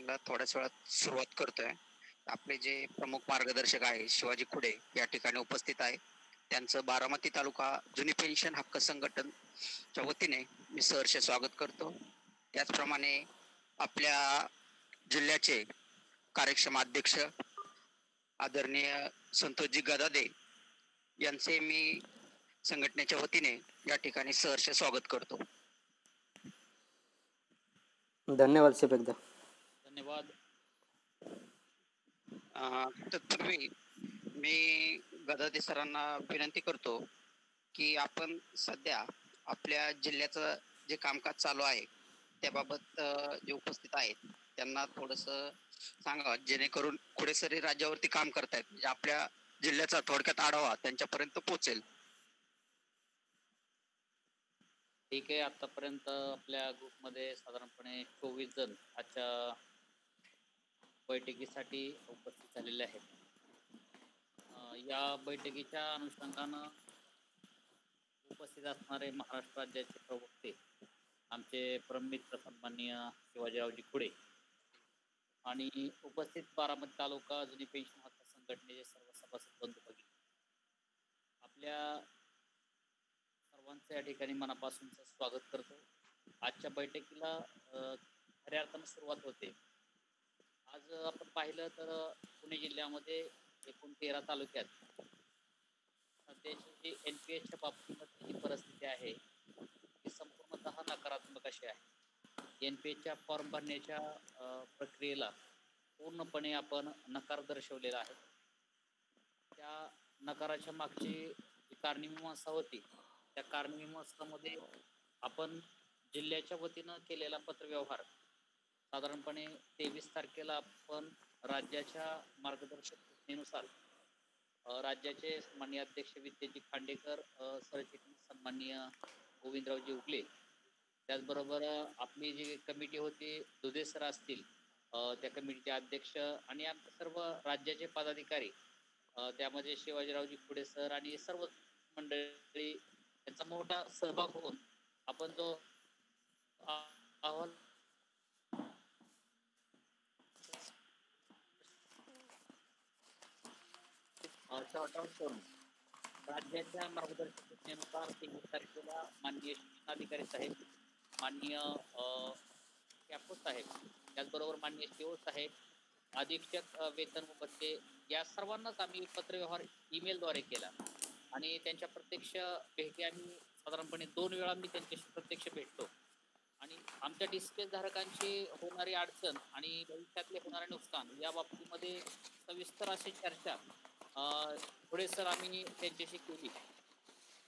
सेशनला थोड्याच वेळात सुरुवात करतोय. आपले जे प्रमुख मार्गदर्शक आहे शिवाजी खुडे या ठिकाणी उपस्थित आहे. त्यांचं बारामती तालुका जुनी पेन्शन हक्क संघटनच्या वतीने मी सहर्ष स्वागत करतो. त्याचप्रमाणे आपल्या जिल्ह्याचे कार्यक्षम अध्यक्ष आदरणीय संतोषजी गदादे यांचे मी संघटनेच्या वतीने या ठिकाणी सहर्ष स्वागत करतो. धन्यवाद साहेब एकदा. धन्यवाद. तत्पूर्वी मी गदादे सरांना विनंती करतो की आपण सध्या आपल्या जिल्ह्याचं जे कामकाज चालू आहे त्याबाबत जे उपस्थित आहेत त्यांना थोडंसं सांगा, जेणेकरून खुडे सर राज्यावरती काम करतायत, म्हणजे आपल्या जिल्ह्याचा थोडक्यात आढावा त्यांच्यापर्यंत पोहोचेल. ठीक आहे. आतापर्यंत आपल्या ग्रुपमध्ये साधारणपणे 24 जण आजच्या बैठकीसाठी उपस्थित झालेले आहेत. या बैठकीच्या अनुषंगानं उपस्थित असणारे महाराष्ट्र राज्याचे प्रवक्ते आमचे परममित्र सन्माननीय शिवाजीरावजी खुडे आणि उपस्थित बारामती तालुका जुनी पेन्शन हक्क संघटनेचे सर्व सभासद बंधू भगिनी, आपल्या सर्वांचं या ठिकाणी मनापासूनचं स्वागत करतो. आजच्या बैठकीला खऱ्या अर्थानं सुरुवात होते. आज आपण पाहिलं तर पुणे जिल्ह्यामध्ये एकूण 13 तालुक्यात सध्याची जी NPSच्या बाबतीमध्ये जी परिस्थिती आहे ती संपूर्णतः नकारात्मक अशी आहे. NPSच्या फॉर्म भरण्याच्या प्रक्रियेला पूर्णपणे आपण नकार दर्शवलेला आहे. त्या नकाराच्या मागची जी कारणमीमांसा होती त्या कारणमीमांसामध्ये आपण जिल्ह्याच्या वतीनं केलेला पत्रव्यवहार साधारणपणे 23 तारखेला आपण राज्याच्या मार्गदर्शक सूचनेनुसार राज्याचे सन्माननीय अध्यक्ष विद्याजी खांडेकर, सरचिटणीस सन्माननीय गोविंदरावजी उगले, त्याचबरोबर आपली जी कमिटी होती दुधे सर असतील, त्या कमिटीचे अध्यक्ष आणि आमचे सर्व राज्याचे पदाधिकारी, त्यामध्ये शिवाजीरावजी खुडे सर आणि सर्व मंडळी यांचा मोठा सहभाग होऊन आपण जो अहवाल शॉर्ट आउट करून राज्याच्या मार्गदर्शक सूचनेनुसार 23 तारखेला माननीय शिक्षणाधिकारी साहेब, माननीय कॅपो साहेब, त्याचबरोबर माननीय CO साहेब, अधीक्षक वेतन व भत्ते या सर्वांनाच आम्ही पत्रव्यवहार ईमेलद्वारे केला आणि त्यांच्या प्रत्यक्ष भेटी आम्ही साधारणपणे 2 वेळा मी त्यांच्याशी प्रत्यक्ष भेटतो आणि आमच्या डिस्प्लेस धारकांची होणारी अडचण आणि भविष्यातले होणारे नुकसान या बाबतीमध्ये सविस्तर अशी चर्चा पुढे सर आम्ही त्यांच्याशी केली,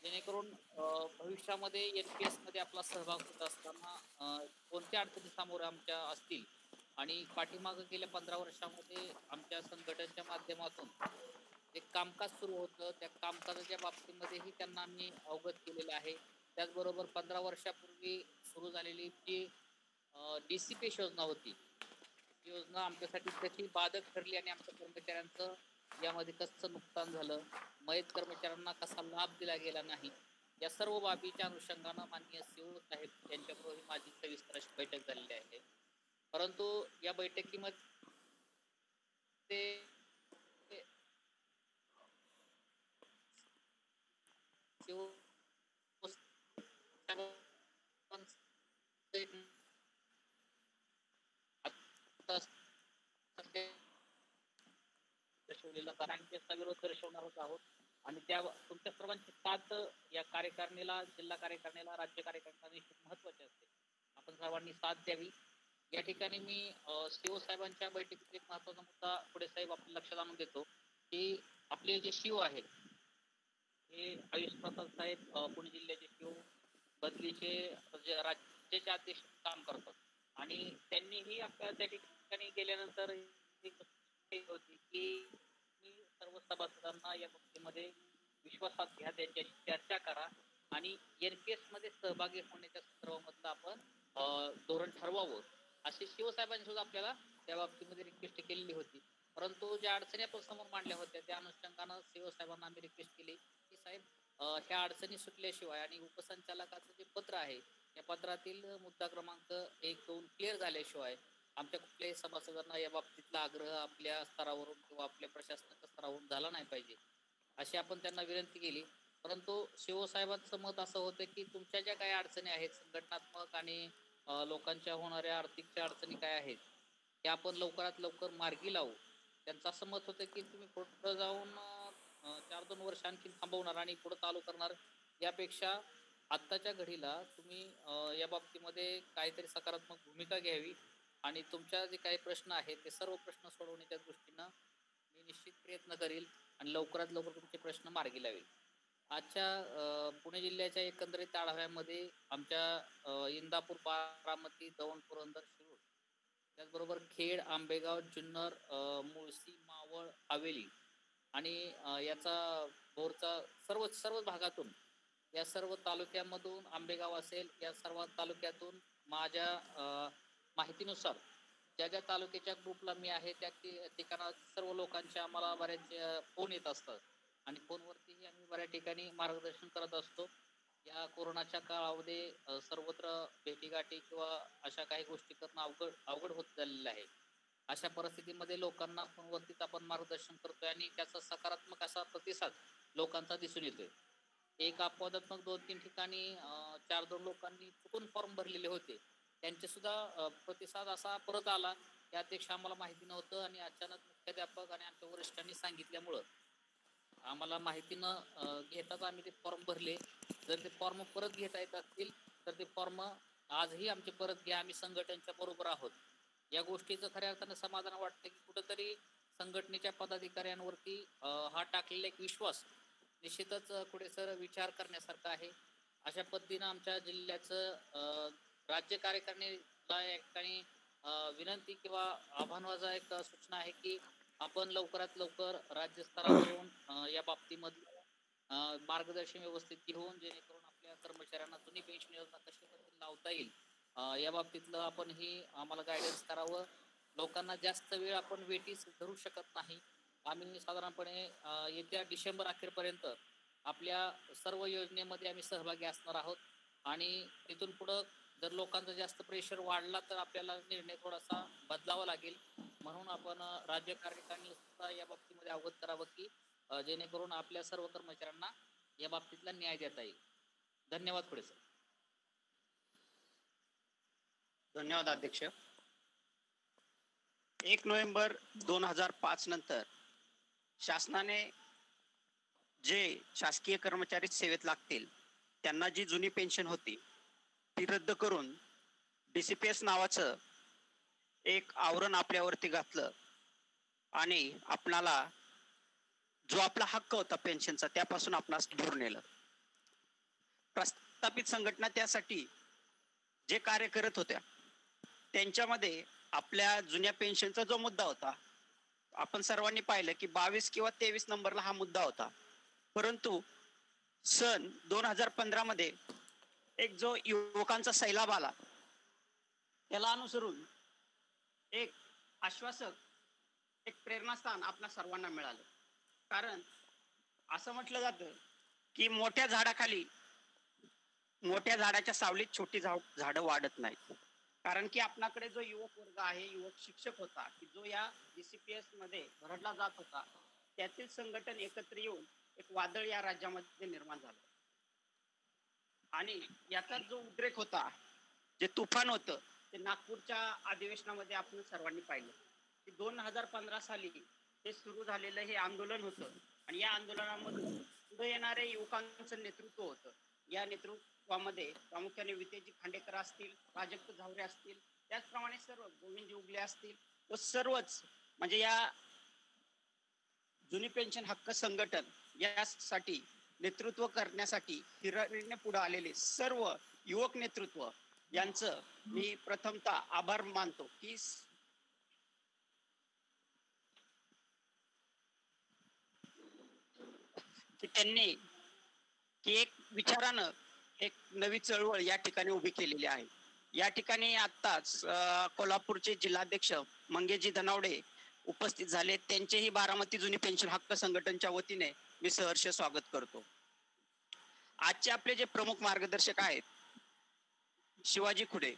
जेणेकरून भविष्यामध्ये NPS मध्ये आपला सहभाग होत असताना कोणत्या अडचणी सामोरे आमच्या असतील आणि पाठीमागं गेल्या 15 वर्षामध्ये आमच्या संघटनेच्या माध्यमातून जे कामकाज सुरू होतं त्या कामकाजाच्या बाबतीमध्येही त्यांना आम्ही अवगत केलेलं आहे. त्याचबरोबर 15 वर्षापूर्वी सुरू झालेली जी DCPS योजना होती, ती योजना आमच्यासाठी कशी बाधक ठरली आणि आमच्या कर्मचाऱ्यांचं यामध्ये कसं नुकसान झालं, मयत कर्मचाऱ्यांना कसा लाभ दिला गेला नाही, या सर्व बाबीच्या अनुषंगानं माननीय CO साहेब यांच्याबरोबर माझी सविस्तर अशी बैठक झालेली आहे. परंतु या बैठकीमध्ये दर्शवलेला विरोध दर्शवणार आहोत आणि त्या तुमच्या सर्वांची साथ या कार्यकारिणीला, जिल्हा कार्यकारिणीला, राज्य कार्यकारिणीला निश्चित महत्वाचे असते. आपण सर्वांनी साथ द्यावी. या ठिकाणी मी CO साहेबांच्या बैठकीत एक महत्वाचा मुद्दा पुढे साहेब आपल्या लक्षात आणून देतो की आपले जे CO आहेत हे आयुष प्रसाद साहेब पुणे जिल्ह्याचे CO बदलीचे राज्याचे अध्यक्ष काम करतात आणि त्यांनीही आपल्या त्या ठिकाणी गेल्यानंतर होती की मी सर्व सभासदांना या बाबतीमध्ये विश्वासात घ्या, त्यांच्याशी चर्चा करा आणि NPS मध्ये सहभागी होण्याच्या संदर्भामधलं आपण धोरण ठरवावं अशी CO साहेबांनी सुद्धा आपल्याला त्या बाबतीमध्ये रिक्वेस्ट केलेली होती. परंतु ज्या अडचणी आपण समोर मांडल्या होत्या त्या अनुषंगानं CO साहेबांना आम्ही रिक्वेस्ट केली की साहेब ह्या अडचणी सुटल्याशिवाय आणि उपसंचालकाचं जे पत्र आहे त्या पत्रातील मुद्दा क्रमांक 1-2 क्लिअर झाल्याशिवाय आमच्या कुठल्याही सभासदांना या बाबतीतला आग्रह आपल्या स्तरावरून किंवा आपल्या प्रशासनाच्या स्तरावरून झाला नाही पाहिजे अशी आपण त्यांना विनंती केली. परंतु शिवसाहेबांचं मत असं होतं की तुमच्या ज्या काही अडचणी आहेत संघटनात्मक आणि लोकांच्या होणाऱ्या आर्थिकच्या अडचणी काय आहेत त्या आपण लवकरात लवकर मार्गी लावू. त्यांचं असं मत होतं की तुम्ही पुढं जाऊन 4-2 वर्ष आणखी थांबवणार आणि पुढं चालू करणार यापेक्षा आत्ताच्या घडीला तुम्ही या बाबतीमध्ये काहीतरी सकारात्मक भूमिका घ्यावी आणि तुमच्या जे काही प्रश्न आहेत ते सर्व प्रश्न सोडवण्याच्या दृष्टीनं मी निश्चित प्रयत्न करील आणि लवकरात लवकर तुमचे प्रश्न मार्गी लावेल. आजच्या पुणे जिल्ह्याच्या एकंदरीत आढाव्यामध्ये आमच्या इंदापूर, बारामती, दौंड, पुरंदर, शिरूर त्याचबरोबर खेड, आंबेगाव, जुन्नर, मुळशी, मावळ, हवेली आणि याचा भोरचा सर्व सर्व भागातून या सर्व तालुक्यामधून आंबेगाव असेल या सर्व तालुक्यातून माझ्या माहितीनुसार ज्या ज्या तालुक्याच्या ग्रुपला मी आहे त्या ठिकाणा सर्व लोकांचे आम्हाला बऱ्याच फोन येत असतात आणि फोनवरतीही आम्ही बऱ्याच ठिकाणी मार्गदर्शन करत असतो. या कोरोनाच्या काळामध्ये सर्वत्र भेटीगाठी किंवा अशा काही गोष्टी करणं अवघड अवघड होत चाललेलं आहे. अशा परिस्थितीमध्ये लोकांना फोनवरतीच आपण मार्गदर्शन करतोय आणि त्याचा सकारात्मक असा प्रतिसाद लोकांचा दिसून येतोय. एक अपवादात्मक 2-3 ठिकाणी 4-2 लोकांनी चुकून फॉर्म भरलेले होते. त्यांचे सुद्धा प्रतिसाद असा परत आला यापेक्षा आम्हाला माहिती नव्हतं आणि अचानक मुख्याध्यापक आणि आमच्या वरिष्ठांनी सांगितल्यामुळं आम्हाला माहिती न घेताच आम्ही ते फॉर्म भरले. जर ते फॉर्म परत घेता येत असतील तर ते फॉर्म आजही आमचे परत घ्या, आम्ही संघटनेच्या बरोबर आहोत. या गोष्टीचं खऱ्या अर्थानं समाधान वाटतं की कुठंतरी संघटनेच्या पदाधिकाऱ्यांवरती हा टाकलेला एक विश्वास निश्चितच कुठेसर विचार करण्यासारखा आहे. अशा पद्धतीनं आमच्या जिल्ह्याचं राज्य कार्यकारिणीला या ठिकाणी विनंती किंवा आव्हानाचा एक सूचना आहे की आपण लवकरात लवकर राज्य स्तरावरून या बाबतीमध्ये मार्गदर्शन व्यवस्थित घेऊन जेणेकरून आपल्या कर्मचाऱ्यांना जुनी पेन्शन योजना कशा पद्धतीने लावता येईल या बाबतीतलं आपण ही आम्हाला गायडन्स करावं. लोकांना जास्त वेळ आपण वेटीस धरू शकत नाही. आम्ही साधारणपणे येत्या डिसेंबर अखेरपर्यंत आपल्या सर्व योजनेमध्ये आम्ही सहभागी असणार आहोत आणि तिथून पुढं जर लोकांचा जास्त प्रेशर वाढला तर आपल्याला निर्णय थोडासा बदलावा लागेल. म्हणून आपण राज्य कार्यकारिणी सुद्धा या बाबतीमध्ये अवगत करावं की जेणेकरून आपल्या सर्व कर्मचाऱ्यांना या बाबतीतला न्याय देता येईल. धन्यवाद. पुढे सर. धन्यवाद अध्यक्ष. 1 नोव्हेंबर 2005 नंतर शासनाने जे शासकीय कर्मचारी सेवेत लागतील त्यांना जी जुनी पेन्शन होती ती रद्द करून DCPS नावाचं एक आवरण आपल्यावरती घातलं आणि आपणाला जो आपला हक्क होता पेन्शनचा त्यापासून आपणास दूर नेलं. प्रस्थापित संघटना त्यासाठी जे कार्य करत होत्या त्यांच्यामध्ये आपल्या जुन्या पेन्शनचा जो मुद्दा होता आपण सर्वांनी पाहिलं की 22 किंवा 23 नंबरला हा मुद्दा होता. परंतु सन 2015 मध्ये एक जो युवकांचा सैलाब आला त्याला अनुसरून एक आश्वासक एक प्रेरणास्थान आपल्या सर्वांना मिळालं. कारण असं म्हटलं जातं की मोठ्या झाडाच्या सावलीत छोटी झाडं वाढत नाहीत. कारण की आपल्याकडे जो युवक वर्ग आहे युवक शिक्षक होता की जो या DCPS मध्ये भरडला जात होता त्यातील संघटन एकत्र येऊन एक वादळ या राज्यामध्ये निर्माण झालं आणि याचा जो उद्रेक होता जे तुफान होतं ते नागपूरच्या अधिवेशनामध्ये आपण सर्वांनी पाहिलं की 2015 साली हे सुरू झालेलं हे आंदोलन होतं आणि या आंदोलनामधून पुढे येणारे युवकांचं नेतृत्व होतं. या नेतृत्वामध्ये प्रामुख्याने वितेजी खांडेकर असतील, प्राजक्त झावरे असतील, त्याचप्रमाणे सर्व गोविंदजी उगले असतील व सर्वच म्हणजे या जुनी पेन्शन हक्क संघटन यासाठी नेतृत्व करण्यासाठी हिरिरीने पुढे आलेले सर्व युवक नेतृत्व यांचं मी प्रथमतः आभार मानतो की त्यांनी की एक विचारानं एक नवी चळवळ या ठिकाणी उभी केलेली आहे. या ठिकाणी आत्ताच कोल्हापूरचे जिल्हाध्यक्ष मंगेशजी धनावडे उपस्थित झाले. त्यांचेही बारामती जुनी पेन्शन हक्क संघटनेच्या वतीने मी सहर्ष स्वागत करतो. आजचे आपले जे प्रमुख मार्गदर्शक आहेत शिवाजी खुडे,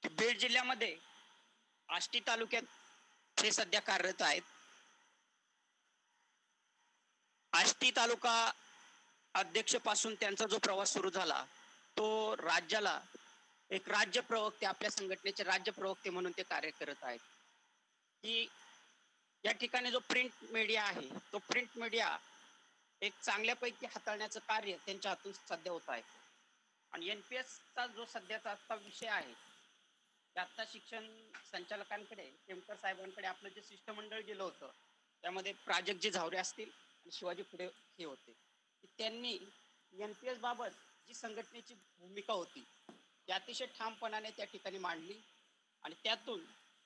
बीड जिल्ह्यामध्ये आष्टी तालुक्यात हे सध्या कार्यरत आहेत. आष्टी तालुका अध्यक्षपासून त्यांचा जो प्रवास सुरू झाला तो राज्याला एक राज्य प्रवक्ते, आपल्या संघटनेचे राज्य प्रवक्ते म्हणून ते कार्य करत आहेत. की या ठिकाणी जो प्रिंट मीडिया आहे तो प्रिंट मीडिया एक चांगल्यापैकी हाताळण्याचं कार्य त्यांच्या हातून सध्या होत आहे. आणि NPS चा जो सध्याचा आजचा विषय आहे, आता शिक्षण संचालकांकडे, केमकर साहेबांकडे आपलं जे शिष्टमंडळ गेलं होतं त्यामध्ये प्राजक्तजी झावरे असतील आणि शिवाजी खुडे हे होते. त्यांनी NPS बाबत जी संघटनेची भूमिका होती ती अतिशय ठामपणाने त्या ठिकाणी मांडली आणि त्यातून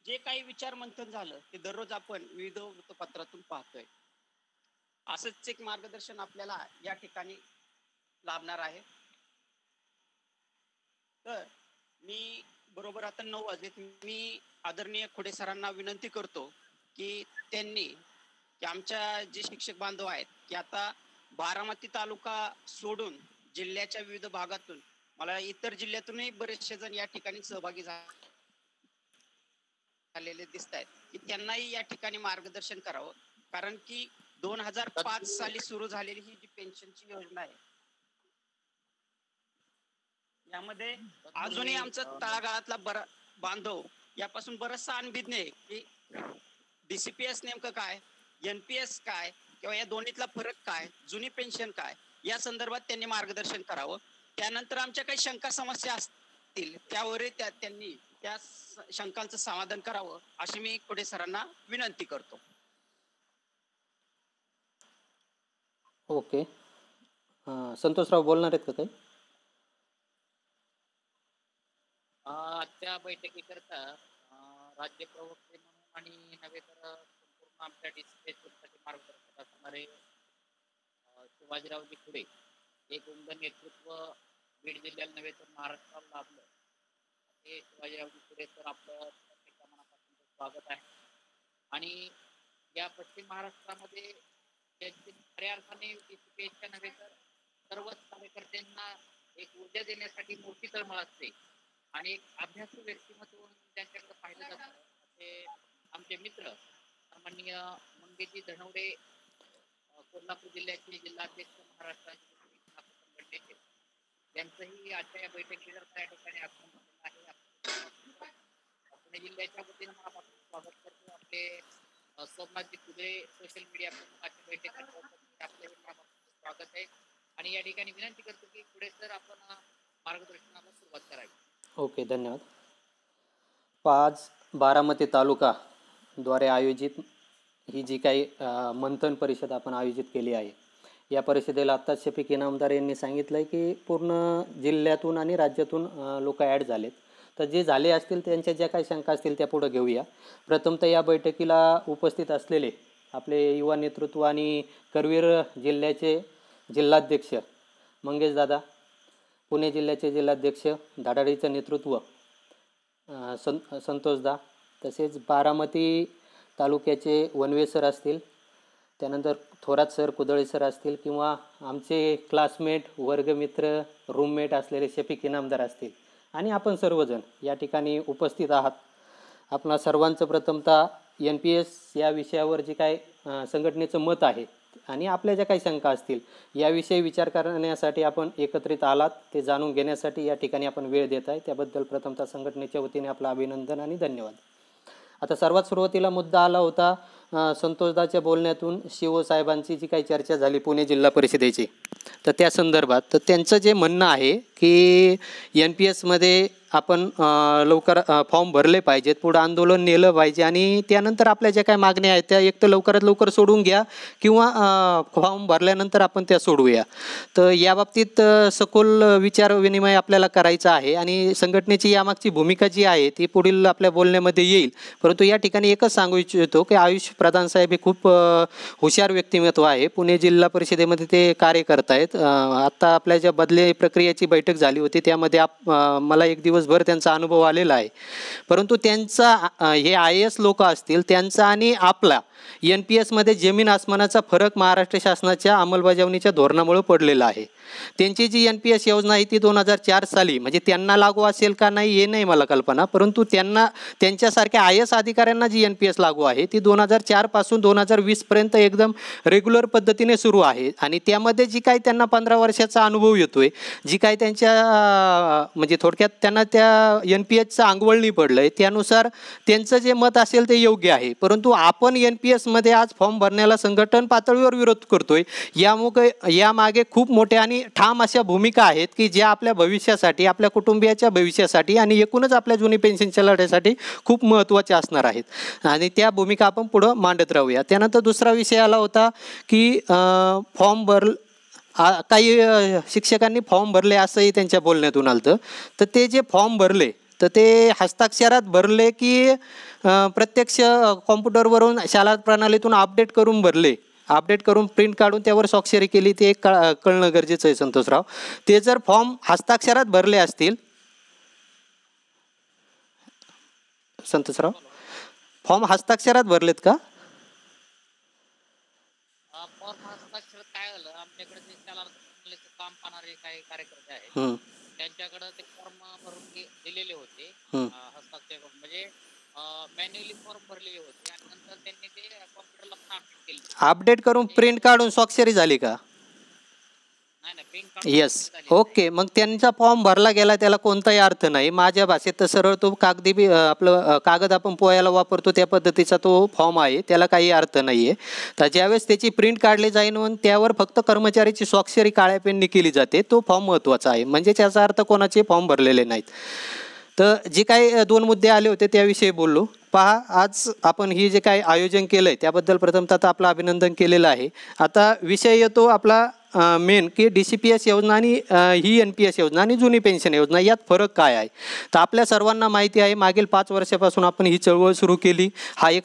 जे काही विचार मंथन झालं ते दररोज आपण विविध वृत्तपत्रातून पाहतोय. असंच एक मार्गदर्शन आपल्याला या ठिकाणी लाभणार आहे. तर मी बरोबर आता 9 वाजलेत. मी आदरणीय खुडे सरांना विनंती करतो की त्यांनी की आमच्या जे शिक्षक बांधव आहेत की आता बारामती तालुका सोडून जिल्ह्याच्या विविध भागातून, मला इतर जिल्ह्यातूनही बरेचसे जण या ठिकाणी सहभागी झालेले दिसत आहेत की त्यांनाही या ठिकाणी मार्गदर्शन करावं. कारण की 2005 साली सुरू झालेली ही जी पेन्शनची योजना आहे यामध्ये अजूनही आमचा तळागाळातला बांधव यापासून बरचसा अनभिज्ञ आहे की DCPS नेमकं काय, NPS काय, किंवा या दोन्हीतला फरक काय, जुनी पेन्शन काय, या संदर्भात त्यांनी मार्गदर्शन करावं. त्यानंतर आमच्या काही शंका समस्या असतील त्यावरही त्यांनी त्या शंकांचं समाधान करावं अशी मी खुडे सरांना विनंती करतो. ओके. संतोषराव बोलणार आहेत का काही? त्या बैठकीकरता राज्य प्रवक्ते म्हणून आणि नव्हे तर संपूर्ण आमच्या डिस्ट्रिक्टसाठी मार्गदर्शक असणारे शिवाजीरावजी खुडे एक उमद नेतृत्व बीड जिल्ह्याला नव्हे तर महाराष्ट्राला लाभलं. हे शिवाजीरावजी खुडे तर आपलं मनापासून स्वागत आहे. आणि या पश्चिम महाराष्ट्रामध्ये त्यांची खऱ्या अर्थाने DCPSच्या नव्हे तर सर्वच कार्यकर्त्यांना एक ऊर्जा देण्यासाठी मोठी तळमळ असते आणि एक अभ्यासू व्यक्तिमत्व त्यांच्याकडे पाहिलं जातं. ते आमचे मित्र सामान्य मंगेजी धनवडे, कोल्हापूर जिल्ह्याचे जिल्हाध्यक्ष महाराष्ट्राचे संघटनेचे, त्यांचंही आजच्या या बैठकीला त्या ठिकाणी आगमन झालेलं आहे. पुणे जिल्ह्याच्या वतीनं मनापासून स्वागत करतो. आपले सोमनाथजी खुदे सोशल मीडिया प्रमुखाच्या बैठकीत आपले स्वागत आहे आणि या ठिकाणी विनंती करतो की पुढे सर आपण मार्गदर्शनाला सुरुवात करावी. ओके, धन्यवाद. आज बारामती तालुका द्वारे आयोजित ही जी काही मंथन परिषद आपण आयोजित केली आहे, या परिषदेला आत्ताच शफीक इनामदार यांनी सांगितलं आहे की पूर्ण जिल्ह्यातून आणि राज्यातून लोक ॲड झालेत. तर जे झाले असतील त्यांच्या ज्या काही शंका असतील त्या पुढं घेऊया. प्रथमतः या बैठकीला उपस्थित असलेले आपले युवा नेतृत्व आणि करवीर जिल्ह्याचे जिल्हाध्यक्ष मंगेश दादा, पुणे जिल्ह्याचे जिल्हाध्यक्ष धाडाडीचं नेतृत्व संतोषदा, तसेच बारामती तालुक्याचे वनवे सर असतील, त्यानंतर थोरात सर, कुदळे सर असतील, किंवा आमचे क्लासमेट, वर्गमित्र, रूममेट असलेले शफीक इनामदार असतील आणि आपण सर्वजण या ठिकाणी उपस्थित आहात. आपणा सर्वांचं प्रथमतः NPS या विषयावर जे काय संघटनेचं मत आहे आणि आपल्या ज्या काही शंका असतील याविषयी विचार करण्यासाठी आपण एकत्रित आलात, ते जाणून घेण्यासाठी या ठिकाणी आपण वेळ देत आहे, त्याबद्दल प्रथमतः संघटनेच्या वतीने आपलं अभिनंदन आणि धन्यवाद. आता सर्वात सुरुवातीला मुद्दा आला होता संतोषदाच्या बोलण्यातून शिव साहेबांची जी काही चर्चा झाली पुणे जिल्हा परिषदेची, तर त्या संदर्भात तर त्यांचं जे म्हणणं आहे की NPSमध्ये आपण लवकर फॉर्म भरले पाहिजेत, पुढं आंदोलन नेलं पाहिजे आणि त्यानंतर आपल्या ज्या काही मागण्या आहेत त्या एक तर लवकरात लवकर सोडून घ्या किंवा फॉर्म भरल्यानंतर आपण त्या सोडवूया. तर याबाबतीत सखोल विचार विनिमय आपल्याला करायचा आहे आणि संघटनेची यामागची भूमिका जी आहे ती पुढील आपल्या बोलण्यामध्ये येईल. परंतु या ठिकाणी एकच सांगू इच्छितो की आयुष प्रधान साहेब हे खूप हुशार व्यक्तिमत्व आहे. पुणे जिल्हा परिषदेमध्ये ते कार्य करत आहेत. आत्ता आपल्या ज्या बदली प्रक्रियेची बैठक झाली होती त्यामध्ये मला एक दिवस दिवसभर त्यांचा अनुभव आलेला आहे. परंतु त्यांचा हे IAS लोक असतील त्यांचा आणि आपला NPSमध्ये जमीन आसमानाचा फरक महाराष्ट्र शासनाच्या अंमलबजावणीच्या धोरणामुळे पडलेला आहे. त्यांची जी NPS योजना आहे ती 2004 साली, म्हणजे त्यांना लागू असेल का नाही हे नाही मला कल्पना, परंतु त्यांच्यासारख्या IAS अधिकाऱ्यांना जी NPS लागू आहे ती 2004 पासून 2020 पर्यंत एकदम रेग्युलर पद्धतीने सुरू आहे. आणि त्यामध्ये जी काही त्यांना 15 वर्षाचा अनुभव येतोय, जी काही त्यांच्या म्हणजे थोडक्यात त्यांना त्या NPSचं अंगवळणी पडलंय, त्यानुसार त्यांचं जे मत असेल ते योग्य आहे. परंतु आपण NPSमध्ये आज फॉर्म भरण्याला संघटन पातळीवर विरोध करतोय. यामागे खूप मोठ्या आणि ठाम अशा भूमिका आहेत की ज्या आपल्या भविष्यासाठी, आपल्या कुटुंबियाच्या भविष्यासाठी आणि एकूणच आपल्या जुनी पेन्शनच्या लढ्यासाठी खूप महत्त्वाच्या असणार आहेत आणि त्या भूमिका आपण पुढं मांडत राहूया. त्यानंतर दुसरा विषय आला होता की काही शिक्षकांनी फॉर्म भरले असंही त्यांच्या बोलण्यातून आलं. तर ते जे फॉर्म भरले तर ते हस्ताक्षरात भरले की प्रत्यक्ष कॉम्प्युटरवरून शाळा प्रणालीतून अपडेट करून भरले, अपडेट करून प्रिंट काढून त्यावर स्वाक्षरी केली, ते एक कळणं गरजेचं आहे संतोषराव. ते जर फॉर्म हस्ताक्षरात भरले असतील, संतोषराव फॉर्म हस्ताक्षरात भरलेत का? फॉर्म हस्ताक्षरात काय झालं, आमच्याकडे जे शाळा प्रणालीचं काम पाहणारे काही कार्यकर्ते आहेत त्यांच्याकडे ते फॉर्म भरून दिलेले होते हस्ताक्षर करून, म्हणजे मॅन्युअली फॉर्म भरलेले होते आणि नंतर त्यांनी ते कॉम्प्युटरला पण अपडेट केले. अपडेट करून प्रिंट काढून स्वाक्षरी झाली का? नाही नाही, प्रिंट काढून येस, ओके. मग त्यांचा फॉर्म भरला गेला, त्याला कोणताही अर्थ नाही. माझ्या भाषेत तर सरळ तो आपलं कागद आपण पोहायला वापरतो त्या पद्धतीचा तो फॉर्म आहे, त्याला काही अर्थ नाही आहे. तर ज्यावेळेस त्याची प्रिंट काढली जाईल आणि त्यावर फक्त कर्मचाऱ्याची स्वाक्षरी काळ्या पेनने केली जाते, तो फॉर्म महत्त्वाचा आहे. म्हणजे त्याचा अर्थ कोणाचे फॉर्म भरलेले नाहीत. तर जे काही 2 मुद्दे आले होते त्याविषयी बोललो. पहा, आज आपण ही जे काही आयोजन केलं आहे त्याबद्दल प्रथमतः आपलं अभिनंदन केलेलं आहे. आता विषय येतो आपला मेन की DCPS योजना आणि ही NPS योजना आणि जुनी पेन्शन योजना यात फरक काय आहे. तर आपल्या सर्वांना माहिती आहे, मागील 5 वर्षापासून आपण ही चळवळ सुरू केली. हा एक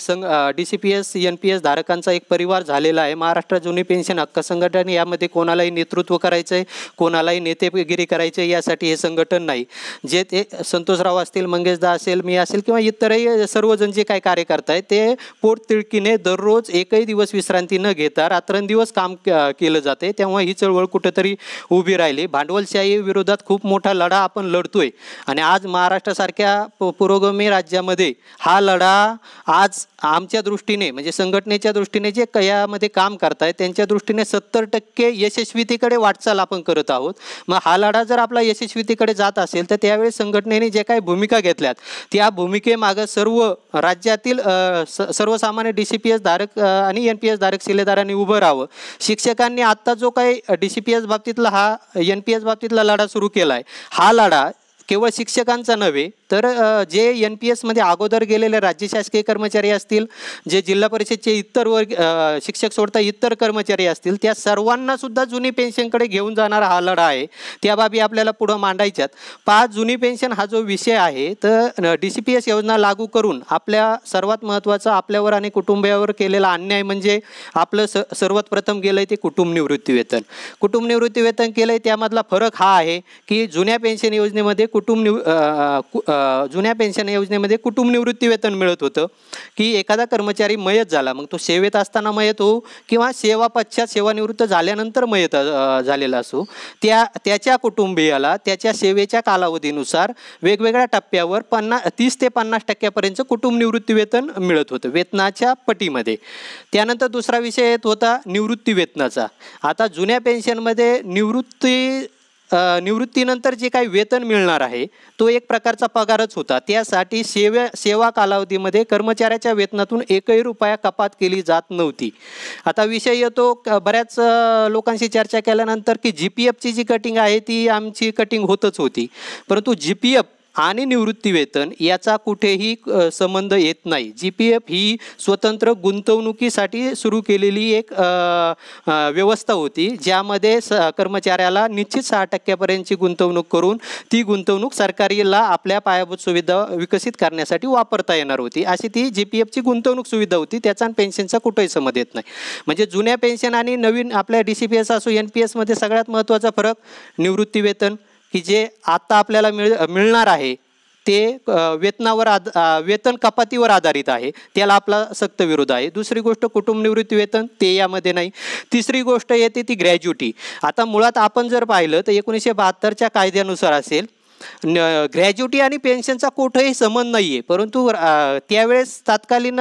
DCPS NPS धारकांचा एक परिवार झालेला आहे. महाराष्ट्र जुनी पेन्शन हक्क संघटन, यामध्ये कोणालाही नेतृत्व करायचं आहे, कोणालाही नेतेगिरी करायचं आहे यासाठी हे संघटन नाही. जे ते संतोषराव असतील, मंगेशदा असेल, मी असेल किंवा इतरही सर्वजण जे काही कार्यकर्ते आहेत ते पोटतिडकीने दररोज एकही दिवस विश्रांती न घेता रात्रंदिवस काम केलं जाते. तेव्हा ही चळवळ कुठेतरी उभी राहिली. भांडवलशाही विरोधात खूप मोठा लढा आपण लढतोय आणि आज महाराष्ट्रासारख्या पुरोगामी राज्यामध्ये हा लढा आज आमच्या दृष्टीने, म्हणजे संघटनेच्या दृष्टीने जे यामध्ये काम करतायत त्यांच्या दृष्टीने 70% यशस्वीतेकडे वाटचाल आपण करत आहोत. मग हा लढा जर आपला यशस्वीतेकडे जात असेल तर त्यावेळेस संघटनेने जे काही भूमिका घेतल्यात त्या भूमिकेमागं सर्व राज्यातील सर्वसामान्य DCPS धारक आणि NPS धारक शिलेदारांनी उभं राहावं. शिक्षकांनी आत्ता जो काही DCPS बाबतीतला हा NPS बाबतीतला लढा सुरू केला आहे, हा लढा केवळ शिक्षकांचा नव्हे तर जे NPSमध्ये अगोदर गेलेले राज्य शासकीय कर्मचारी असतील, जे जिल्हा परिषदचे इतर वर्ग शिक्षक सोडता इतर कर्मचारी असतील, त्या सर्वांना सुद्धा जुनी पेन्शनकडे घेऊन जाणारा हा लढा आहे. त्या बाबी आपल्याला पुढं मांडायच्यात. 5 जुनी पेन्शन हा जो विषय आहे, तर DCPS योजना लागू करून आपल्या सर्वात महत्त्वाचा आपल्यावर आणि कुटुंबियावर केलेला अन्याय म्हणजे आपलं सर्वात प्रथम गेलंय ते कुटुंब निवृत्ती वेतन. कुटुंब निवृत्ती वेतन केलंय, त्यामधला फरक हा आहे की जुन्या पेन्शन योजनेमध्ये जुन्या पेन्शन योजनेमध्ये कुटुंब निवृत्ती वेतन मिळत होतं की एखादा कर्मचारी मयत झाला, मग तो सेवेत असताना मयत हो किंवा सेवा पश्चात सेवानिवृत्त झाल्यानंतर मयत झालेला असो, त्याच्या कुटुंबियाला त्याच्या सेवेच्या कालावधीनुसार वेगवेगळ्या टप्प्यावर 30 ते 50% कुटुंब निवृत्ती वेतन मिळत होतं वेतनाच्या पटीमध्ये. त्यानंतर दुसरा विषय येत होता निवृत्ती वेतनाचा. आता जुन्या पेन्शनमध्ये निवृत्तीनंतर जे काही वेतन मिळणार आहे तो एक प्रकारचा पगारच होता. त्यासाठी सेवा कालावधीमध्ये कर्मचाऱ्याच्या वेतनातून एकही रुपया कपात केली जात नव्हती. आता विषय येतो बऱ्याच लोकांशी चर्चा केल्यानंतर की GPFची जी कटिंग आहे ती आमची कटिंग होतच होती, परंतु GPF आणि निवृत्ती वेतन याचा कुठेही संबंध येत नाही. GPF ही स्वतंत्र गुंतवणुकीसाठी सुरू केलेली एक व्यवस्था होती, ज्यामध्ये कर्मचाऱ्याला निश्चित 6% गुंतवणूक करून ती गुंतवणूक सरकारीला आपल्या पायाभूत सुविधा विकसित करण्यासाठी वापरता येणार होती. अशी ती GPFची गुंतवणूक सुविधा होती. त्याचा पेन्शनचा कुठेही संबंध येत नाही. म्हणजे जुन्या पेन्शन आणि नवीन आपल्या DCPS असो NPSमध्ये सगळ्यात महत्त्वाचा फरक निवृत्ती वेतन की जे आत्ता आपल्याला मिळणार आहे ते वेतन कपातीवर आधारित आहे, त्याला आपला सक्त विरोध आहे. दुसरी गोष्ट कुटुंब निवृत्ती वेतन, ते यामध्ये नाही. तिसरी गोष्ट येते ती ग्रॅज्युटी. आता मुळात आपण जर पाहिलं तर 1972च्या कायद्यानुसार असेल ग्रॅज्युटी आणि पेन्शनचा कुठेही संबंध नाही आहे, परंतु त्यावेळेस तत्कालीन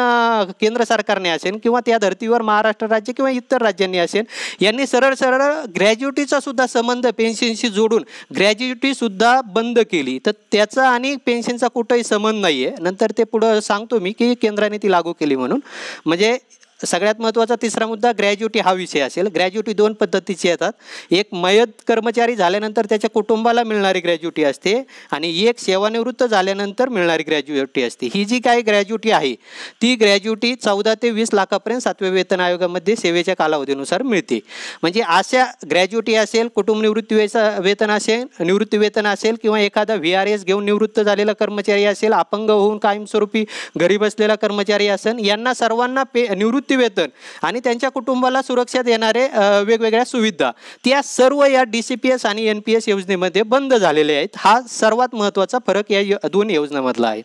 केंद्र सरकारने असेल किंवा त्या धर्तीवर महाराष्ट्र राज्य किंवा इतर राज्यांनी असेल यांनी सरळ सरळ ग्रॅज्युटीचा सुद्धा संबंध पेन्शनशी जोडून ग्रॅज्युटीसुद्धा बंद केली. तर त्याचा आणि पेन्शनचा कुठेही संबंध नाही आहे. नंतर ते पुढं सांगतो मी की केंद्राने ती लागू केली म्हणून. म्हणजे सगळ्यात महत्त्वाचा तिसरा मुद्दा ग्रॅज्युटी हा विषय असेल. ग्रॅज्युटी 2 पद्धतीची येतात. एक मयत कर्मचारी झाल्यानंतर त्याच्या कुटुंबाला मिळणारी ग्रॅज्युटी असते आणि एक सेवानिवृत्त झाल्यानंतर मिळणारी ग्रॅज्युटी असते. ही जी काही ग्रॅज्युटी आहे ती ग्रॅज्युटी 14 ते 20 लाखापर्यंत 7व्या वेतन आयोगामध्ये सेवेच्या कालावधीनुसार मिळते. म्हणजे अशा ग्रॅज्युटी असेल, कुटुंब निवृत्ती वेतन असेल, निवृत्ती वेतन असेल किंवा एखादा VRS घेऊन निवृत्त झालेला कर्मचारी असेल, अपंग होऊन कायमस्वरूपी घरी बसलेला कर्मचारी असेल, यांना सर्वांना निवृत्ती वेतन आणि त्यांच्या कुटुंबाला सुरक्षा देणारे वेगवेगळ्या सुविधा त्या सर्व या DCPS आणि NPS योजनेमध्ये बंद झालेले आहेत. हा सर्वात महत्त्वाचा फरक या दोन योजनांमधला आहे.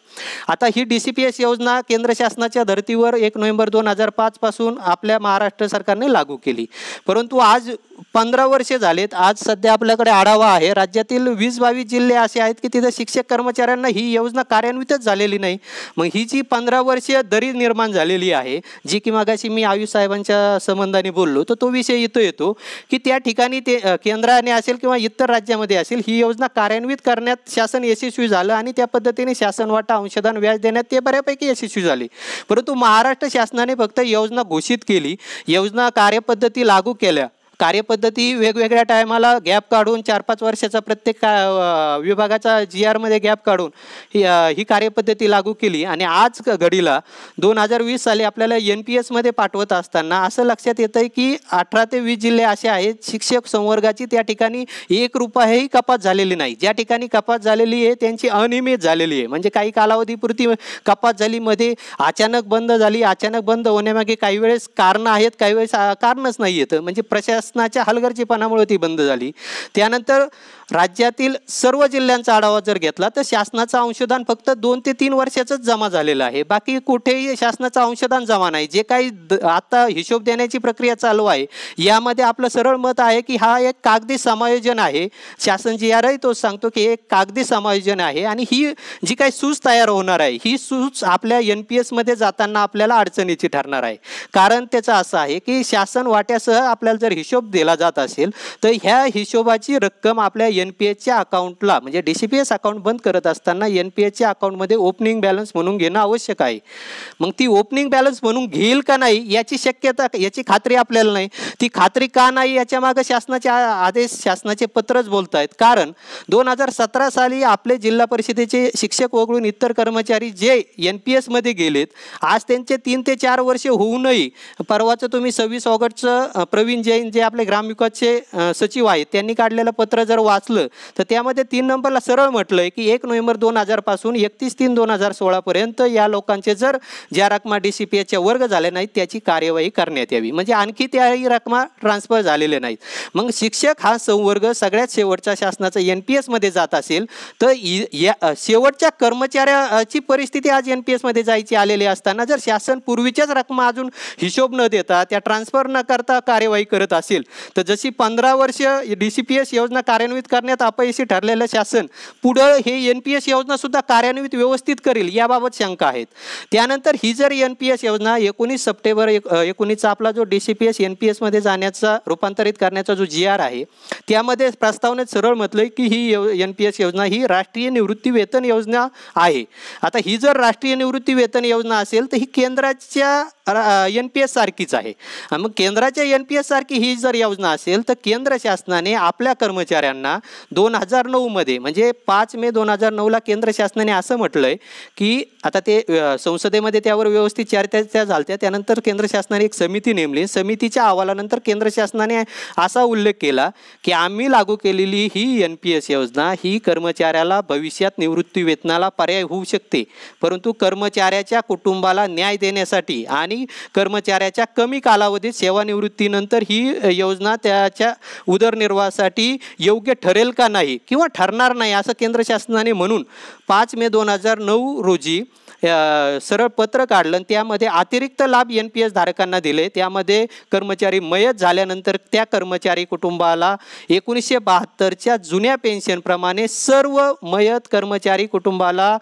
आता ही DCPS योजना केंद्र शासनाच्या धर्तीवर 1 नोव्हेंबर 2005 पासून आपल्या महाराष्ट्र सरकारने लागू केली, परंतु आज 15 वर्षे झालेत. आज सध्या आपल्याकडे आढावा आहे, राज्यातील 20-22 जिल्हे असे आहेत की तिथे शिक्षक कर्मचाऱ्यांना ही योजना कार्यान्वितच झालेली नाही. मग ही जी 15 वर्षीय दरी निर्माण झालेली आहे, जी की मागाशी मी आयुष साहेबांच्या संबंधाने बोललो, तर तो विषय इथं येतो की त्या ठिकाणी ते केंद्राने असेल किंवा इतर राज्यामध्ये असेल ही योजना कार्यान्वित करण्यात शासन यशस्वी झालं आणि त्या पद्धतीने शासन वाटा अंशदान व्याज देण्यात ते बऱ्यापैकी यशस्वी झाले. परंतु महाराष्ट्र शासनाने फक्त योजना घोषित केली, योजना कार्यपद्धती लागू केल्या. कार्यपद्धती वेगवेगळ्या टायमाला गॅप काढून 4-5 वर्षाचा प्रत्येक विभागाचा GR मध्ये गॅप काढून ही कार्यपद्धती लागू केली आणि आज घडीला 2020 साली आपल्याला NPS मध्ये पाठवत असताना असं लक्षात येतं आहे की 18 ते 20 जिल्हे असे आहेत शिक्षक संवर्गाची त्या ठिकाणी 1 रुपयाही कपात झालेली नाही. ज्या ठिकाणी कपात झालेली आहे त्यांची अनियमित झालेली आहे. म्हणजे काही कालावधीपुरती कपात झाली, मध्ये अचानक बंद झाली. अचानक बंद होण्यामागे काही वेळेस कारणं आहेत, काही वेळेस कारणच नाही येतं. म्हणजे शासनाच्या हलगर्जीपणामुळे ती बंद झाली. त्यानंतर राज्यातील सर्व जिल्ह्यांचा आढावा जर घेतला तर शासनाचं अंशदान फक्त 2 ते 3 वर्षाचंच जमा झालेलं आहे. बाकी कुठेही शासनाचं अंशदान जमा नाही. जे काही आता हिशोब देण्याची प्रक्रिया चालू आहे यामध्ये आपलं सरळ मत आहे की हा एक कागदी समायोजन आहे. शासन GRही तोच सांगतो की एक कागदी समायोजन आहे आणि ही जी काही सूच तयार होणार आहे ही सूच आपल्या NPS मध्ये जाताना आपल्याला अडचणीची ठरणार आहे. कारण त्याचं असं आहे की शासन वाट्यासह आपल्याला जर हिशोब दिला जात असेल तर ह्या हिशोबाची रक्कम आपल्या NPSच्या अकाउंटला, म्हणजे DCPS अकाउंट बंद करत असताना NPSच्या अकाउंटमध्ये ओपनिंग बॅलन्स म्हणून घेणं आवश्यक आहे. मग ती ओपनिंग बॅलन्स म्हणून घेईल का नाही याची शक्यता, याची खात्री आपल्याला नाही. ती खात्री का नाही याच्या मागे शासनाचे आदेश, शासनाचे पत्रच बोलत आहेत. कारण 2017 साली आपले जिल्हा परिषदेचे शिक्षक वगळून इतर कर्मचारी जे NPS मध्ये गेलेत, आज त्यांचे 3 ते 4 वर्षे होऊनही, परवाचं तुम्ही 26 ऑगस्टचं प्रवीण जैन जे आपले ग्रामविकासचे सचिव आहेत त्यांनी काढलेलं पत्र जर वाचलं तर त्यामध्ये 3 नंबरला सरळ म्हटलंय की 1 नोव्हेंबर 2000 पासून 31/3/2016 पर्यंत या लोकांचे जर ज्या रकमा DCPSच्या वर्ग झाले नाहीत त्याची कार्यवाही करण्यात यावी. म्हणजे आणखी त्याही रकमा ट्रान्सफर झालेले नाहीत. मग शिक्षक हा संवर्ग सगळ्यात शेवटच्या शासनाचा NPS मध्ये जात असेल तर या शेवटच्या कर्मचाऱ्याची परिस्थिती आज NPS मध्ये जायची आलेली असताना जर शासन पूर्वीच्याच रकमा अजून हिशोब न देता त्या ट्रान्सफर न करता कार्यवाही करत असेल तर जशी 15 वर्ष DCPS योजना कार्यान्वित करण्यात अपयशी ठरलेलं शासन पुढं हे NPS योजना सुद्धा कार्यान्वित व्यवस्थित करेल याबाबत शंका आहेत. त्यानंतर ही जर NPS योजना 19 सप्टेंबर 19चा आपला जो DCPS NPS मध्ये जाण्याचा रूपांतरित करण्याचा जो GR आहे त्यामध्ये प्रस्तावनेत सरळ म्हटलंय की ही NPS योजना ही राष्ट्रीय निवृत्ती वेतन योजना आहे. आता ही जर राष्ट्रीय निवृत्ती वेतन योजना असेल तर ही केंद्राच्या NPS सारखीच आहे. मग केंद्राच्या NPS सारखी ही जर योजना असेल तर केंद्र शासनाने आपल्या कर्मचाऱ्यांना 2009 मध्ये, म्हणजे 5 मे 2009ला केंद्र शासनाने असं म्हटलंय की आता ते संसदेमध्ये त्यावर व्यवस्थित चर्चा झाल्या. त्यानंतर केंद्र शासनाने एक समिती नेमली. समितीच्या अहवालानंतर केंद्र शासनाने असा उल्लेख केला की आम्ही लागू केलेली ही NPS योजना ही कर्मचाऱ्याला भविष्यात निवृत्ती वेतनाला पर्याय होऊ शकते, परंतु कर्मचाऱ्याच्या कुटुंबाला न्याय देण्यासाठी आणि कर्मचाऱ्याच्या कमी कालावधीत सेवानिवृत्तीनंतर ही योजना त्याच्या उदरनिर्वाहासाठी योग्य ठरेल ठरेल का नाही किंवा ठरणार नाही असं केंद्र शासनाने म्हणून 5 मे 2009 रोजी सरळ पत्र काढलं. त्यामध्ये अतिरिक्त लाभ NPS धारकांना दिले. त्यामध्ये कर्मचारी मयत झाल्यानंतर त्या कर्मचारी कुटुंबाला 1972च्या जुन्या पेन्शनप्रमाणे सर्व मयत कर्मचारी कुटुंबाला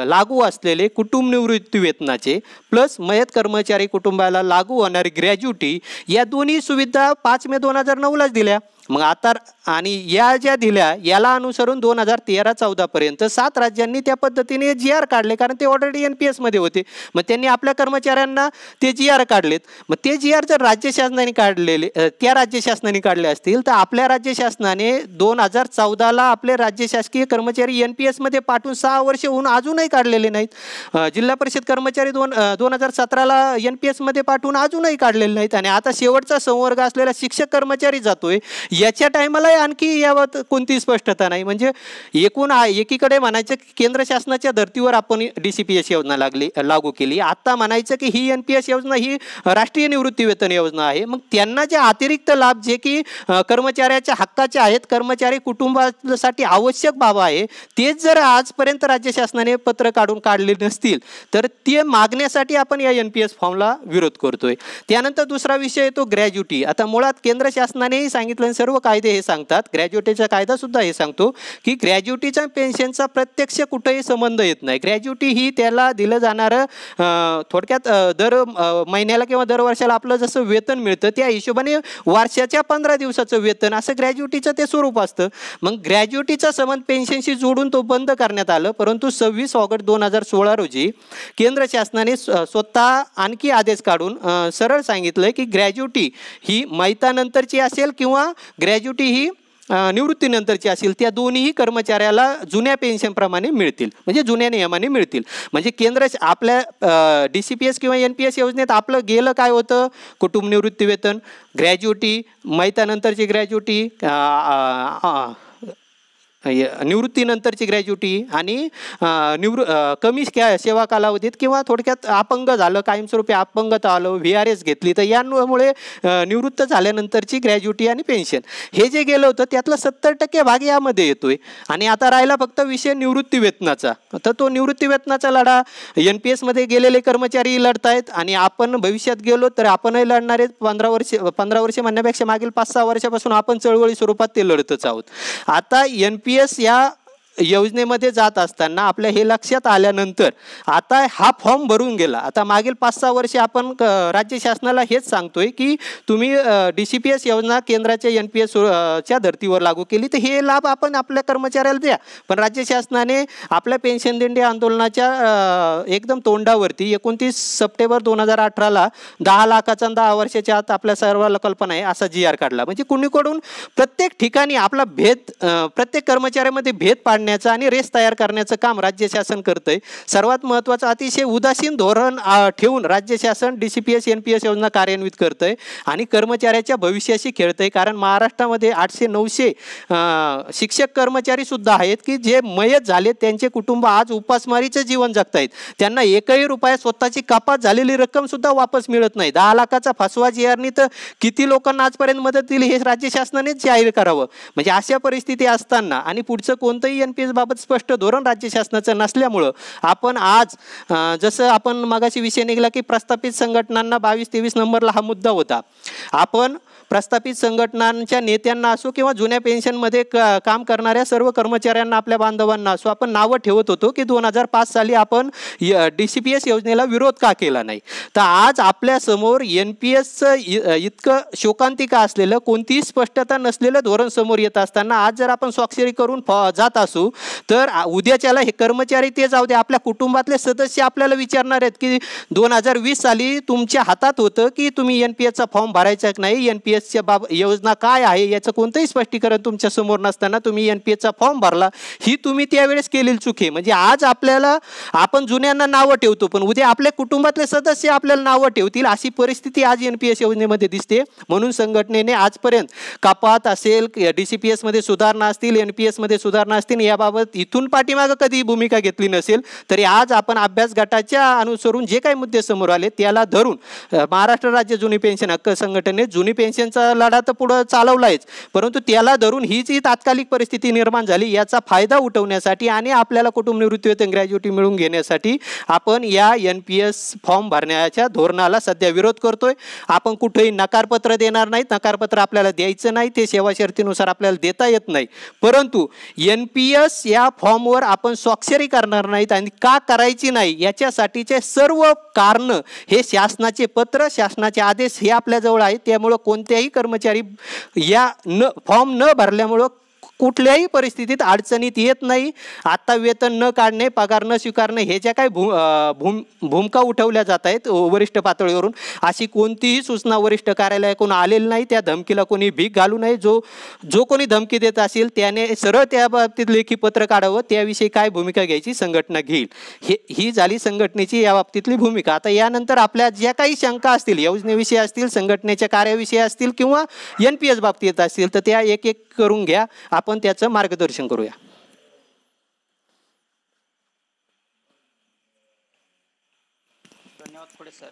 लागू असलेले कुटुंब निवृत्ती वेतनाचे प्लस मयत कर्मचारी कुटुंबाला लागू होणारी ग्रॅज्युटी या दोन्ही सुविधा 5 मे 2009लाच दिल्या. मग आता आणि या ज्या दिल्या याला अनुसरून 2013-14 पर्यंत 7 राज्यांनी त्या पद्धतीने GR काढले, कारण ते ऑलरेडी NPS मध्ये होते. मग त्यांनी आपल्या कर्मचाऱ्यांना ते GR काढलेत. मग ते GR जर राज्य शासनाने काढलेले त्या राज्य शासनाने काढले असतील तर आपल्या राज्य शासनाने 2014ला आपले राज्य शासकीय कर्मचारी NPS मध्ये पाठवून 6 वर्ष होऊन अजूनही काढलेले नाहीत. जिल्हा परिषद कर्मचारी 2017ला NPS मध्ये पाठवून अजूनही काढलेले नाहीत. आणि आता शेवटचा संवर्ग असलेला शिक्षक कर्मचारी जातोय, याच्या टायमाला आणखी याबाबत कोणती स्पष्टता नाही. म्हणजे एकीकडे म्हणायचं की केंद्र शासनाच्या धर्तीवर आपण DCPS योजना लागू केली, आता म्हणायचं की ही NPS योजना ही राष्ट्रीय निवृत्ती वेतन योजना आहे. मग त्यांना जे अतिरिक्त लाभ जे की कर्मचाऱ्याच्या हक्काचे आहेत, कर्मचारी कुटुंबासाठी आवश्यक बाब आहे, तेच जर आजपर्यंत राज्य शासनाने पत्र काढून काढले नसतील तर ते मागण्यासाठी आपण या NPS फॉर्मला विरोध करतोय. त्यानंतर दुसरा विषय येतो ग्रॅज्युटी. आता मुळात केंद्र शासनानेही सांगितलं, सर्व कायदे हे सांगतात, ग्रॅज्युटीचा कायदा सुद्धा हे सांगतो की ग्रॅज्युटीचा पेन्शनचा प्रत्यक्ष कुठेही संबंध येत नाही. ग्रॅज्युटी ही त्याला दिलं जाणारं थोडक्यात दर महिन्याला किंवा दर वर्षाला आपलं जसं वेतन मिळतं त्या हिशोबाने वर्षाच्या 15 दिवसाचं वेतन असं ग्रॅज्युटीचं ते स्वरूप असतं. मग ग्रॅज्युटीचा संबंध पेन्शनशी जोडून तो बंद करण्यात आलं. परंतु 26 ऑगस्ट 2016 रोजी केंद्र शासनाने स्वतः आणखी आदेश काढून सरळ सांगितलं की ग्रॅज्युटी ही मयतानंतरची असेल किंवा ग्रॅज्युटी ही निवृत्तीनंतरची असेल, त्या दोन्हीही कर्मचाऱ्याला जुन्या पेन्शनप्रमाणे मिळतील, म्हणजे जुन्या नियमाने मिळतील. म्हणजे केंद्र आपल्या DCPS किंवा NPS योजनेत आपलं गेलं काय होतं, कुटुंब निवृत्ती वेतन, ग्रॅज्युटी, मयतानंतरची ग्रॅज्युटी, निवृत्तीनंतरची ग्रॅज्युटी आणि कमी सेवा कालावधीत किंवा थोडक्यात अपंग झालं, कायमस्वरूपी अपंगता आलं, VRS घेतली तर यामुळे निवृत्त झाल्यानंतरची ग्रॅज्युटी आणि पेन्शन हे जे गेलं होतं त्यातलं 70% भाग यामध्ये येतोय. आणि आता राहिला फक्त विषय निवृत्ती वेतनाचा. तर तो निवृत्ती वेतनाचा लढा NPS मध्ये गेलेले कर्मचारी लढतायत आणि आपण भविष्यात गेलो तर आपणही लढणार आहेत. 15 वर्ष म्हणण्यापेक्षा मागील 5-6 वर्षापासून आपण चळवळी स्वरूपात ते लढतच आहोत. आता NPS या योजनेमध्ये जात असताना आपल्या हे लक्षात आल्यानंतर आता हा फॉर्म भरून गेला. आता मागील 5-6 वर्षे आपण राज्य शासनाला हेच सांगतोय की तुम्ही DCPS योजना केंद्राच्या NPS च्या धर्तीवर लागू केली तर हे लाभ आपण आपल्या कर्मचाऱ्याला द्या. पण राज्य शासनाने आपल्या पेन्शन दिंडी आंदोलनाच्या एकदम तोंडावरती 29 सप्टेंबर 2018ला 10 लाखाचा 10 वर्षाच्या आत आपल्या सर्वांना कल्पना आहे असा GR काढला. म्हणजे कुणीकडून प्रत्येक ठिकाणी आपला भेद, प्रत्येक कर्मचाऱ्यामध्ये भेद पाडण्याचं आणि रेस तयार करण्याचं काम राज्य शासन करतंय. सर्वात महत्त्वाचं अतिशय उदासीन धोरण ठेवून राज्य शासन DCPS NPS योजना कार्यान्वित करतंय आणि कर्मचाऱ्याच्या भविष्याशी खेळतंय. कारण महाराष्ट्रामध्ये 800-900 शिक्षक कर्मचारी सुद्धा आहेत की जे मयत झाले, त्यांचे कुटुंब आज उपासमारीचं जीवन जगतायत. त्यांना एकही रुपया स्वतःची कपात झालेली रक्कम सुद्धा वापस मिळत नाही. 10 लाखाचा फसवा GRनी तर किती लोकांना आजपर्यंत मदत दिली हे राज्य शासनानेच जाहीर करावं. म्हणजे अशा परिस्थिती असताना आणि पुढचं कोणतंही NPS बाबत स्पष्ट धोरण राज्य शासनाचं नसल्यामुळं आपण आज जसं आपण मगाशी विषय निघाला की प्रस्थापित संघटनांना 22-23 नंबरला हा मुद्दा होता. आपण प्रस्थापित संघटनांच्या नेत्यांना असो किंवा जुन्या पेन्शनमध्ये काम करणाऱ्या सर्व कर्मचाऱ्यांना, आपल्या बांधवांना असो, आपण नावं ठेवत होतो की 2005 साली आपण DCPS योजनेला विरोध का केला नाही. तर आज आपल्यासमोर NPSचं इतकं शोकांतिका असलेलं, कोणतीही स्पष्टता नसलेलं धोरण समोर येत असताना आज जर आपण स्वाक्षरी करून जात असू तर उद्याच्याला हे कर्मचारी ते जाऊ दे, आपल्या कुटुंबातले सदस्य आपल्याला विचारणार आहेत की 2020 साली तुमच्या हातात होतं की तुम्ही NPSचा फॉर्म भरायचा की नाही, NPS योजना काय आहे याचं कोणतंही स्पष्टीकरण तुमच्या समोर नसताना तुम्ही NPSचा फॉर्म भरला, ही तुम्ही त्यावेळेस केलेली चूक आहे. म्हणजे आज आपल्याला, आपण जुन्यांना नावं ठेवतो पण उद्या आपल्या कुटुंबातले सदस्य आपल्याला नावं ठेवतील अशी परिस्थिती आज NPS योजनेमध्ये दिसते. म्हणून संघटनेने आजपर्यंत कपात असेल, DCPS मध्ये सुधारणा असतील, NPS मध्ये सुधारणा असतील, याबाबत इथून पाठीमागं कधी भूमिका घेतली नसेल. तरी आज आपण अभ्यास गटाच्या अनुसरून जे काही मुद्दे समोर आले त्याला धरून महाराष्ट्र राज्य जुनी पेन्शन हक्क संघटनेत जुनी पेन्शन त्यांचा लढा तर पुढं चालवलायच, परंतु त्याला धरून ही जी तात्कालिक परिस्थिती निर्माण झाली याचा फायदा उठवण्यासाठी आणि आपल्याला कुटुंब निवृत्तीवेतन ग्रॅज्युटी मिळवून घेण्यासाठी आपण या NPS फॉर्म भरण्याच्या धोरणाला सध्या विरोध करतोय. आपण कुठेही नकारपत्र देणार नाहीत, नकारपत्र आपल्याला द्यायचं नाही, ते सेवा शर्तीनुसार आपल्याला देता येत नाही, परंतु NPS या फॉर्मवर आपण स्वाक्षरी करणार नाहीत. आणि का करायची नाही याच्यासाठीचे सर्व कारण हे शासनाचे पत्र, शासनाचे आदेश हे आपल्याजवळ आहेत. त्यामुळं कोणत्याही कर्मचारी या फॉर्म न भरल्यामुळं कुठल्याही परिस्थितीत अडचणीत येत नाही. आता वेतन न काढणे, पगार न स्वीकारणे हे ज्या काही भूमिका उठवल्या जात आहेत वरिष्ठ पातळीवरून, अशी कोणतीही सूचना वरिष्ठ कार्यालयाकडून आलेली नाही. त्या धमकीला कोणी भीक घालू नये. जो कोणी धमकी देत असेल त्याने सरळ त्या बाबतीत लेखी पत्र काढावं, त्याविषयी काय भूमिका घ्यायची संघटना घेईल. ही झाली संघटनेची या बाबतीतली भूमिका. आता यानंतर आपल्या ज्या काही शंका असतील, योजनेविषयी असतील, संघटनेच्या कार्याविषयी असतील किंवा NPS बाबतीत असतील, तर त्या एक एक करून घ्या, आपण त्याचं मार्गदर्शन करूया. धन्यवाद खोडे सर.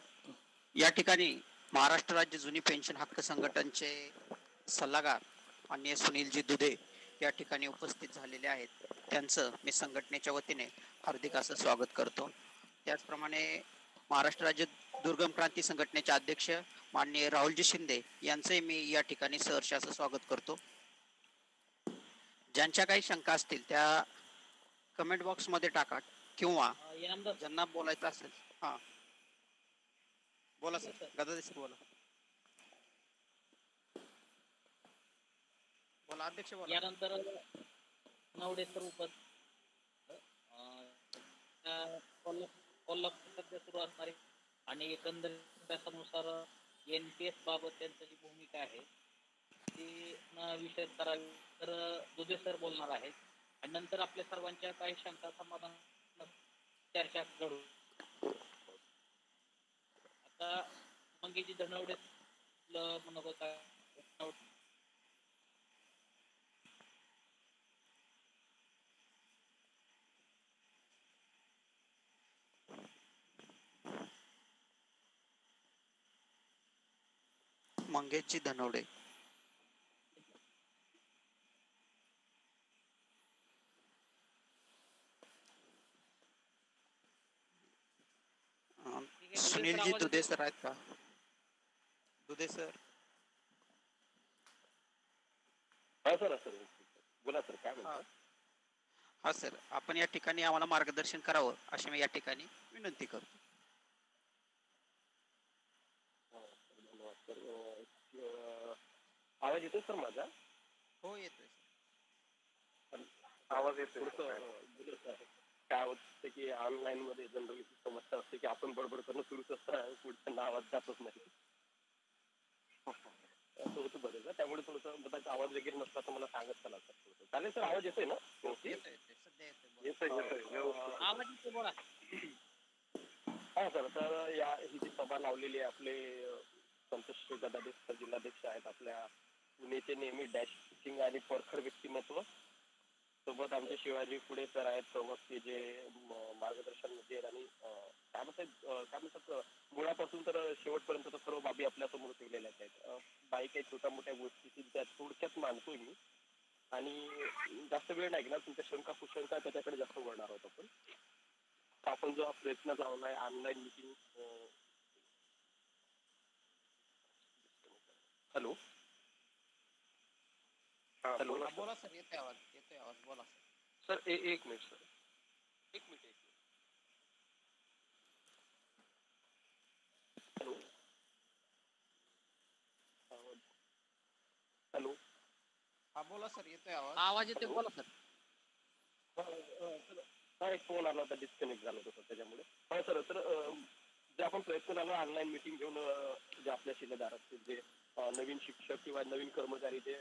या ठिकाणी महाराष्ट्र राज्य जुनी पेन्शन हक्क संघटनचे सल्लागार माननीय सुनीलजी दुधे या ठिकाणी उपस्थित झालेले आहेत. त्यांचं मी संघटनेच्या वतीने हार्दिक असं स्वागत करतो. त्याचप्रमाणे महाराष्ट्र राज्य दुर्गम क्रांती संघटनेचे अध्यक्ष माननीय राहुलजी शिंदे यांचंही मी या ठिकाणी सहर्ष असं स्वागत करतो. ज्यांच्या काही शंका असतील त्या कमेंट बॉक्स मध्ये टाका किंवा ज्यांना बोलायचं असेल. हा बोला सर, गदाधर सर बोला. बोला अध्यक्ष बोला. यानंतर नवडे सर कोल्हापूर सध्या सुरू असणारे आणि एकंदर त्यानुसार NPS बाबत त्यांची जी भूमिका आहे ती विषय करावी, तर दुधे सर बोलणार आहेत आणि नंतर आपल्या सर्वांच्या काही शंका समाधान चर्चा घडू. आता मंगेजी धनवडे म्हणत होता मंगेशजी धनवडे. सुनीलजी दुधे सर आहेत का? दुधे सर. हा सर, बोला सर, काय म्हणता? हा सर, आपण या ठिकाणी आम्हाला मार्गदर्शन करावं अशी मी या ठिकाणी विनंती करतो. आवाज येतोय सर माझा? हो येतोय सर. आवाज येतोय. काय होतं की ऑनलाईन मध्ये जनरली समस्या असते की आपण बडबड करणं सुरूच असतं, पुढच्यांना आवाज जातच नाही. असं होतं बरेच, त्यामुळे थोडस आवाज वगैरे नसला तर मला सांगत चला सर. चालेल सर, आवाज येतोय ना? आवाज बोला. हा सर, तर ही जी सभा लावलेली आहे, आपले संतोष गदाधर सर जिल्हाध्यक्ष आहेत आपल्या पुणेचे, नेहमी डॅशिंग आणि परखड व्यक्तिमत्व. सोबत आमचे शिवाजी पुढे सर आहेत प्रमुख, की जे मार्गदर्शन मध्ये आणि काय म्हणतात मुळापासून तर शेवटपर्यंत तर सर्व बाबी आपल्या समोर ठेवलेल्या आहेत. बाई काही छोट्या मोठ्या गोष्टी त्या थोडक्यात मानतोय मी आणि जास्त वेळ नाही ना, तुमच्या शंका कुशंका त्याच्याकडे जास्त वळणार आहोत आपण जो प्रयत्न लावलाय ऑनलाईन मीटिंग. हॅलो हॅलो, बोला सर, येतोय आवाज बोला सर. एक मिनिट सर, एक मिनिट. हॅलो हॅलो, हा बोला सर, येतोय आवाज येतोय, बोला सर. हा एक फोन आला होता, डिस्कनेक्ट झाला होता त्याच्यामुळे. हा सर, तर जे आपण प्रयत्न लावला ऑनलाईन मीटिंग घेऊन, जे आपल्या शिलेदार असतील, जे नवीन शिक्षक किंवा नवीन कर्मचारी जे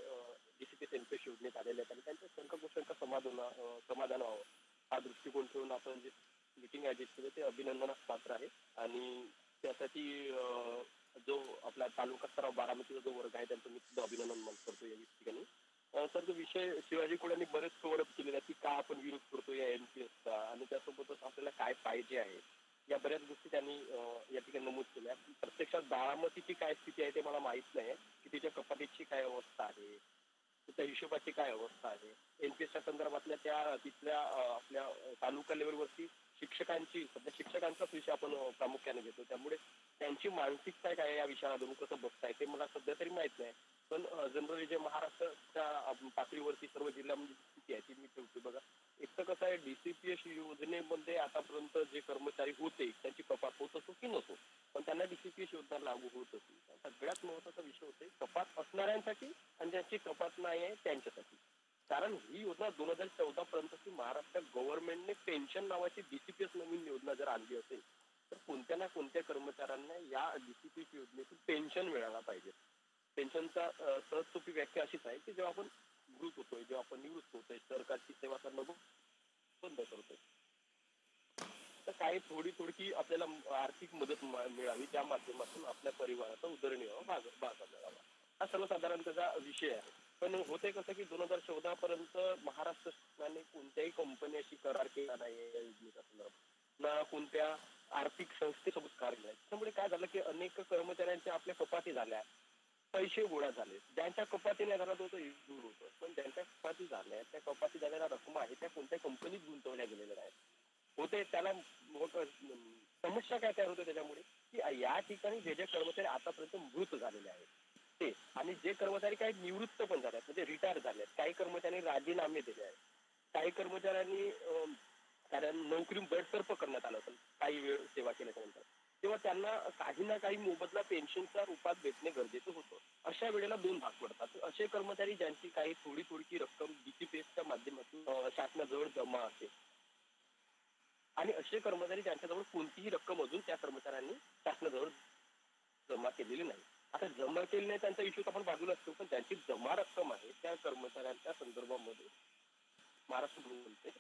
DCPS NPS योजनेत आलेले आहेत आणि त्यांच्या शंका कुशंका समाधान व्हावं हा दृष्टिकोन ठेवून आपण जे मीटिंग आयोजित केली ते अभिनंदनास पात्र आहे. आणि त्यासाठी जो आपला तालुका स्तरावर बारामतीचा जो वर्ग आहे त्यांचं मी सुद्धा अभिनंदन करतो या ठिकाणी. सर, तो विषय शिवाजी कुडांनी बरेच कव्हर अप केलेला की का आपण विरोध करतो या NPSचा आणि त्यासोबतच आपल्याला काय पाहिजे आहे या बऱ्याच गोष्टी त्यांनी या ठिकाणी नमूद केल्या. प्रत्यक्षात बारामतीची काय स्थिती आहे ते मला माहित नाही की तिच्या कपातीची काय अवस्था आहे, त्या हिशोबाची काय अवस्था आहे, एनपीएसच्या संदर्भातल्या त्या तिथल्या आपल्या तालुका लेवलवरती शिक्षकांची, सध्या शिक्षकांचाच विषय आपण प्रामुख्याने घेतो, त्यामुळे त्यांची मानसिकता काय या विषयाला धरून कसं बघताय ते मला सध्या तरी माहित नाही. पण जनरली जे महाराष्ट्राच्या पातळीवरती सर्व जिल्ह्यामध्ये स्थिती आहे ती मी ठेवते बघा. एक तर कसं आहे, डीसीपीएस योजनेमध्ये आतापर्यंत जे कर्मचारी होते त्यांची कपात होत असो की नसो, पण त्यांना डीसीपीएस योजना लागू होत होती. सगळ्यात महत्वाचा विषय होते कपात असणाऱ्यांसाठी आणि ज्यांची कपात नाही आहे त्यांच्यासाठी. कारण ही योजना 2014 पर्यंतची महाराष्ट्र गव्हर्नमेंटने पेन्शन नावाची डीसीपीएस नवीन योजना जर आणली असेल तर कोणत्या ना कोणत्या कर्मचाऱ्यांना या डीसीपीएस योजनेतून पेन्शन मिळायला पाहिजे. पेन्शनचा सहजसोपी व्याख्या अशीच आहे की जेव्हा आपण निवृत्त होतोय, जेव्हा आपण निवृत्त होतोय, सरकारची सेवा करणं बंद करतोय, तर काही थोडी आपल्याला आर्थिक मदत मिळावी, त्या माध्यमातून आपल्या परिवाराचा उदरनिर्वाह भागा मिळावा. हा सर्वसाधारण त्याचा विषय आहे. पण होते कसं की 2014 पर्यंत महाराष्ट्र शासनाने कोणत्याही कंपन्याशी करार केला नाही या योजनेच्या संदर्भात, ना कोणत्या आर्थिक संस्थेसोबत करार केला. त्यामुळे काय झालं की अनेक कर्मचाऱ्यांच्या आपल्या कपाती झाल्या, पैसे गोळा झाले. ज्यांच्या कपातीने घरात होतं दूर होतं, पण ज्यांच्या कपाती झाल्या त्या कपाती झालेल्या रक्कम आहे त्या कोणत्या कंपनीत गुंतवल्या गेलेल्या आहेत होते. त्याला समस्या काय तयार होते त्याच्यामुळे की या ठिकाणी जे कर्मचारी आतापर्यंत मृत झालेले आहेत ते, आणि जे कर्मचारी काही निवृत्त पण झाले म्हणजे रिटायर झाले, काही कर्मचाऱ्यांनी राजीनामे दिले आहेत, काही कर्मचाऱ्यांनी कारण नोकरी बडतर्फ करण्यात आलं असेल काही वेळ सेवा केल्याच्या नंतर, तेव्हा त्यांना काही ना काही मोबदला पेन्शनच्या रूपात भेटणे गरजेचं होतं. अशा वेळेला दोन भाग पडतात. असे कर्मचारी ज्यांची काही थोडी रक्कम डीसीपीएसच्या माध्यमातून शासनाजवळ जमा असेल, आणि असे कर्मचारी ज्यांच्याजवळ कोणतीही रक्कम अजून त्या कर्मचाऱ्यांनी शासनाजवळ जमा केलेली नाही. आता जमा केली नाही त्यांचा इश्यू आपण बाजूला असतो, पण ज्यांची जमा रक्कम आहे त्या कर्मचाऱ्यांच्या संदर्भामध्ये महाराष्ट्र बोलते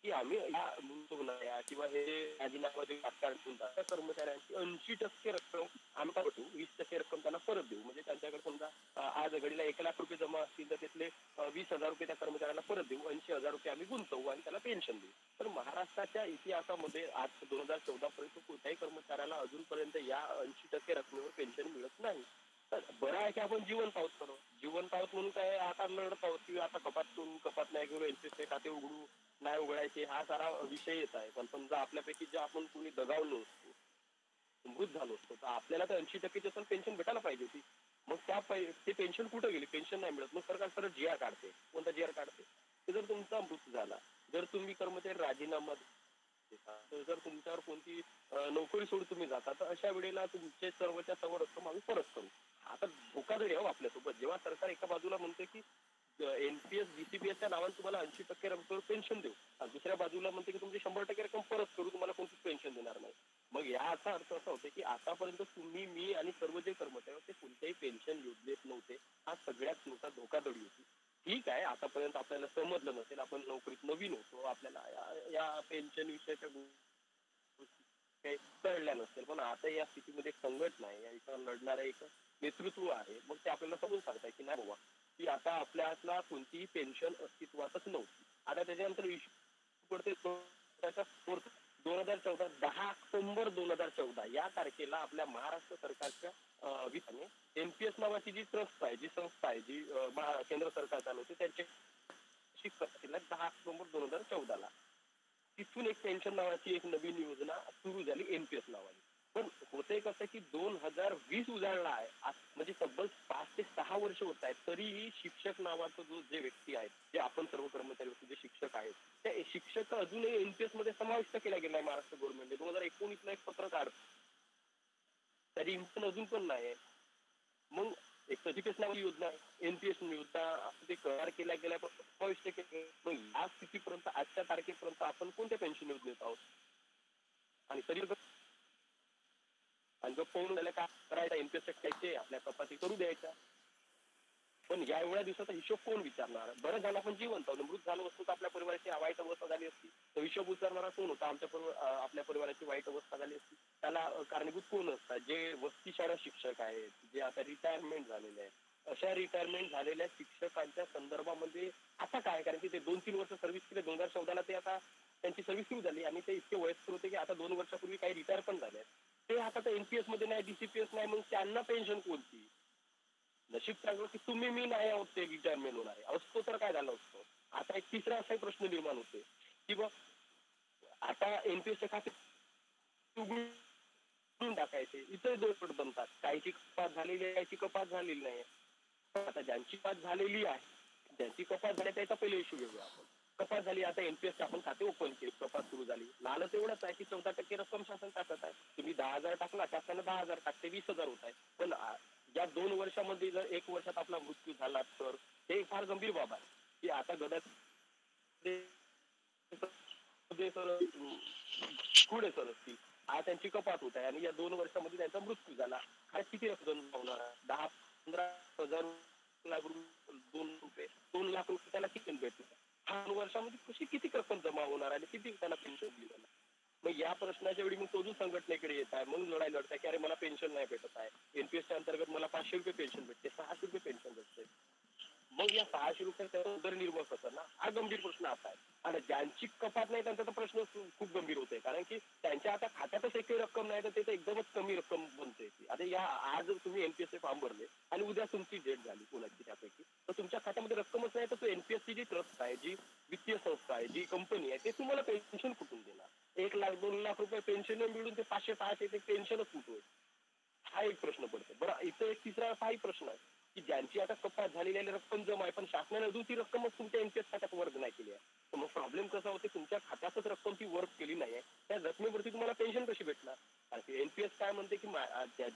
की आम्ही या गुंतवणुका किंवा हे राजीनामा जे तात्काळ त्या कर्मचाऱ्यांची 80% रक्कम आम्ही काय करतो, 20% रक्कम त्यांना परत देऊ. म्हणजे त्यांच्याकडे समजा आज घडीला 1,00,000 जमा असतील तर त्यातले 20,000 त्या कर्मचाऱ्यांना परत देऊ, 80,000 आम्ही गुंतवू आणि त्याला पेन्शन देऊ. तर महाराष्ट्राच्या इतिहासामध्ये आज 2014 पर्यंत कोणत्याही कर्मचाऱ्याला अजूनपर्यंत या 80% रकमेवर पेन्शन मिळत नाही. तर बरं आहे की आपण जिवंत आहोत, करू जिवंत आहोत म्हणून काय आता लढत आहोत की आता कपात करू, कपात नाही करू, एनपीएसचे खाते उघडू नाही उघडायचे, हा सारा विषय येत आहे. पण समजा आपल्यापैकी जे आपण कोणी दगावलो असतो, मृत झालो असतो, तर आपल्याला तर 80% पेन्शन भेटायला पाहिजे होती. मग ते पेन्शन कुठं गेली, पेन्शन नाही मिळत. मग सरकार सरळ जीआर काढते. कोणता जीआर काढते, की जर तुमचा मृत्यू झाला, जर तुम्ही कर्मचारी राजीनामा देता, तर जर तुमच्यावर कोणती नोकरी सोडून तुम्ही जाता, तर अशा वेळेला तुमचे सर्वच्या सर्व रक्कम आम्ही परत करू. आता धोकाधडी आहे आपल्यासोबत. जेव्हा सरकार एका बाजूला म्हणते की एनपीएस डीसीपीएसच्या नावाने तुम्हाला 80% रक्कम पेन्शन देऊ, दुसऱ्या बाजूला म्हणते की तुमची 100% रक्कम परत करू, तुम्हाला कोणतीच पेन्शन देणार नाही. मग याचा अर्थ असा होतो की आतापर्यंत तुम्ही, मी आणि सर्व जे कर्मचारी होते कोणत्याही पेन्शन योजनेत नव्हते. हा सगळ्यात मोठा धोकाधडी होती. ठीक आहे, आतापर्यंत आपल्याला समजलं नसेल, आपण नोकरीत नवीन होतो, आपल्याला या पेन्शन विषयाच्या काही कळल्या नसेल, पण आता या स्थितीमध्ये संघटना आहे, या विषयावर लढणारं एक नेतृत्व आहे. मग ते आपल्याला समजून सांगताय की नाही बाबा की आता आपल्याला कोणतीही पेन्शन अस्तित्वातच नव्हती. आता त्याच्यानंतर इश्यू पडते 2014 10 ऑक्टोबर 2014 या तारखेला आपल्या महाराष्ट्र सरकारच्या विधाने एनपीएस नावाची जी ट्रस्ट आहे, जी संस्था आहे, जी केंद्र सरकार चालवते, त्यांचे 10 ऑक्टोबर 2014 तिथून एक पेन्शन नावाची एक नवीन योजना सुरू झाली एनपीएस नावाची. पण होते कसं की 2020 उजाडला आहे, म्हणजे तब्बल 5 ते 6 वर्ष होत आहेत, तरीही शिक्षक नावाचा जे व्यक्ती आहेत, जे आपण सर्व कर्मचारी जे शिक्षक आहेत, त्या शिक्षक अजूनही एनपीएस मध्ये समाविष्ट केला गेलाय महाराष्ट्र गव्हर्नमेंटने. 2019 ला एक पत्र काढलं तरी इम्पन अजून पण नाही. मग एक एनपीएस नावाची योजना आहे, एनपीएस योजना ते करार केला गेला पण समाविष्ट केले. मग या स्थितीपर्यंत आजच्या तारखेपर्यंत आपण कोणत्या पेन्शन योजनेत आहोत, आणि तरी आणि गप्प होऊन झाल्या, काय करायचा, एनपीएस खायचे, आपल्या कपाती करू द्यायच्या. पण या एवढ्या दिवसाचा हिशोब कोण विचारणार? बरं झालं आपण जिवंत आहोत, मृत झालो असतो तर आपल्या परिवाराची वाईट अवस्था झाली असती, तर हिशोब विचारणारा कोण होता? आपल्या परिवाराची वाईट अवस्था झाली असती. त्याला कारणीभूत कोण असतात? जे वस्तीशाळा शिक्षक आहेत, जे आता रिटायरमेंट झालेले आहेत. अशा रिटायरमेंट झालेल्या शिक्षकांच्या संदर्भामध्ये आता काय, कारण की ते 2-3 वर्ष सर्व्हिस केले, 2014 ते आता त्यांची सर्व्हिस सुरू झाली आणि ते इतके वयस्कर होते की आता 2 वर्षापूर्वी काही रिटायर पण झाले. ते आता एनपीएस मध्ये नाही, डीसीपीएस नाही, मग त्यांना पेन्शन कोणती? नशीब चांगलं की तुम्ही मी नाही आहोत ते रिटायरमेंट होणार आहे. असतो तर काय झालं असतं. आता एक तिसरा असा प्रश्न निर्माण होते की बा आता एनपीएसच्या खाते उघडून टाकायचे, इतर दोन पट बनतात, काहीची कपात झालेली आहे, काहीची कपात झालेली नाही. आता ज्यांची कपात झालेली आहे, ज्यांची कपात झाली त्याचा पहिले इश्यू घेऊया आपण. कपात झाली, आता एनपीएस आपण खाते ओपन केले, कपात सुरू झाली. लालच एवढंच आहे की 14% रक्कम शासन टाकत आहे. तुम्ही 10,000 टाकला, शासनाने 10,000 टाकते, 20,000 होत आहे. पण या 2 वर्षामध्ये जर 1 वर्षात आपला मृत्यू झाला तर हे फार गंभीर बाब आहे की आता गदात सर पुढे सर असतील, आज त्यांची कपात होत आहे आणि या 2 वर्षामध्ये त्यांचा मृत्यू झाला. हा किती रक्कम होणार आहे? 10-15,000 लाख रुपये, 2 लाख रुपये त्याला किती भेटणार? 2 वर्षामध्ये कशी किती रक्कम जमा होणार आणि किती त्याला पेन्शन दिलं? मग या प्रश्नाच्या वेळी मग तो संघटनेकडे येत आहे, मग लढाई लढताय की अरे मला पेन्शन नाही भेटत आहे, एनपीएसच्या अंतर्गत मला 500 रुपये पेन्शन भेटते, 600 रुपये पेन्शन भेटते. मग या 600 रुपये त्याचा उदरनिर्वाह कसा ना, हा गंभीर प्रश्न आता आहे. आणि ज्यांची कपात नाही त्यांचा तर प्रश्न खूप गंभीर होतोय, कारण की त्यांच्या आता खात्यातच एकही रक्कम नाही तर ते तर एकदमच कमी रक्कम बनते. आता या आज तुम्ही एनपीएसचे फॉर्म भरले आणि उद्या तुमची डेट झाली कोणाची त्यापैकी, तर तुमच्या खात्यामध्ये रक्कमच नाही तर तो एनपीएसची जी ट्रस्ट आहे, जी वित्तीय संस्था आहे, जी कंपनी आहे, ते तुम्हाला पेन्शन कुठून देणार? 1 लाख 2 लाख रुपये पेन्शन मिळून ते 500-600 ते पेन्शनच कुठे? हा एक प्रश्न पडतो. बरं, इथं एक तिसरा हाही प्रश्न आहे की ज्यांची आता कपात झालेली रक्कम जमा आहे पण शासनाने अजून ती रक्कमच तुमच्या एनपीएस खात्यात वर्ग नाही केली आहे. तर मग प्रॉब्लेम कसा होते, तुमच्या खात्यातच रक्कम ती वर्क केली नाही आहे, त्या रकमेवरती तुम्हाला पेन्शन कशी भेटणार? कारण की एनपीएस काय म्हणते की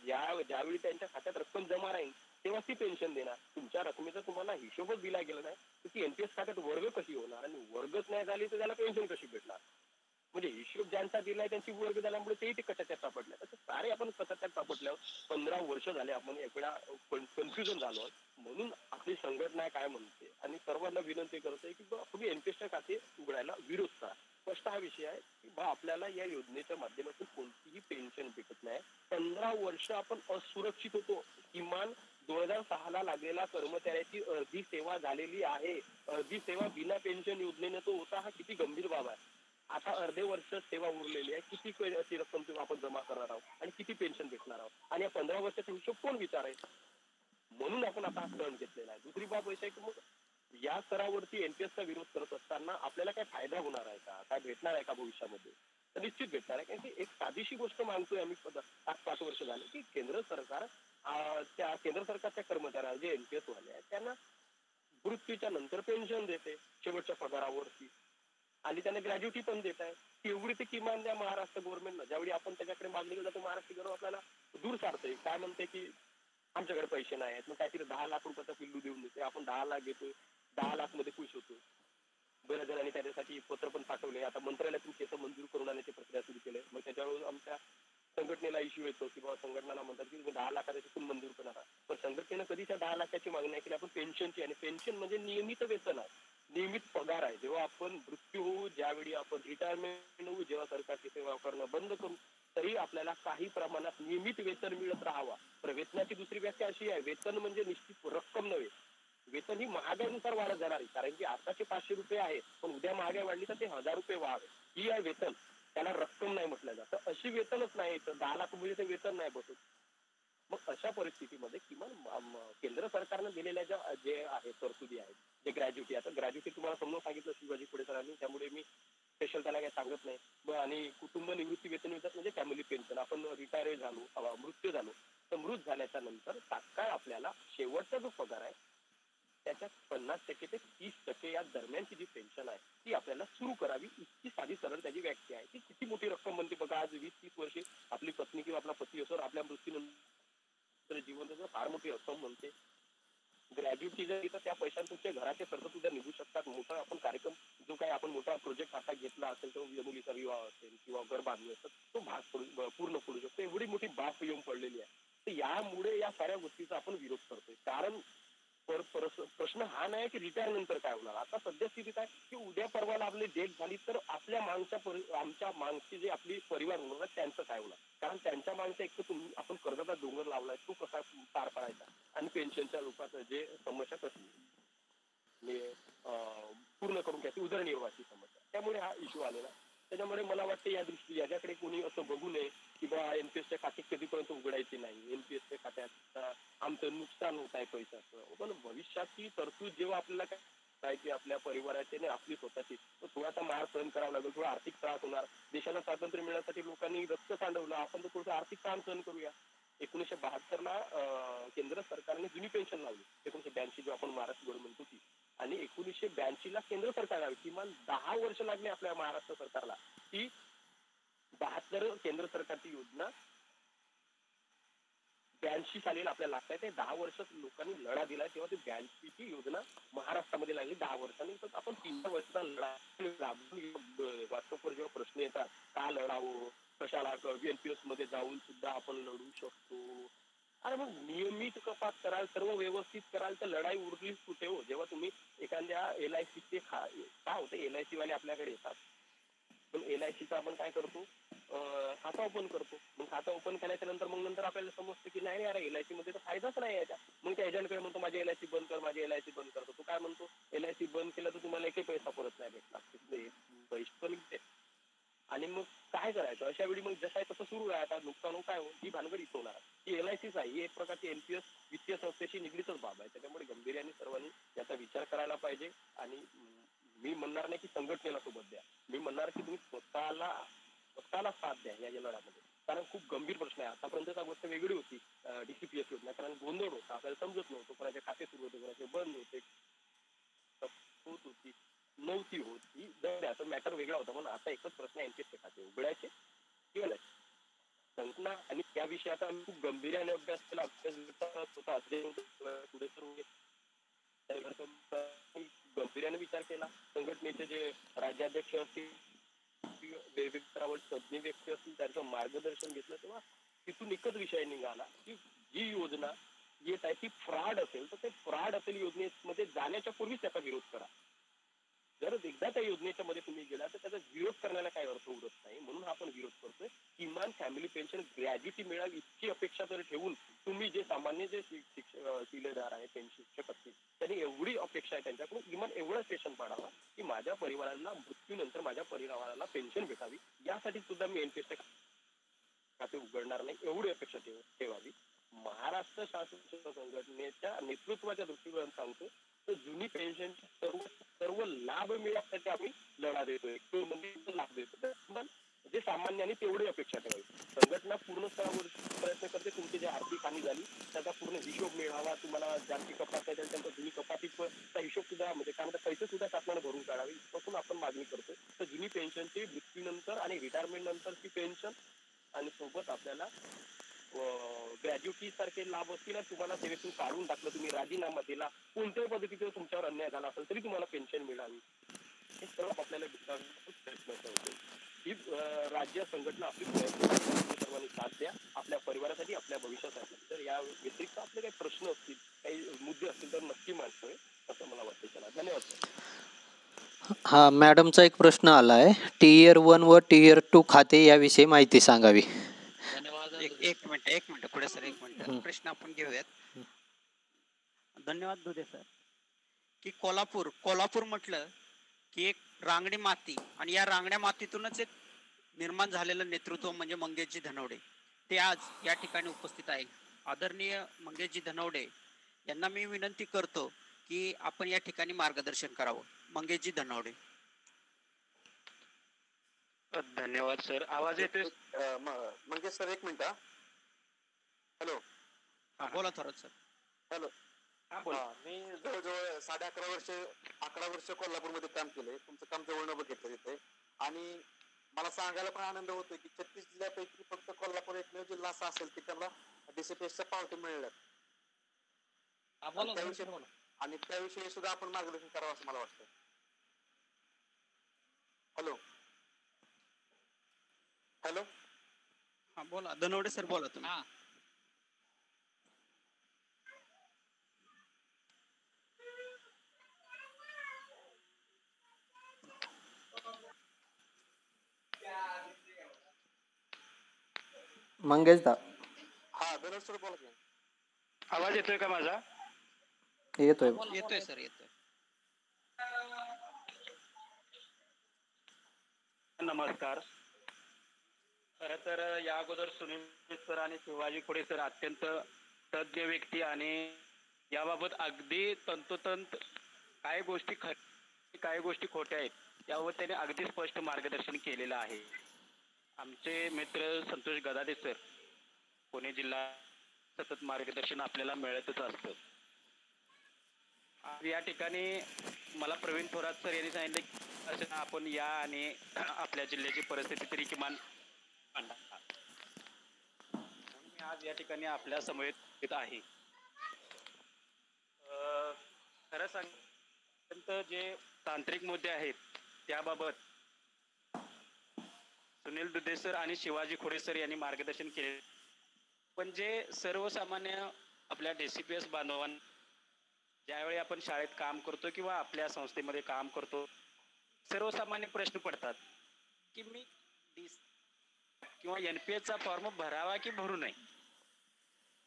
ज्यावेळी त्यांच्या खात्यात रक्कम जमा राहील तेव्हा ती पेन्शन देणार. तुमच्या रकमेचा तुम्हाला हिशोबच दिला गेला नाही तर ती एनपीएस खात्यात वर्ग कशी होणार आणि वर्गच नाही झाली तर त्याला पेन्शन कशी भेटणार? म्हणजे हिशोब ज्यांचा दिलाय त्यांची वर्ग झाल्यामुळे तेही ते कशाच्यात सापडल्या. तसं सारे आपण कशाच्यात सापडल्यावर 15 वर्ष झाले आपण एकवेळा कन्फ्युजन झालो. म्हणून आपली संघटना काय म्हणते आणि सर्वांना विनंती करतोय की तुम्ही एनपीएसच्या खाते उघडायला विरोध करा. स्पष्ट हा विषय आहे की आपल्याला या योजनेच्या माध्यमातून कोणतीही पेन्शन भेटत नाही. 15 वर्ष आपण असुरक्षित होतो. किमान 2006 लागलेला कर्मचाऱ्याची अर्धी सेवा झालेली आहे. अर्धी सेवा बिना पेन्शन योजनेने तो होता. हा किती गंभीर बाब आहे. आता अर्धे वर्ष सेवा उरलेली आहे, किती अशी रक्कम आपण जमा करणार आहोत आणि किती पेन्शन भेटणार आहोत आणि या 15 वर्षाचा हिशोब कोण विचारायचा? म्हणून आपण आता सण घेतलेला आहे. दुसरी बाब अशी आहे की मग या स्तरावरती एनपीएसचा विरोध करत असताना आपल्याला काय फायदा होणार आहे का, काय भेटणार आहे का भविष्यामध्ये? तर निश्चित भेटणार आहे. कारण की एक साधीशी गोष्ट मानतोय आम्ही 5 वर्ष झाले की केंद्र सरकार त्या केंद्र सरकारच्या कर्मचाऱ्यांना जे एनपीएस वाले आहेत त्यांना मृत्यूच्या नंतर पेन्शन देते शेवटच्या पगारावरती आणि त्यांना ग्रॅज्युटी पण देत आहे. एवढी ते किमान द्या महाराष्ट्र गव्हर्नमेंटनं. ज्यावेळी आपण त्याच्याकडे मागणी जातो महाराष्ट्र गव्हर्नमेंट आपल्याला दूर सारतंय, काय म्हणते की आमच्याकडे पैसे नाही आहेत, मग काहीतरी 10 लाख रुपयाचा पिल्लू देऊन देते. आपण 10 लाख घेतोय, 10 लाख मध्ये खुश होतो. बऱ्याच जणांनी त्याच्यासाठी पत्र पण पाठवले. आता मंत्रालयातून केस मंजूर करून आणण्याची प्रक्रिया सुरू केली. मग त्याच्यावर आमच्या संघटनेला इश्यू येतो की बाबा संघटनेला म्हणतात की तुम्ही 10 लाखाचा तिथून मंजूर करणार. पण संघटनेनं कधी त्या 10 लाखाची मागणी नाही केली. आपण पेन्शनची, आणि पेन्शन म्हणजे नियमित वेतन आहे, नियमित पगार आहे. जेव्हा आपण मृत्यू होऊ, ज्यावेळी आपण रिटायरमेंट होऊ, जेव्हा सरकारची सेवा करणं बंद करू, तरी आपल्याला काही प्रमाणात नियमित वेतन मिळत राहावा. तर वेतनाची दुसरी व्याख्या अशी आहे, वेतन म्हणजे निश्चित रक्कम नव्हे. वेतन ही महागाईनुसार वाढत जाणार आहे. कारण की आताचे 500 रुपये आहे, पण उद्या महागाई वाढली तर ते 1000 रुपये वाढ. ही आहे वेतन, त्याला रक्कम नाही म्हटलं जातं. अशी वेतनच नाही तर 10 लाख रुपये ते वेतन नाही बसत. मग अशा परिस्थितीमध्ये किमान केंद्र सरकारनं दिलेल्या ज्या जे आहे तरतुदी आहेत, जे ग्रॅज्युटी, आता ग्रॅज्युटी तुम्हाला समजून सांगितलं शिवाजी पुढे सरांनी, त्यामुळे मी स्पेशल त्याला काही सांगत नाही. आणि कुटुंब निवृत्ती वेतन मिळतात म्हणजे फॅमिली पेन्शन. आपण रिटायर झालो, मृत्यू झालो तर मृत झाल्याच्या नंतर तात्काळ आपल्याला शेवटचा जो पगार आहे त्याच्यात 50% ते 30% या दरम्यानची जी पेन्शन आहे ती आपल्याला सुरू करावी. इतकी साधी सरळ त्याची व्याख्या आहे. ती किती मोठी रक्कम बनते बघा. आज 20-30 वर्षे आपली पत्नी किंवा आपला पती असो आपल्या मृत्यूनंतर जीवन त्याचं फार मोठी रक्कम बनते. ग्रॅज्युटी जर तर त्या पैशांत तुमच्या घराचे खर्च सुद्धा निघू शकतात. मोठा आपण कार्यक्रम जो काही आपण मोठा प्रोजेक्ट हातात घेतला असेल तो मुलीचा विवाह असेल किंवा घर बांधणी असेल तो भाग पूर्ण पडू शकतो. एवढी मोठी बाब येऊन पडलेली आहे. तर यामुळे या साऱ्या गोष्टीचा आपण विरोध करतोय. कारण प्रश्न हा नाही की रिटायर नंतर काय होणार. आता सद्यस्थितीत आहे की उद्या परवाला आपली डेट झाली तर आपल्या आमच्या मागची जे आपली परिवार होणार त्यांचं काय होणार. कारण त्यांच्या मागचा एक तर आपण कर्जाचा डोंगर लावलाय तो कसा पार पाडायचा आणि पेन्शनच्या रूपात जे समस्या कशी पूर्ण करून घ्यायची उदरनिर्वाहाची समस्या, त्यामुळे हा इश्यू आलेला. त्याच्यामुळे मला वाटतं या दृष्टी याच्याकडे कोणी असं बघू नये की बा एनपीएसच्या खाते कधीपर्यंत उघडायचे नाही, एनपीएसच्या खात्यात आमचं नुकसान नुकसान होत आहे पैशाचं, पण भविष्याची तरतूद जेव्हा आपल्याला काय की आपल्या परिवाराची आणि आपली स्वतःची, तर थोडासा मार सहन करावा लागेल, थोडा आर्थिक त्रास होणार. देशाला स्वातंत्र्य मिळण्यासाठी लोकांनी रक्त सांडवलं, आपण तर थोडं आर्थिक ताण सहन करूया. 1972 ला केंद्र सरकारने जुनी पेन्शन लावली, 1982 जो आपण महाराष्ट्र गव्हर्नमेंट होती, आणि 1982 ला केंद्र सरकार लावली. किमान 10 वर्ष लागले आपल्या महाराष्ट्र सरकारला की 72 केंद्र सरकारची योजना 82 सालीला आपल्याला लागत आहे. ते 10 वर्षात लोकांनी लढा दिला, तेव्हा ती 82 ची योजना महाराष्ट्रामध्ये लागली 10 वर्षांनी. तर आपण 3 वर्षाचा लढा वास्तवपर जेव्हा प्रश्न येतात, का लढावं, कशाला एनपीएस मध्ये जाऊन सुद्धा आपण लढू शकतो. अरे मग नियमित कपात कराल, सर्व व्यवस्थित कराल, तर लढाई उरलीच कुठे हो. जेव्हा तुम्ही एखाद्या LIC चे काय होते, LIC वाले आपल्याकडे येतात, पण LIC चा आपण काय करतो, खाता ओपन करतो. मग खाता ओपन केल्याच्या नंतर मग नंतर आपल्याला समजतं की नाही अरे LIC मध्ये तर फायदाच नाही याचा. मग त्या एजंटकडे म्हणतो माझी LIC बंद कर, माझी LIC बंद करतो. तो काय म्हणतो, LIC बंद केलं तर तुम्हाला एकही पैसा परत नाही भेटला, तिथले पैसे पण निघते. आणि मग काय करायचं अशा वेळी, मग जसं आहे तसं सुरू आहे. आता नुकसान काय हो, ही भानगड इथं होणार. ही LICच आहे, ही एक प्रकारची NPS वित्तीय संस्थेशी निगडीतच बाब आहे. त्याच्यामुळे गांभीर्याने सर्वांनी याचा विचार करायला पाहिजे. आणि मी म्हणणार नाही की संघटनेला सोबत द्या, मी म्हणणार की तुम्ही स्वतःला साथ द्या या लढ्यामध्ये. कारण खूप गंभीर प्रश्न आहे. आतापर्यंत गोष्ट वेगळी होती, DCPS योजना, कारण गोंधळ होता, आपल्याला समजत नव्हतं, कोणाचे खाते सुरू होते, कोणाचे बंद होते, होत होती नव्हती होती, त्याचा मॅटर वेगळा होता. पण आता एकच प्रश्न आहे, NPS चे खाते उघडायचे किंवा नाही संघटना. आणि त्या विषयाचा आम्ही खूप गंभीर्याने अभ्यास केला, पुढे गंभीर्याने विचार केला. संघटनेचे जे राज्याध्यक्ष असतील, वेगवेगळ्या तज्ञ व्यक्ती असतील, त्यांचं मार्गदर्शन घेतलं, तेव्हा तिथून एकच विषय निघाला की जी योजना येत आहे ती फ्रॉड असेल, तर ते फ्रॉड असेल योजनेमध्ये जाण्याच्या पूर्वीच त्याचा विरोध करा. जर एकदा त्या योजनेच्या मध्ये तुम्ही गेला तर त्याचा विरोध करण्याला काही अर्थ उरत नाही. म्हणून आपण विरोध करतोय. किमान फॅमिली पेन्शन ग्रॅज्युटी मिळावी इतकी अपेक्षा जर ठेवून तुम्ही जे सामान्य जे शिलेदार आहे, पेन्शन शिक्षक असतील, त्यांनी एवढी अपेक्षा आहे त्यांच्याकडून, किमान एवढंच पेन्शन पाडावा की माझ्या परिवाराला मृत्यूनंतर माझ्या परिवाराला पेन्शन भेटावी. यासाठी सुद्धा मी NPS खाते उघडणार नाही, एवढी अपेक्षा ठेवावी. महाराष्ट्र शासन संघटनेच्या नेतृत्वाच्या दृष्टीकोन सांगतो, तर जुनी पेन्शनचे सर्व लाभ मिळण्यासाठी आम्ही लढा देतोय, तो म्हणजे लाभ देतोय. जे सामान्यांनी तेवढी अपेक्षा ठेवावी. संघटना पूर्ण स्तरावर प्रयत्न करते, तुमची जी आर्थिक हानी झाली त्याचा पूर्ण हिशोब मिळावा, तुम्हाला जास्ती कपात असेल त्यांचा जुनी कपातीचा हिशोब सुद्धा, म्हणजे काय म्हणतात, पैसे सुद्धा शासनाने भरून काढावे, इथपासून आपण मागणी करतोय. तर जुनी पेन्शनची मृत्यूनंतर आणि रिटायरमेंट नंतरची पेन्शन, आणि सोबत आपल्याला ग्रॅज्युटी सारखे लाभ असतील. तुम्हाला सेवेतून काढून टाकलं, तुम्ही राजीनामा दिला, कोणत्याही पद्धतीचा तुमच्यावर अन्याय झाला असेल तरी तुम्हाला पेन्शन मिळावी, हे सर्व आपल्याला प्रयत्न करतो. ही राज्य संघटना आपली सर्वांनी साथ द्या, आपल्या परिवारासाठी, आपल्या भविष्यासाठी. तर या व्यतिरिक्त आपले काही प्रश्न असतील, काही मुद्दे असतील तर नक्की मांडतोय, असं मला वाटतं. चला, धन्यवाद. हा, मॅडमचा एक प्रश्न आला आहे, Tier 1 व Tier 2 खाते याविषयी माहिती सांगावी. धन्यवाद. एक मिनिट पुढे सर, एक मिनिट प्रश्न आपण घेऊयात. धन्यवाद दुधे सर. की कोल्हापूर म्हटलं की एक रांगडी माती, आणि या रांगड्या मातीतूनच एक निर्माण झालेलं नेतृत्व म्हणजे मंगेशजी धनवडे. ते आज या ठिकाणी उपस्थित आहे. आदरणीय मंगेशजी धनवडे यांना मी विनंती करतो की आपण या ठिकाणी मार्गदर्शन करावं. मंगेशजी धनवडे. धन्यवाद सर. आवाज येतोय? मंगेश सर, एक मिनिट. हॅलो. बोला थोरात सर. हॅलो. मी जवळजवळ 11.5 वर्ष कोल्हापूरमध्ये काम केलंय. तुमचं काम जवळनं बघितलं तिथे, आणि मला सांगायला पण आनंद होतो की 36 जिल्ह्यापैकी फक्त कोल्हापूर एकमेव जिल्हा असा असेल की त्याला DCPSच्या पावती मिळल्या, आणि त्याविषयी सुद्धा आपण मार्गदर्शन करावं असं मला वाटतं. हॅलो. हॅलो. हा बोला धनवडे सर, बोला तुम्ही. मंगेश दा. हा, धनवडे सर बोला की. आवाज येतोय का माझा? येतोय सर, येतोय. नमस्कार. खरं तर या अगोदर सुनील सर आणि शिवाजी खोडे सर अत्यंत तज्ञ व्यक्ती आणि याबाबत अगदी तंतोतंत काही गोष्टी काही गोष्टी खोट्या आहेत याबाबत त्याने अगदी स्पष्ट मार्गदर्शन केलेलं आहे. आमचे मित्र संतोष गदादे सर, पुणे जिल्हा, सतत मार्गदर्शन आपल्याला मिळतच असतं. आज या ठिकाणी मला प्रवीण थोरात सर यांनी सांगितलं की आपण या आणि आपल्या जिल्ह्याची परिस्थिती तरी किमान मांडा. म्हणून मी आज या ठिकाणी आपल्या समवेत आहे. खरं सांग जे तांत्रिक मुद्दे आहेत त्याबाबत सुनील दुधे सर आणि शिवाजी खोडे सर यांनी मार्गदर्शन केले. पण जे सर्वसामान्य आपल्या DCPS बांधवांना ज्यावेळी आपण शाळेत काम करतो किंवा आपल्या संस्थेमध्ये काम करतो, सर्वसामान्य प्रश्न पडतात की मी किंवा NPS फॉर्म भरावा की भरू नये.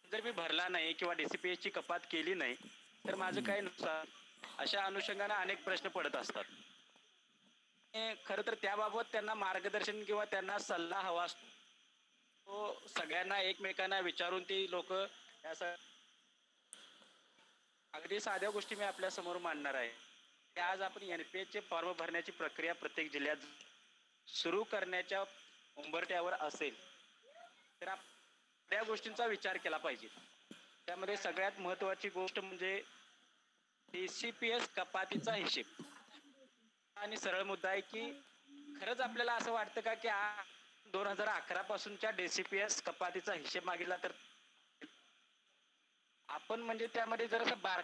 जर मी भरला नाही किंवा DCPS ची कपात केली नाही तर माझं काय नुकसान, अशा अनुषंगाने अनेक प्रश्न पडत असतात. खरं तर त्याबाबत त्यांना मार्गदर्शन किंवा त्यांना सल्ला हवा असतो. तो सगळ्यांना एकमेकांना विचारून ती लोक अगदी साध्या गोष्टी मी आपल्या समोर मांडणार आहे. की आज आपण NPS चे फॉर्म भरण्याची प्रक्रिया प्रत्येक जिल्ह्यात सुरू करण्याच्या उंबरठ्यावर असेल तर आपण त्या गोष्टींचा विचार केला पाहिजे. त्यामध्ये सगळ्यात महत्वाची गोष्ट म्हणजे DCPS कपातीचा हिशेब. आणि सरळ मुद्दा आहे की खरंच आपल्याला असं वाटतं का की 2011 पासूनच्या DCPS कपातीचा हिशेब मागितला तर आपण म्हणजे त्यामध्ये जरासं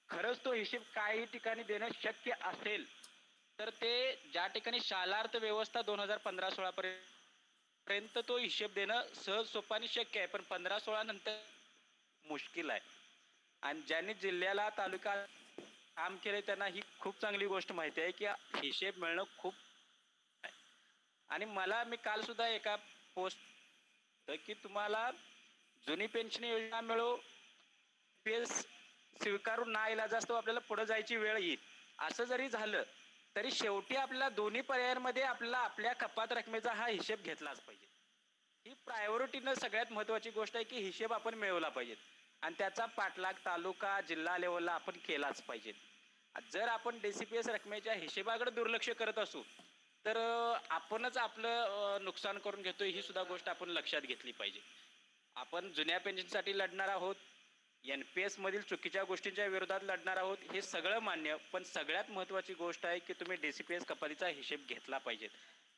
खरंच तो हिशेब काही ठिकाणी देणं शक्य असेल तर ते ज्या ठिकाणी शालार्थ व्यवस्था 2015-16 पर्यंत तो हिशेब देणं सहज सोपं आणि शक्य आहे. पण 15-16 नंतर मुश्किल आहे. आणि ज्यांनी जिल्ह्याला तालुका काम केले त्यांना ही खूप चांगली गोष्ट माहिती आहे की हिशेब मिळणं खूप आहे. आणि मी काल सुद्धा एका पोस्ट की तुम्हाला जुनी पेन्शन योजना मिळो स्वीकारून ना इलाजास्तव आपल्याला पुढे जायची वेळ येईल. असं जरी झालं तरी शेवटी आपल्याला दोन्ही पर्यायांमध्ये आपल्याला आपल्या कपात रकमेचा हा हिशेब घेतलाच पाहिजे. ही प्रायोरिटीनं सगळ्यात महत्वाची गोष्ट आहे की हिशेब आपण मिळवला पाहिजे आणि त्याचा पाठलाग तालुका जिल्हा लेवलला आपण केलाच पाहिजे. जर आपण DCPS रकमेच्या हिशेबाकडे दुर्लक्ष करत असू तर आपणच आपलं नुकसान करून घेतोय ही सुद्धा गोष्ट आपण लक्षात घेतली पाहिजे. आपण जुन्या पेन्शनसाठी लढणार आहोत, NPS मधील चुकीच्या गोष्टींच्या विरोधात लढणार आहोत, हे सगळं मान्य. पण सगळ्यात महत्वाची गोष्ट आहे की तुम्ही DCPS कपातीचा हिशेब घेतला पाहिजे.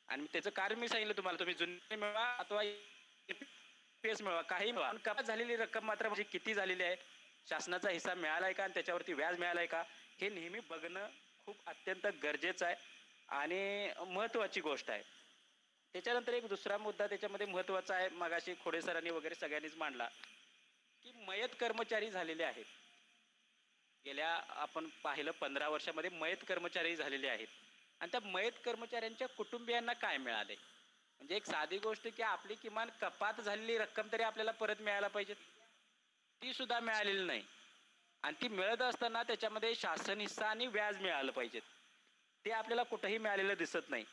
आणि त्याचं कारण मी सांगितलं तुम्हाला, तुम्ही जुने मिळवा अथवा NPS मिळवा, काही मिळवा, कपात झालेली रक्कम मात्र म्हणजे किती झालेली आहे, शासनाचा हिस्सा मिळालाय का आणि त्याच्यावरती व्याज मिळालाय का, हे नेहमी बघणं खूप अत्यंत गरजेचं आहे आणि महत्वाची गोष्ट आहे. त्याच्यानंतर एक दुसरा मुद्दा त्याच्यामध्ये महत्वाचा आहे, मगाशी खोडे सरांनी वगैरे सगळ्यांनीच मांडला की मयत कर्मचारी झालेले आहेत. गेल्या आपण पाहिलं 15 वर्षामध्ये मयत कर्मचारी झालेले आहेत आणि त्या मयत कर्मचाऱ्यांच्या कुटुंबियांना काय मिळाले. म्हणजे एक साधी गोष्ट की आपली किमान कपात झालेली रक्कम तरी आपल्याला परत मिळायला पाहिजे, ती सुद्धा मिळालेली नाही. आणि ती मिळत असताना त्याच्यामध्ये शासन हिस्सा आणि व्याज मिळालं पाहिजे, ते आपल्याला कुठेही मिळालेलं दिसत नाही.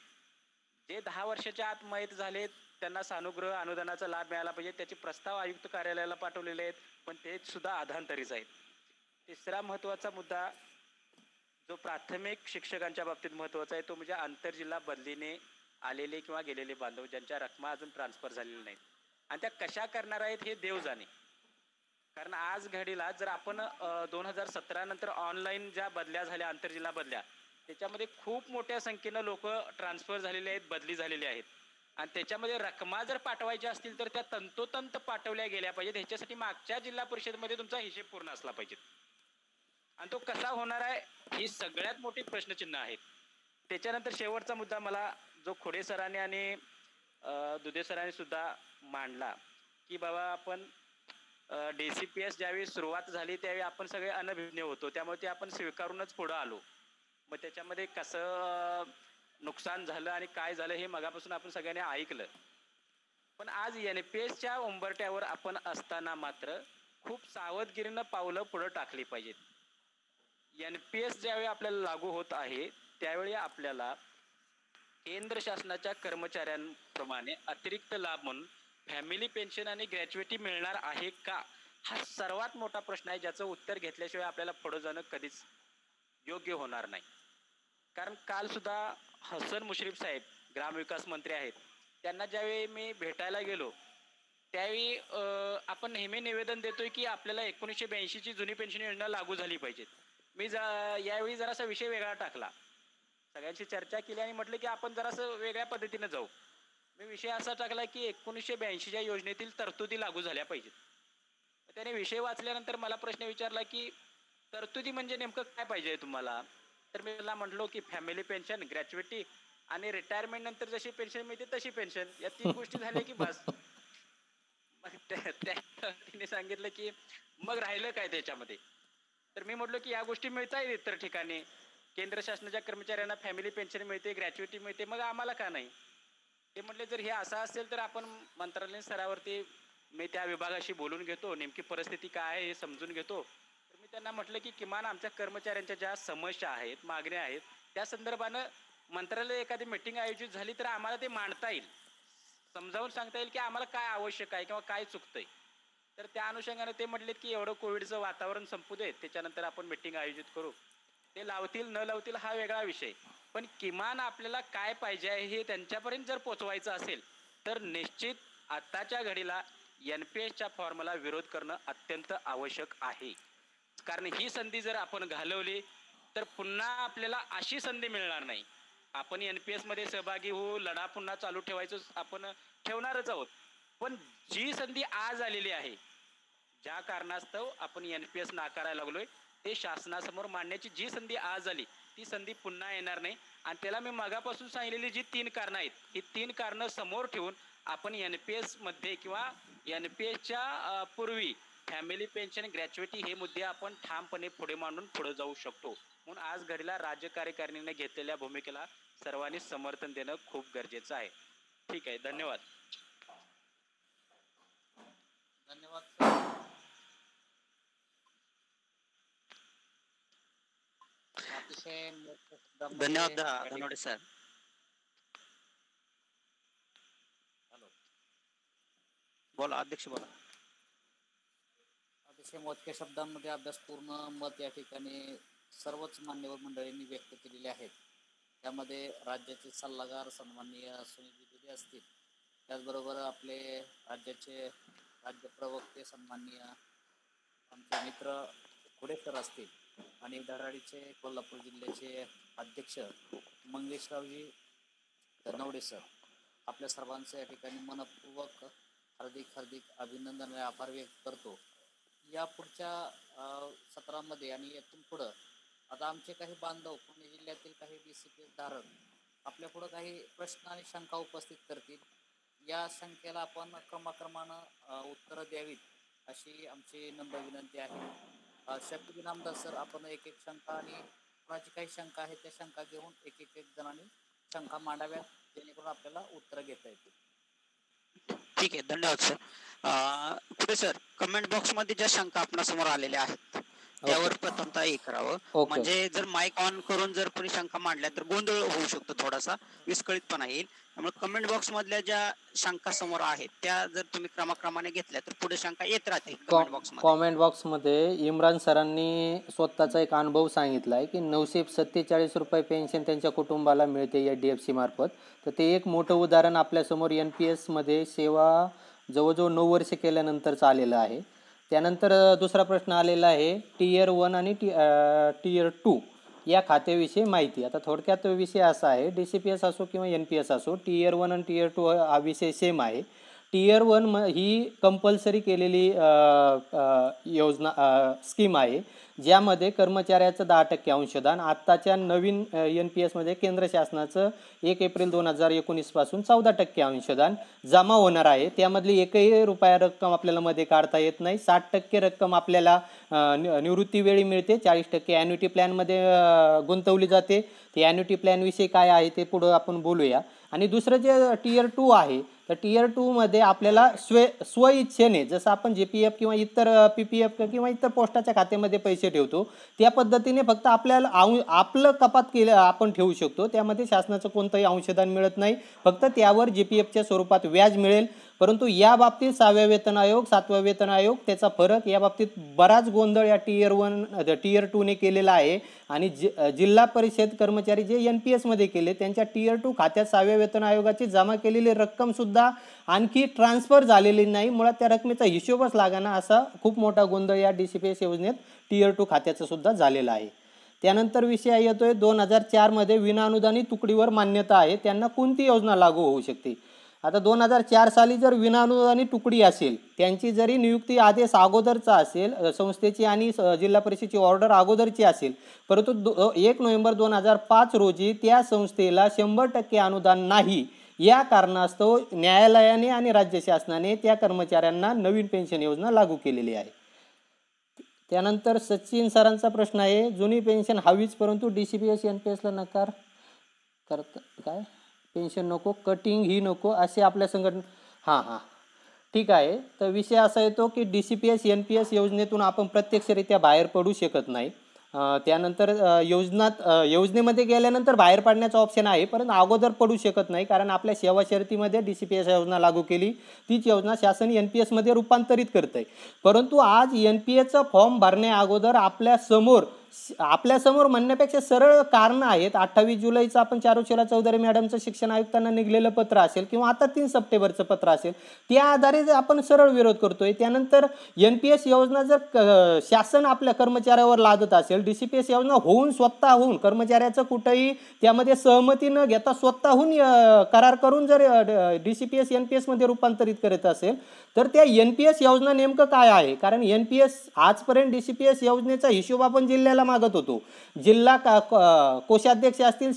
जे 10 वर्षाच्या आत मयत झाले त्यांना सानुग्रह अनुदानाचा लाभ मिळाला पाहिजे, त्याचे प्रस्ताव आयुक्त कार्यालयाला पाठवलेले आहेत पण ते सुद्धा अधांतरीच आहेत. तिसरा महत्वाचा मुद्दा जो प्राथमिक शिक्षकांच्या बाबतीत महत्वाचा आहे तो म्हणजे आंतरजिल्हा बदलीने आलेले किंवा गेलेले बांधव ज्यांच्या रकमा अजून ट्रान्सफर झालेल्या नाहीत आणि त्या कशा करणार आहेत हे देव जाणे. कारण आज घडीला जर आपण 2017 नंतर ऑनलाईन ज्या बदल्या झाल्या, आंतरजिल्हा बदल्या, त्याच्यामध्ये खूप मोठ्या संख्येनं लोक ट्रान्सफर झालेले आहेत, बदली झालेले आहेत आणि त्याच्यामध्ये रकमा जर पाठवायच्या असतील तर त्या तंतोतंत पाठवल्या गेल्या पाहिजेत. ह्याच्यासाठी मागच्या जिल्हा परिषदेमध्ये तुमचा हिशेब पूर्ण असला पाहिजे आणि तो कसा होणार आहे ही सगळ्यात मोठी प्रश्नचिन्ह आहेत. त्याच्यानंतर शेवटचा मुद्दा मला जो खोडे सरांनी आणि दुधे सरांनी सुद्धा मांडला की बाबा आपण DCPS ज्यावेळी सुरुवात झाली त्यावेळी आपण सगळे अनभिज्ञ होतो, त्यामुळे ते आपण स्वीकारूनच पुढे आलो. मग त्याच्यामध्ये कसं नुकसान झालं आणि काय झालं हे मगापासून आपण सगळ्यांनी ऐकलं. पण आज NPSच्या उंबरठ्यावर आपण असताना मात्र खूप सावधगिरीनं पावलं पुढे टाकली पाहिजेत. NPS ज्यावेळी आपल्याला लागू होत आहे त्यावेळी आपल्याला केंद्र शासनाच्या कर्मचाऱ्यांप्रमाणे अतिरिक्त लाभ म्हणून फॅमिली पेन्शन आणि ग्रॅच्युइटी मिळणार आहे का हा सर्वात मोठा प्रश्न आहे, ज्याचं उत्तर घेतल्याशिवाय आपल्याला पुढे जाणं कधीच योग्य होणार नाही. कारण काल सुद्धा हसन मुश्रीफ साहेब ग्रामविकास मंत्री आहेत, त्यांना ज्यावेळी मी भेटायला गेलो त्यावेळी आपण नेहमी निवेदन देतोय की आपल्याला 1982ची जुनी पेन्शन योजना लागू झाली पाहिजे. मी यावेळी जरासा विषय वेगळा टाकला, सगळ्यांशी चर्चा केली आणि म्हटलं की आपण जरासं वेगळ्या पद्धतीने जाऊ. मी विषय असा टाकला की 1982च्या योजनेतील तरतुदी लागू झाल्या पाहिजेत. त्याने विषय वाचल्यानंतर मला प्रश्न विचारला की तरतुदी म्हणजे नेमकं काय पाहिजे तुम्हाला. तर मी त्याला म्हटलो की फॅमिली पेन्शन, ग्रॅच्युइटी आणि रिटायरमेंट नंतर जशी पेन्शन मिळते तशी पेन्शन, या 3 गोष्टी झाल्या की बस. मग तिने सांगितलं की मग राहिलं काय त्याच्यामध्ये. तर मी म्हटलो की या गोष्टी मिळत आहेत इतर ठिकाणी, केंद्र शासनाच्या कर्मचाऱ्यांना फॅमिली पेन्शन मिळते, ग्रॅच्युइटी मिळते, मग आम्हाला का नाही. ते म्हटले जर हे असं असेल तर आपण मंत्रालयीन स्तरावरती मी त्या विभागाशी बोलून घेतो, नेमकी परिस्थिती काय आहे हे समजून घेतो. तर मी त्यांना म्हटलं की किमान आमच्या कर्मचाऱ्यांच्या ज्या समस्या आहेत, मागण्या आहेत, त्या संदर्भानं मंत्रालय एखादी मीटिंग आयोजित झाली तर आम्हाला ते मांडता येईल, समजावून सांगता येईल की आम्हाला काय आवश्यक आहे किंवा काय चुकतंय. तर त्या अनुषंगाने ते म्हटलेत की एवढं कोविडचं वातावरण संपू दे, त्याच्यानंतर आपण मीटिंग आयोजित करू. ते लावतील न लावतील हा वेगळा विषय, पण किमान आपल्याला काय पाहिजे आहे हे त्यांच्यापर्यंत जर पोचवायचं असेल तर निश्चित आताच्या घडीला NPSच्या फॉर्मला विरोध करणं अत्यंत आवश्यक आहे. कारण ही संधी जर आपण घालवली तर पुन्हा आपल्याला अशी संधी मिळणार नाही. आपण NPS मध्ये सहभागी होऊ, लढा पुन्हा चालू ठेवायचं आपण ठेवणारच आहोत, पण जी संधी आज आलेली आहे, ज्या कारणास्तव आपण NPS नाकारायला लागलोय, ते शासनासमोर मांडण्याची जी संधी आज आली ती संधी पुन्हा येणार नाही. आणि त्याला मी मगापासून सांगितलेली जी 3 कारणं आहेत, ही 3 कारणं समोर ठेवून आपण NPS मध्ये किंवा NPSच्या पूर्वी फॅमिली पेन्शन, ग्रॅच्युइटी हे मुद्दे आपण ठामपणे पुढे मांडून पुढे जाऊ शकतो. म्हणून आज घडीला राज्य कार्यकारिणीने घेतलेल्या भूमिकेला सर्वांनी समर्थन देणं खूप गरजेचं आहे. ठीक आहे, धन्यवाद. धन्यवाद. अतिशय धन्यवाद धनवडे सर. बोला अध्यक्ष, बोला. अतिशय मोजक्या शब्दांमध्ये अभ्यासपूर्ण मत या ठिकाणी सर्वच मान्यवर मंडळींनी व्यक्त केलेले आहेत. त्यामध्ये राज्याचे सल्लागार सन्माननीय सुनील दुधे असतील, त्याचबरोबर आपले राज्याचे राज्य प्रवक्ते सन्माननीय आमचे मित्र खुडे सर असतील आणि धडाडीचे कोल्हापूर जिल्ह्याचे अध्यक्ष मंगेशरावजी धनवडे सर, आपल्या सर्वांचं या ठिकाणी मनपूर्वक हार्दिक अभिनंदन आणि आभार व्यक्त करतो. या पुढच्या सत्रामध्ये आणि यातून पुढं आता आमचे काही बांधव पुणे जिल्ह्यातील काही DCPS धारक आपल्या पुढं काही प्रश्न आणि शंका उपस्थित करतील. या शंकेला आपण क्रमाक्रमानं उत्तरं द्यावीत अशी आमची नम्र विनंती आहे. शक्ती नामदार सर, आपण एक शंका आणि कोणाची काही शंका आहे त्या शंका घेऊन एक जणांनी शंका मांडाव्यात, जेणेकरून आपल्याला उत्तरं घेता येतील. ठीक आहे, धन्यवाद सर. पुढे सर, कमेंट बॉक्स मध्ये ज्या शंका आपणासमोर आलेल्या आहेत त्यावर प्रथमतः हे करावं. म्हणजे जर माईक ऑन करून जर कोणी शंका मांडल्या तर गोंधळ होऊ शकतो, थोडासा विस्कळीतपणा येईल. त्यामुळे कमेंट बॉक्स मधल्या ज्या शंका समोर आहेत त्या जर तुम्ही क्रमाक्रमाने घेतल्या तर पुढे शंका येत राहतील. कॉमेंट बॉक्समध्ये इम्रान सरांनी स्वतःचा एक अनुभव सांगितला आहे की 947 रुपये पेन्शन त्यांच्या कुटुंबाला मिळते HDFC मार्फत. तर ते एक मोठं उदाहरण आपल्यासमोर NPS मध्ये सेवा जवळजवळ 9 वर्ष केल्यानंतरच आलेलं आहे. त्यानंतर दुसरा प्रश्न आलेला आहे Tier 1 आणि Tier 2 या खात्याविषयी माहिती. आता थोडक्यात विषय असा आहे, DCPS असो किंवा NPS असो, Tier 1 आणि Tier 2 हा विषय सेम आहे. Tier 1 ही कंपल्सरी केलेली योजना स्कीम आहे, ज्यामध्ये कर्मचाऱ्याचं 10% अंशदान आत्ताच्या नवीन NPS मध्ये केंद्र शासनाचं 1 एप्रिल 2019 पासून 14% अंशदान जमा होणार आहे. त्यामधली एकही रुपया रक्कम आपल्याला मध्ये काढता येत नाही. 60% रक्कम आपल्याला निवृत्तीवेळी मिळते, 40% ॲन्युटी प्लॅनमध्ये गुंतवली जाते. ते ॲन्युटी प्लॅनविषयी काय आहे ते पुढं आपण बोलूया. आणि दुसरं जे Tier 2 आहे, तर Tier 2 मध्ये आपल्याला स्वइच्छेने जसं आपण GPF किंवा इतर PPF किंवा इतर पोस्टाच्या खात्यामध्ये पैसे ठेवतो त्या पद्धतीने फक्त आपल्याला आपलं कपात केलं आपण ठेवू शकतो. त्यामध्ये शासनाचं कोणतंही अंशदान मिळत नाही, फक्त त्यावर GPFच्या स्वरूपात व्याज मिळेल. परंतु या बाबतीत 6व्या वेतन आयोग 7व्या वेतन आयोग त्याचा फरक या बाबतीत बराच गोंधळ या टियर 1 टियर 2ने केलेला आहे आणि जिल्हा परिषद कर्मचारी जे NPS मध्ये केले त्यांच्या टियर 2 खात्यात 6व्या वेतन आयोगाची जमा केलेली रक्कम सुद्धा आणखी ट्रान्सफर झालेली नाही, मुळात त्या रकमेचा हिशोबच लागेना असा खूप मोठा गोंधळ या DCPS योजनेत टियर 2 खात्याचा सुद्धा झालेला आहे. त्यानंतर विषय येतोय 2004 मध्ये विनाअनुदानित तुकडीवर मान्यता आहे, त्यांना कोणती योजना लागू होऊ शकते. आता 2004 साली जर विनाअनुदानित तुकडी असेल, त्यांची जरी नियुक्ती आदेश अगोदरचा असेल संस्थेची आणि जिल्हा परिषदेची ऑर्डर अगोदरची असेल, परंतु 1 नोव्हेंबर 2005 रोजी त्या संस्थेला 100% अनुदान नाही, या कारणास्तव न्यायालयाने आणि राज्य शासनाने त्या कर्मचाऱ्यांना नवीन पेन्शन योजना लागू केलेली आहे. त्यानंतर सचिन सरांचा प्रश्न आहे, जुनी पेन्शन हवीच परंतु DCPS NPSला नकार करता काय, पेन्शन नको, कटिंग ही नको असे आपल्या हां ठीक आहे. तर विषय असा येतो की DCPS NPS योजनेतून आपण प्रत्यक्षरित्या बाहेर पडू शकत नाही. त्यानंतर योजनेमध्ये गेल्यानंतर बाहेर पडण्याचा ऑप्शन आहे, परंतु अगोदर पडू शकत नाही, कारण आपल्या सेवा शर्तीमध्ये DCPS योजना लागू केली, तीच योजना शासन NPS मध्ये रूपांतरित करत आहे. परंतु आज NPSचा फॉर्म भरण्या अगोदर आपल्यासमोर म्हणण्यापेक्षा सरळ कारण आहेत. 28 जुलैचं आपण चारुशिला चौधरी मॅडमचं शिक्षण आयुक्तांना निघलेलं पत्र असेल किंवा आता 3 सप्टेंबरचं पत्र असेल, त्या आधारे आपण सरळ विरोध करतोय. त्यानंतर NPS योजना जर शासन आपल्या कर्मचाऱ्यावर लादत असेल, DCPS योजना होऊन स्वतःहून कर्मचाऱ्याचं कुठेही त्यामध्ये सहमती न घेता स्वतःहून करार करून जर DCPS NPS मध्ये रूपांतरित करत असेल, तर त्या NPS योजना नेमकं काय आहे. कारण NPS आजपर्यंत DCPS योजनेचा हिशोब आपण जिल्ह्याला मागत होतो. जिल्हा कोषाध्यक्ष असतील,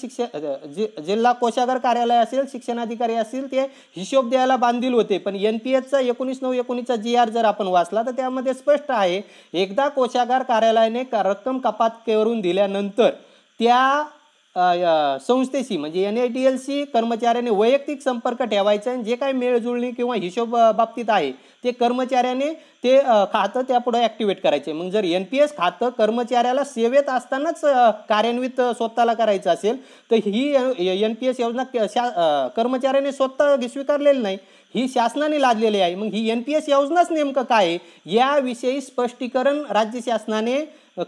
जिल्हा कोषागार कार्यालय असेल, शिक्षणाधिकारी असतील, ते हिशोब द्यायला बांधील होते. पण NPSचा 19/9/19चा GR जर आपण वाचला तर त्यामध्ये स्पष्ट आहे, एकदा कोषागार कार्यालयाने रक्कम कपात करून दिल्यानंतर त्या संस्थेशी म्हणजे NATLशी कर्मचाऱ्याने वैयक्तिक संपर्क ठेवायचा आणि जे काही मेळजुळणी किंवा हिशोब बाबतीत आहे ते कर्मचाऱ्याने ते खातं त्यापुढे ॲक्टिवेट करायचे. मग जर NPS खातं कर्मचाऱ्याला सेवेत असतानाच कार्यान्वित स्वतःला करायचं असेल तर ही NPS योजना कर्मचाऱ्याने स्वतः स्वीकारलेली नाही, ही शासनाने लादलेली आहे. मग ही NPS योजनाच नेमकं काय आहे याविषयी स्पष्टीकरण राज्य शासनाने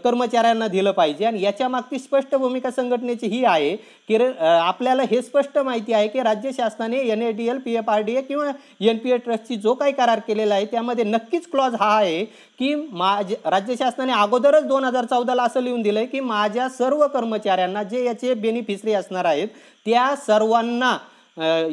कर्मचाऱ्यांना दिलं पाहिजे. आणि याच्या मागची स्पष्ट भूमिका संघटनेची ही आहे की आपल्याला हे स्पष्ट माहिती आहे की राज्य शासनाने NATL PFRDA किंवा NPS ट्रस्टची जो काही करार केलेला आहे त्यामध्ये नक्कीच क्लॉज हा आहे की राज्य शासनाने अगोदरच 2014ला असं लिहून दिलंय की माझ्या सर्व कर्मचाऱ्यांना जे याचे बेनिफिशरी असणार आहेत त्या सर्वांना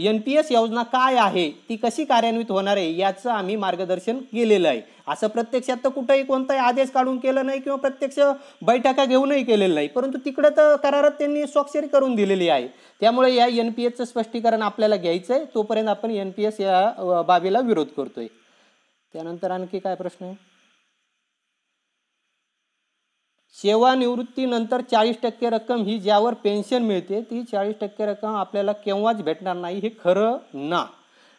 NPS योजना काय आहे ती कशी कार्यान्वित होणार आहे याचं आम्ही मार्गदर्शन केलेलं आहे. असं प्रत्यक्षात तर कुठेही कोणताही आदेश काढून केलं नाही किंवा प्रत्यक्ष बैठका घेऊनही केलेलं नाही, परंतु तिकडे तर करारात त्यांनी स्वाक्षरी करून दिलेली आहे. त्यामुळे या NPSचं स्पष्टीकरण आपल्याला घ्यायचं आहे, तोपर्यंत आपण NPS या बाबीला विरोध करतोय. त्यानंतर आणखी काय प्रश्न आहे. सेवानिवृत्तीनंतर 40% रक्कम ही ज्यावर पेन्शन मिळते ती 40% रक्कम आपल्याला केव्हाच भेटणार नाही, हे खरं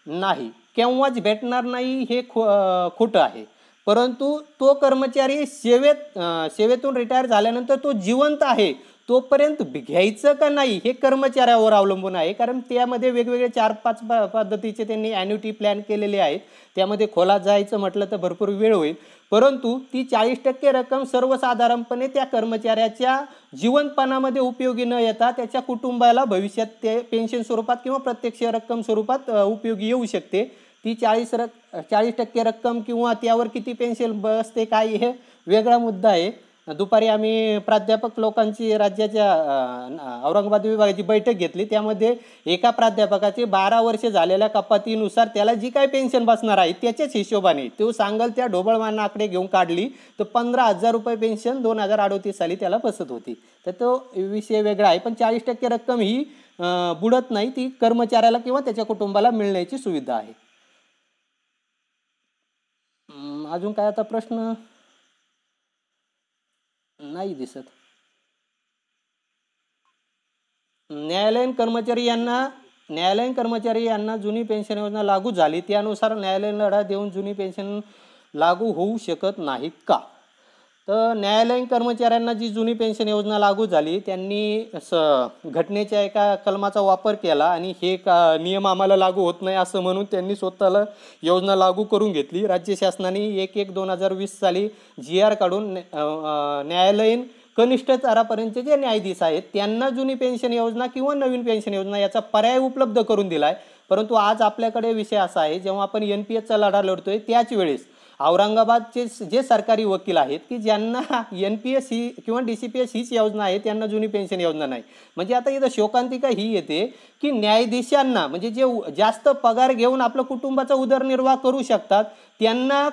नाही. केव्हाच भेटणार नाही हे खोटं आहे. परंतु तो कर्मचारी सेवेतून रिटायर झाल्यानंतर तो जिवंत आहे तोपर्यंत घ्यायचं का नाही हे कर्मचाऱ्यावर अवलंबून आहे. कारण त्यामध्ये वेगवेगळे 4-5 पद्धतीचे त्यांनी ॲन्युटी प्लॅन केलेले आहेत. त्यामध्ये खोलात जायचं म्हटलं तर भरपूर वेळ होईल, परंतु ती 40% रक्कम सर्वसाधारणपणे त्या कर्मचाऱ्याच्या जीवनपणामध्ये उपयोगी न येता त्याच्या कुटुंबाला भविष्यात ते पेन्शन स्वरूपात किंवा प्रत्यक्ष रक्कम स्वरूपात उपयोगी येऊ शकते. ती 40% रक्कम किंवा त्यावर किती पेन्शन बसते काय हे वेगळा मुद्दा आहे. दुपारी आम्ही प्राध्यापक लोकांची राज्याच्या औरंगाबाद विभागाची बैठक घेतली, त्यामध्ये एका प्राध्यापकाचे 12 वर्ष झालेल्या कपातीनुसार त्याला जी काही पेन्शन बसणार आहे त्याच्याच हिशोबाने तो सांगल त्या ढोबळमाना आकडे घेऊन काढली तर 15,000 रुपये पेन्शन 2038 साली त्याला बसत होती. तर तो विषय वेगळा आहे. पण 40% रक्कम ही बुडत नाही, ती कर्मचाऱ्याला किंवा त्याच्या कुटुंबाला मिळण्याची सुविधा आहे. अजून काय आता प्रश्न नाही दिसत. न्यायालयीन कर्मचारी यांना जुनी पेन्शन योजना लागू झाली त्यानुसार न्यायालयीन लढा देऊन जुनी पेन्शन लागू होऊ शकत नाहीत का. तर न्यायालयीन कर्मचाऱ्यांना जी जुनी पेन्शन योजना लागू झाली त्यांनी घटनेच्या एका कलमाचा वापर केला आणि हे नियम आम्हाला लागू होत नाही असं म्हणून त्यांनी स्वतःला योजना लागू करून घेतली. राज्य शासनाने 1/1/2020 साली GR काढून न्यायालयीन कनिष्ठ स्तरापर्यंतचे जे न्यायाधीश आहेत त्यांना जुनी पेन्शन योजना किंवा नवीन पेन्शन योजना याचा पर्याय उपलब्ध करून दिला आहे. परंतु आज आपल्याकडे विषय असा आहे, जेव्हा आपण NPSचा लढा लढतोय त्याच वेळेस औरंगाबादचे जे सरकारी वकील आहेत की ज्यांना NPS ही किंवा DCPS हीच योजना आहे त्यांना जुनी पेन्शन योजना नाही. म्हणजे आता इथं शोकांतिका ही येते की न्यायाधीशांना म्हणजे जे जास्त पगार घेऊन आपलं कुटुंबाचा उदरनिर्वाह करू शकतात त्यांना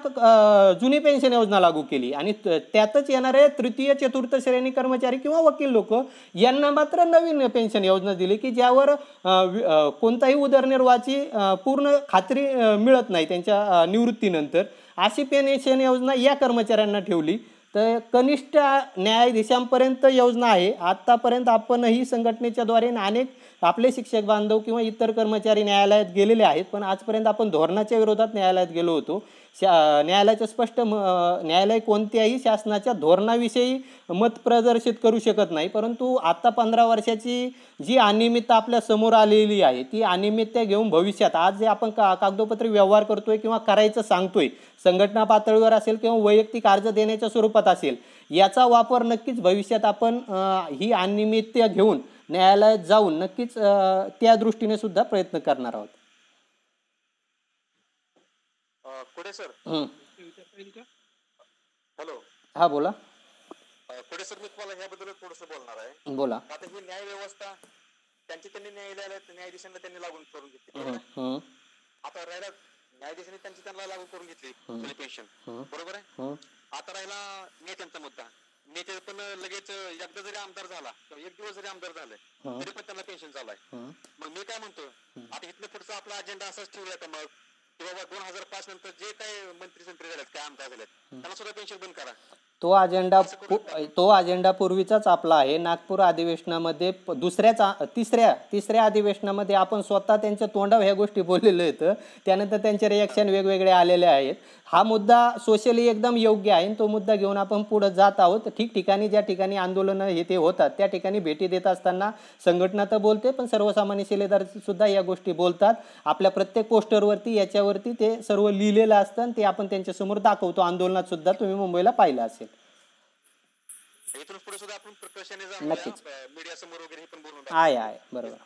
जुनी पेन्शन योजना लागू केली आणि त्यातच येणारे तृतीय चतुर्थ श्रेणी कर्मचारी किंवा वकील लोक यांना मात्र नवीन पेन्शन योजना दिली की ज्यावर कोणताही उदरनिर्वाहाची पूर्ण खात्री मिळत नाही त्यांच्या निवृत्तीनंतर. अशी पेन्शन योजना या कर्मचाऱ्यांना ठेवली. तर कनिष्ठ न्यायाधीशांपर्यंत योजना आहे. आत्तापर्यंत आपणही संघटनेच्या द्वारे अनेक आपले शिक्षक बांधव किंवा इतर कर्मचारी न्यायालयात गेलेले आहेत, पण आजपर्यंत आपण धोरणाच्या विरोधात न्यायालयात गेलो होतो. न्यायालयाचं स्पष्ट न्यायालय कोणत्याही शासनाच्या धोरणाविषयी मत प्रदर्शित करू शकत नाही. परंतु आता 15 वर्षाची जी अनियमितता आपल्या समोर आलेली आहे ती अनियमितता घेऊन भविष्यात आज जे आपण कागदोपत्री व्यवहार करतोय किंवा करायचं सांगतोय संघटना पातळीवर असेल किंवा वैयक्तिक अर्ज देण्याच्या स्वरूपात असेल याचा वापर नक्कीच भविष्यात आपण ही अनियमितता घेऊन न्यायालयात जाऊन नक्कीच त्या दृष्टीने सुद्धा प्रयत्न करणार आहोत. पुढे सर. हॅलो. हा बोला. पुढे सर मी तुम्हाला ह्याबद्दल थोडंसं बोलणार आहे. बोला. आता ही न्याय व्यवस्था त्यांनी न्यायाधीशांना त्यांनी लागू करून घेतली. आता राहिला न्यायाधीशांनी त्यांना लागू करून घेतली पेन्शन, बरोबर आहे. आता राहिला नेत्यांचा मुद्दा. नेते पण लगेच एकदा जरी आमदार झाला किंवा 1 दिवस जरी आमदार झाले तरी पण त्यांना पेन्शन चालू आहे. मग मी काय म्हणतो, आता इथनं पुढचा आपला अजेंडा असाच ठेवूया का मग की बाबा 2005 नंतर जे काही मंत्री झालेत काय आमदार झालेत त्यांना सुद्धा पेन्शन बंद करा. तो अजेंडा पूर्वीचाच आपला आहे. नागपूर अधिवेशनामध्ये तिसऱ्या अधिवेशनामध्ये आपण स्वतः त्यांच्या तोंडावर ह्या गोष्टी बोललेल्या आहेत. त्यानंतर त्यांचे रिॲक्शन वेगवेगळे आलेले आहेत. हा मुद्दा सोशली एकदम योग्य आहे. तो मुद्दा घेऊन आपण पुढे जात आहोत. ठिकठिकाणी ज्या ठिकाणी आंदोलनं हे ते होतात त्या ठिकाणी भेटी देत असताना संघटना तर बोलते पण सर्वसामान्य शिलेदार सुद्धा या गोष्टी बोलतात. आपल्या प्रत्येक पोस्टरवरती याच्यावरती ते सर्व लिहिलेलं असतं आणि ते आपण त्यांच्यासमोर दाखवतो. आंदोलनात सुद्धा तुम्ही मुंबईला पाहिलं असेल. इथून पुढे सुद्धा आपण प्रकर्षाने जाऊया मीडिया समोर वगैरे हे पण बोलून आहे बरोबर.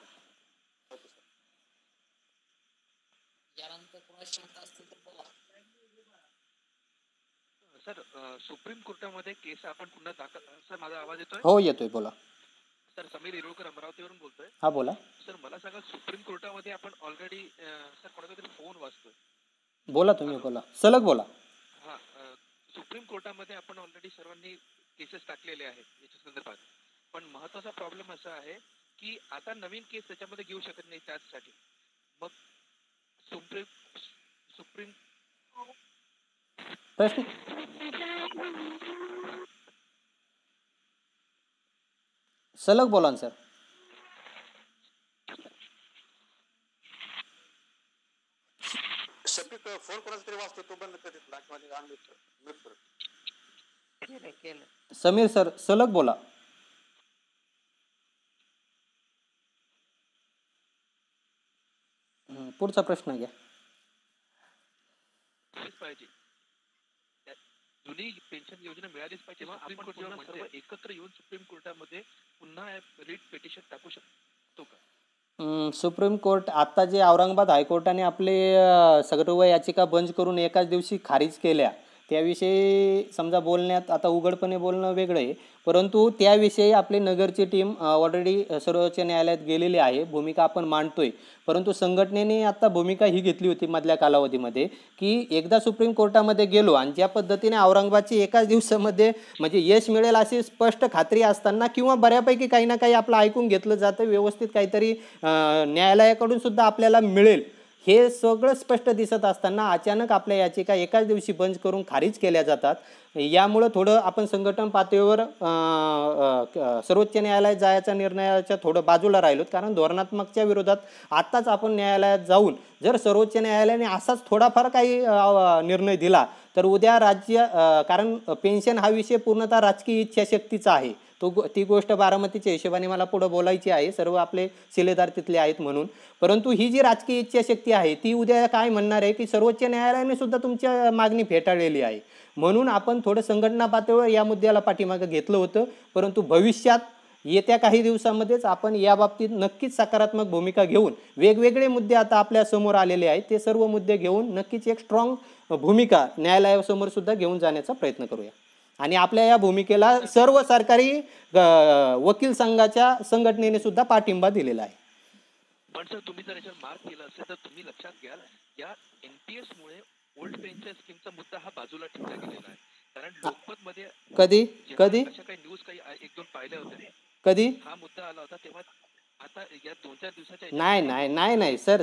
सर सुप्रीम कोर्टामध्ये केस आपण पुन्हा दाखल. सर माझा आवाज येतोय? हो येतोय, बोला. सर समीर इरोळकर अमरावतीवरून बोलतोय. हा बोला. सर मला सांगा सुप्रीम कोर्टामध्ये आपण ऑलरेडी सर कोणाचा तरी फोन वाचतोय. बोला तुम्ही, बोला सलग बोला. हा सुप्रीम कोर्टामध्ये आपण ऑलरेडी सर्वांनी केसेस टाकलेले आहेत याच्या संदर्भात, पण महत्वाचा प्रॉब्लेम असा आहे की आता नवीन केस त्याच्यामध्ये घेऊ शकत नाही. त्यासाठी मग सुप्रीम प्रश्न सलग बोला सर. शक्यत फोन कोणाचा तरी वाचतो तो बंद कर तिथला किंवा समीर सर सलग बोला. पुढचा प्रश्न घ्या. पाहिजे जुनी पेन्शन योजना मिळालीच पाहिजे. आपण सर्व एकत्र येऊन सुप्रीम कोर्टामध्ये पुन्हा रिट पिटिशन टाकू शकतो का? सुप्रीम कोर्ट आता जे औरंगाबाद हायकोर्टाने आपले सर्व याचिका बंद करून एकाच दिवशी खारिज केल्या त्याविषयी समजा बोलण्यात आता उघडपणे बोलणं वेगळं आहे, परंतु त्याविषयी आपली नगरची टीम ऑलरेडी सर्वोच्च न्यायालयात गेलेली आहे. भूमिका आपण मांडतोय, परंतु संघटनेने आता भूमिका ही घेतली होती मधल्या कालावधीमध्ये की एकदा सुप्रीम कोर्टामध्ये गेलो आणि ज्या पद्धतीने औरंगाबादची एकाच दिवसामध्ये म्हणजे यश मिळेल अशी स्पष्ट खात्री असताना किंवा बऱ्यापैकी काही ना काही आपलं ऐकून घेतलं जातं, व्यवस्थित काहीतरी न्यायालयाकडून सुद्धा आपल्याला मिळेल हे सगळं स्पष्ट दिसत असताना अचानक आपल्या याचिका एकाच दिवशी बंद करून खारिज केल्या जातात. यामुळं थोडं आपण संघटन पातळीवर सर्वोच्च न्यायालयात जायच्या निर्णयाच्या थोडं बाजूला राहिलो, कारण धोरणात्मकच्या विरोधात आत्ताच आपण न्यायालयात जाऊन जर सर्वोच्च न्यायालयाने असाच थोडाफार काही निर्णय दिला तर उद्या राज्य कारण पेन्शन हा विषय पूर्णतः राजकीय इच्छाशक्तीचा आहे, ती गोष्ट बारामतीच्या हिशोबाने मला पुढं बोलायची आहे, सर्व आपले शिलेदार तिथले आहेत म्हणून. परंतु ही जी राजकीय इच्छाशक्ती आहे ती उद्या काय म्हणणार आहे की सर्वोच्च न्यायालयाने सुद्धा तुमच्या मागणी फेटाळलेली आहे, म्हणून आपण थोडं संघटना पातळीवर या मुद्द्याला पाठीमागे घेतलं होतं. परंतु भविष्यात येत्या काही दिवसांमध्येच आपण या बाबतीत नक्कीच सकारात्मक भूमिका घेऊन, वेगवेगळे मुद्दे आता आपल्या समोर आलेले आहेत, ते सर्व मुद्दे घेऊन नक्कीच एक स्ट्रॉंग भूमिका न्यायालयासमोर सुद्धा घेऊन जाण्याचा प्रयत्न करूया. आणि आपल्या या भूमिकेला सर्व सरकारी वकील संघाच्या संघटनेने सुद्धा पाठिंबा दिलेला आहे. पण सर तुम्ही जर याच्यावर मार्क केलं असेल तर तुम्ही लक्षात घ्याल या NPS मुळे ओल्ड पेन्शन स्कीमचा मुद्दा हा बाजूला ठेवला गेलेला आहे. कारण लोकमत मध्ये कधी अशा काही न्यूज काही एक दोन पाहिल्या होत्या, कधी हा मुद्दा आला होता तेव्हा. आता या 2-4 दिवसाच्या नाही सर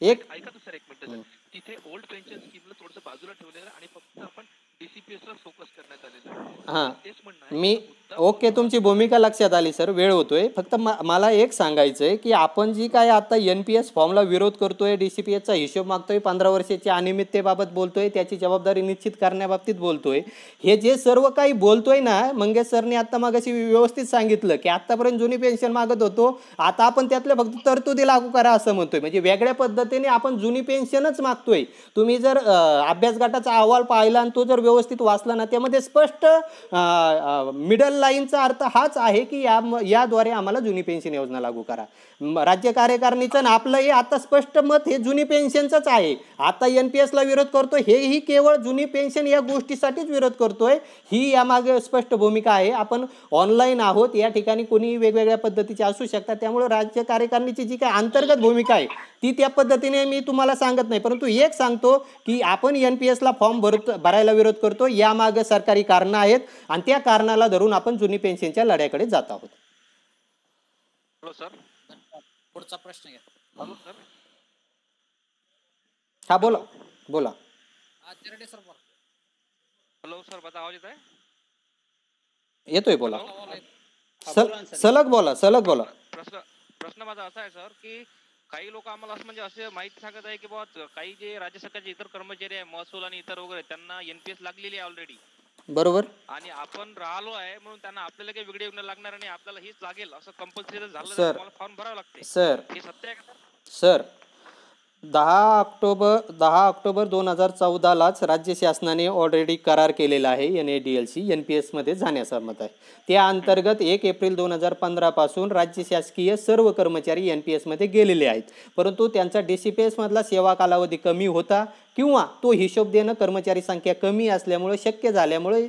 एक ऐका तर सर, एक मिनिट सर. तिथे ओल्ड पेन्शन स्कीमला थोडंसं बाजूला ठेवलेलं आणि फक्त आपण DCPS ला फोकस करण्यात आलेलं आहे. तेच म्हणणं मी ओके, तुमची भूमिका लक्षात आली सर, वेळ होतोय. फक्त मला एक सांगायचंय की आपण जी काय आता NPS फॉर्मला विरोध करतोय, DCPSचा हिशोब मागतोय, 15 वर्षाच्या अनियमिततेबाबत बोलतोय, त्याची जबाबदारी निश्चित करण्याबाबतीत बोलतोय, हे जे सर्व काही बोलतोय ना, मंगेश सरने आता मागाशी व्यवस्थित सांगितलं की आतापर्यंत जुनी पेन्शन मागत होतो, आता आपण त्यातल्या फक्त तरतुदी लागू करा असं म्हणतोय. म्हणजे वेगळ्या पद्धतीने आपण जुनी पेन्शनच मागतोय. तुम्ही जर अभ्यास गटाचा अहवाल पाहिला आणि तो जर व्यवस्थित वाचला ना, त्यामध्ये स्पष्ट मिडल लाईनचा अर्थ हाच आहे की याद्वारे आम्हाला जुनी पेन्शन योजना लागू करा. राज्य कार्यकारिणीचं आपलंही आता स्पष्ट मत हे जुनी पेन्शनचंच आहे. आता NPS ला विरोध करतोय हेही केवळ जुनी पेन्शन या गोष्टीसाठीच विरोध करतोय, ही यामागे स्पष्ट भूमिका आहे. आपण ऑनलाईन आहोत, या ठिकाणी कोणी वेगवेगळ्या पद्धतीचे असू शकतात, त्यामुळे राज्य कार्यकारिणीची जी काही अंतर्गत भूमिका आहे ती त्या पद्धतीने मी तुम्हाला सांगत नाही. परंतु एक सांगतो की आपण NPS ला फॉर्म भरायला विरोध करतो, यामागे सरकारी कारणं आहेत आणि त्या कारणाला धरून आपण जुनी पेन्शनच्या लढ्याकडे जात आहोत. हॅलो सर, पुढचा प्रश्न घ्या. Hello sir. हा बोला. सर हॅलो सर, माझा आवाज येत आहे? येतोय, बोला. सलग बोला. प्रश्न माझा असा आहे सर की काही लोक आम्हाला असं म्हणजे असे माहिती सांगत आहे की बाबा काही जे राज्य सरकारचे इतर कर्मचारी आहे, महसूल आणि इतर वगैरे, त्यांना NPS लागलेली आहे ऑलरेडी, बरोबर, आणि आपण राहिलो आहे म्हणून त्यांना आपल्याला काही वेगळे योजना लागणार आणि आपल्याला हीच लागेल असं कंपल्सरी झालं तर तुम्हाला फॉर्म भरावं लागते. सर हे सत्य आहे का सर? 10 ऑक्टोबर 2014लाच राज्य शासनाने ऑलरेडी करार केलेला आहे NADLC NPS मध्ये जाण्याचा मत आहे. त्या अंतर्गत 1 एप्रिल 2015 पासून राज्य शासकीय सर्व कर्मचारी NPS मध्ये गेलेले आहेत. परंतु त्यांचा DCPS मधला सेवा कालावधी कमी होता किंवा तो हिशोब देणं कर्मचारी संख्या कमी असल्यामुळे शक्य झाल्यामुळे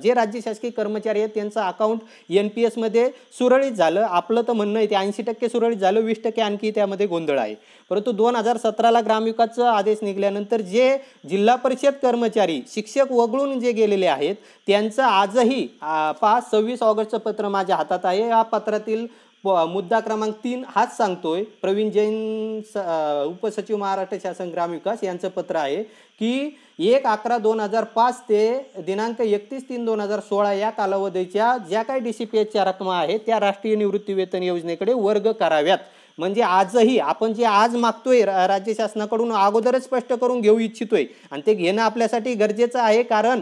जे राज्य शासकीय कर्मचारी आहेत त्यांचं अकाउंट NPS मध्ये सुरळीत झालं. आपलं तर म्हणणं आहे ते 80% सुरळीत झालं, 20% आणखी त्यामध्ये गोंधळ आहे. परंतु 2017ला ग्रामविकासचा आदेश निघाल्यानंतर जे जिल्हा परिषद कर्मचारी शिक्षक वगळून जे गेलेले आहेत त्यांचं आजही 26 ऑगस्टचं पत्र माझ्या हातात आहे. या पत्रातील मुद्दा क्रमांक 3 हाच सांगतोय. प्रवीण जैन उपसचिव महाराष्ट्र शासन ग्रामविकास यांचं पत्र आहे की 1/11/2005 ते दिनांक 31/3/2016 या कालावधीच्या ज्या काही DCPSच्या रकमा आहेत त्या राष्ट्रीय निवृत्ती वेतन योजनेकडे वर्ग कराव्यात. म्हणजे आजही आपण जे आज मागतोय राज्य शासनाकडून अगोदरच स्पष्ट करून घेऊ इच्छितोय आणि ते घेणं आपल्यासाठी गरजेचं आहे. कारण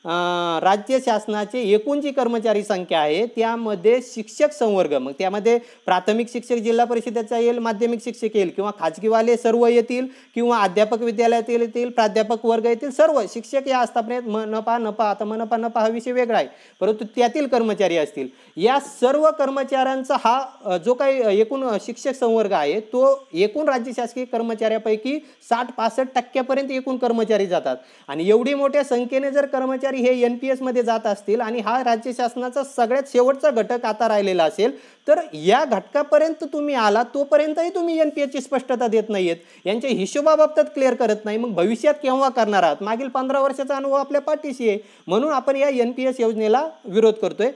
राज्य शासनाचे एकूण जी कर्मचारी संख्या आहे त्यामध्ये शिक्षक संवर्ग, मग त्यामध्ये प्राथमिक शिक्षक जिल्हा परिषदेचा येईल, माध्यमिक शिक्षक येईल किंवा खाजगीवाले सर्व येतील किंवा अध्यापक विद्यालयातील येतील, प्राध्यापक वर्ग येतील, सर्व शिक्षक या आस्थापनेत मनपा आता मनपा हा विषय वेगळा आहे, परंतु त्यातील कर्मचारी असतील. या सर्व कर्मचाऱ्यांचा हा जो काही एकूण शिक्षक संवर्ग आहे तो एकूण राज्य शासकीय कर्मचाऱ्यापैकी 60-65% एकूण कर्मचारी जातात. आणि एवढी मोठ्या संख्येने जर कर्मचारी हे NPS मध्ये जात असतील आणि हा राज्य शासनाचा सगळ्यात शेवटचा घटक आता राहिलेला असेल तर या घटकापर्यंत तुम्ही आला तोपर्यंतही तुम्ही NPS ची स्पष्टता देत नाहीयेत, यांच्या हिशोबाबाबत क्लिअर करत नाही. मग भविष्यात केव्हा करणार आहात? मागील 15 वर्षाचा अनुभव आपल्या पाठीशी आहे, म्हणून आपण या NPS योजनेला विरोध करतोय.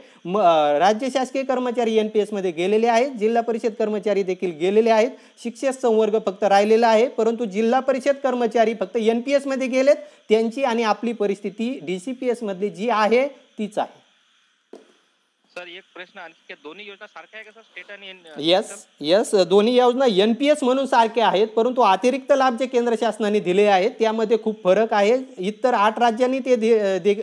राज्य शासकीय कर्मचारी NPS मध्ये गेलेले आहेत, जिल्हा परिषद कर्मचारी देखील गेलेले आहेत, शिक्षक संवर्ग फक्त राहिलेला आहे. परंतु जिल्हा परिषद कर्मचारी फक्त NPS मध्ये गेलेत, त्यांची आणि आपली परिस्थिती DCPS मधली जी आहे तीच आहे. सर एक प्रश्न आणखी, दोन्ही योजना सारख्या आहे का सर, स्टेट आणि यस दोन्ही योजना NPS म्हणून सारख्या आहेत, परंतु अतिरिक्त लाभ जे केंद्र शासनाने दिले आहेत त्यामध्ये खूप फरक आहे. इतर 8 राज्यांनी ते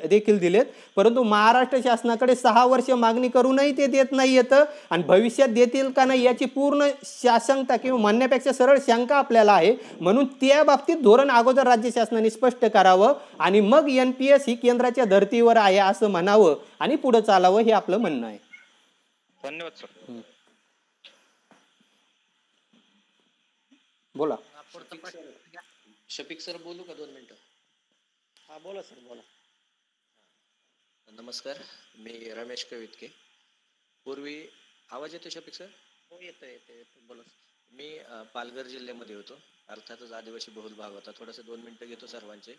देखील दिलेत, परंतु महाराष्ट्र शासनाकडे 6 वर्ष मागणी करूनही ते देत नाही येतं आणि भविष्यात देतील का नाही याची पूर्ण शासंकता किंवा म्हणण्यापेक्षा सरळ शंका आपल्याला आहे. म्हणून त्या बाबतीत धोरण अगोदर राज्य शासनाने स्पष्ट करावं आणि मग NPS ही केंद्राच्या धर्तीवर आहे असं म्हणावं आणि पुढे चालावं, हे आपलं म्हणणं आहे. धन्यवाद सर. बोला. शफिक सर बोलू का 2 मिनिटं? हा बोला सर बोला. नमस्कार, मी रमेश कवितके. पूर्वी आवाज येतो शफिक सर? हो येतोय बोला. मी पालघर जिल्ह्यामध्ये होतो, अर्थातच आदिवासी बहुल भाग होता. थोडंसं 2 मिनिटं घेतो सर्वांचे.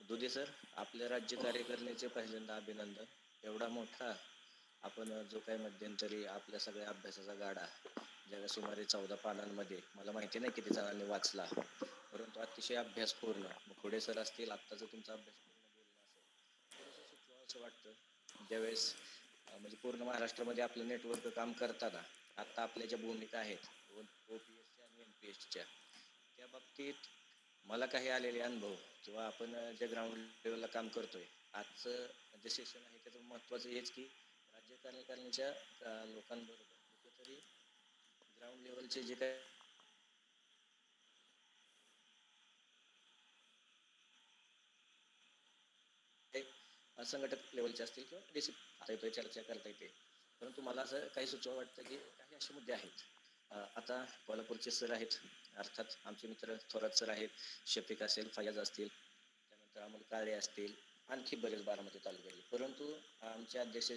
दुधे सर, आपले राज्य कार्यकारिणीचे पहिल्यांदा अभिनंदन. एवढा मोठा आपण जो काही मध्यंतरी आपल्या सगळ्या अभ्यासाचा गाडा ज्याला सुमारे 14 पानांमध्ये, मला माहिती नाही किती जणांनी वाचला, परंतु अतिशय अभ्यासपूर्ण. खोडे सर असतील, आत्ताचा तुमचा अभ्यासपूर्ण बोलणं असेल, थोडंसं सुचवावं असं वाटतं. ज्यावेळेस म्हणजे पूर्ण महाराष्ट्रामध्ये आपलं नेटवर्क काम करताना आत्ता आपल्या ज्या भूमिका आहेत OPSच्या आणि NPSच्या, त्या बाबतीत मला काही आलेले अनुभव किंवा आपण जे ग्राउंड लेवलला काम करतोय, आजचं जे सेशन आहे त्याचं महत्त्वाचं हेच की राज्य कार्यकारिणीच्या लोकांबरोबर कुठेतरी ग्राउंड लेवलचे जे काही संघटक लेवलचे असतील किंवा डिसिप्लिन चर्चा करता येते. परंतु मला असं काही सुचवा वाटतं की काही असे मुद्दे आहेत. आता कोल्हापूरचे सर आहेत, अर्थात आमचे मित्र थोरात सर आहेत, शफिक असेल, फयाज असतील, त्यानंतर अमोल काळे असतील, आणखी बरेच बारामती तालुक्यातले, परंतु आमचे अध्यक्ष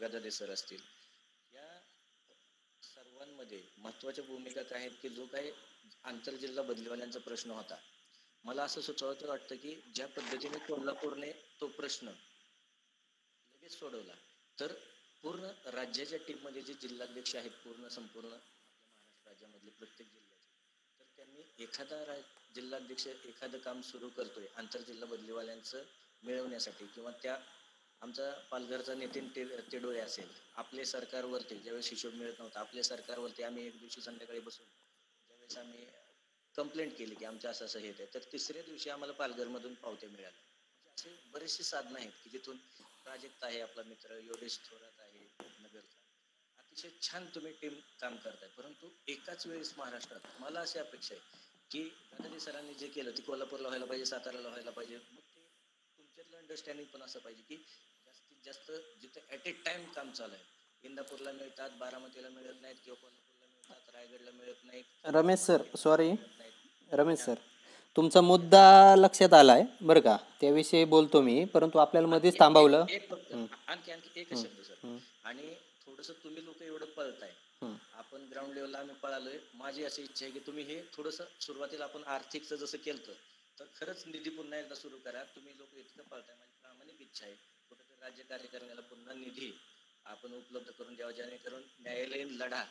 गदादे सर असतील. या सर्वांमध्ये महत्त्वाच्या भूमिका काय आहेत की जो काही आंतरजिल्हा बदलीवाल्यांचा प्रश्न होता, मला असं सुचवायचं वाटतं की ज्या पद्धतीने कोल्हापूरने तो प्रश्न लगेच सोडवला, तर पूर्ण राज्याच्या टीममध्ये जे जिल्हाध्यक्ष आहेत पूर्ण संपूर्ण आपल्या महाराष्ट्र राज्यामधले प्रत्येक जिल्ह्याचे, तर त्यांनी एखादा जिल्हाध्यक्ष एखादं काम सुरू करतोय आंतरजिल्हा बदलीवाल्यांचं मिळवण्यासाठी, किंवा त्या आमचा पालघरचा नितीन तेडोळे असेल, आपले सरकारवरती ज्यावेळेस हिशोब मिळत नव्हता, आपल्या सरकारवरती आम्ही एक दिवशी संध्याकाळी बसून ज्यावेळेस आम्ही कंप्लेंट केली की आमचं असं हे आहे, तर तिसऱ्या दिवशी आम्हाला पालघरमधून पावत्या मिळाल्या. म्हणजे असे बरेचसे साधनं आहेत की जिथून प्राजक्त आहे, आपला मित्र योगेश थोरात आहे नगरचा, अतिशय छान तुम्ही टीम काम करताय. परंतु एकाच वेळेस महाराष्ट्रात मला अशी अपेक्षा आहे की गदादे सरांनी जे केलं ते कोल्हापूरला व्हायला पाहिजे, साताराला व्हायला पाहिजे. मग ते तुमच्यातलं अंडरस्टँडिंग पण असं पाहिजे की जास्तीत जास्त जिथे ॲट ए टाइम काम चालू आहे, इंदापूरला मिळतात, बारामतीला मिळत नाहीत, किंवा कोल्हापूरला मिळतात, रायगडला मिळत नाहीत. Ramesh sir, sorry Ramesh sir, तुमचा मुद्दा लक्षात आलाय बरं का, त्याविषयी बोलतो मी, परंतु आपल्याला मध्येच थांबवलं. आणखी एकच शब्द सर, आणि थोडंसं तुम्ही लोक एवढं पळताय, आपण ग्राउंड लेवलला आम्ही पळालोय. माझी अशी इच्छा आहे की तुम्ही हे थोडंसं सुरुवातीला आपण आर्थिकचं जसं केलं तर खरंच निधी पुन्हा एकदा सुरू करा. तुम्ही लोक इतकं पळताय, माझी प्रामाणिक इच्छा आहे कुठेतरी राज्य कार्यकारिणीला पुन्हा निधी आपण उपलब्ध करून द्यावा, जेणेकरून न्यायालयीन लढा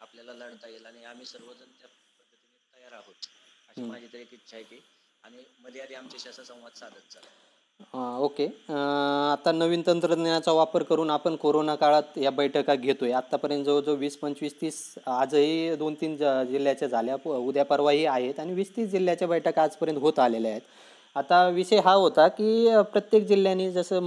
आपल्याला लढता येईल आणि आम्ही सर्वजण त्या पद्धतीने तयार आहोत, अशी माझी तर एक इच्छा आहे की, आणि मध्ये आधी आमच्याशी असा संवाद साधत चालेल. ओके. आता नवीन तंत्रज्ञानाचा वापर करून आपण कोरोना काळात या बैठका घेतोय. आत्तापर्यंत जवळजवळ 20, 25, 30 आजही 2-3 जिल्ह्याच्या झाल्या, उद्या परवाही आहेत, आणि 20-30 जिल्ह्याच्या बैठका आजपर्यंत होत आलेल्या आहेत. आता विषय हा होता की प्रत्येक जिल्ह्याने जसं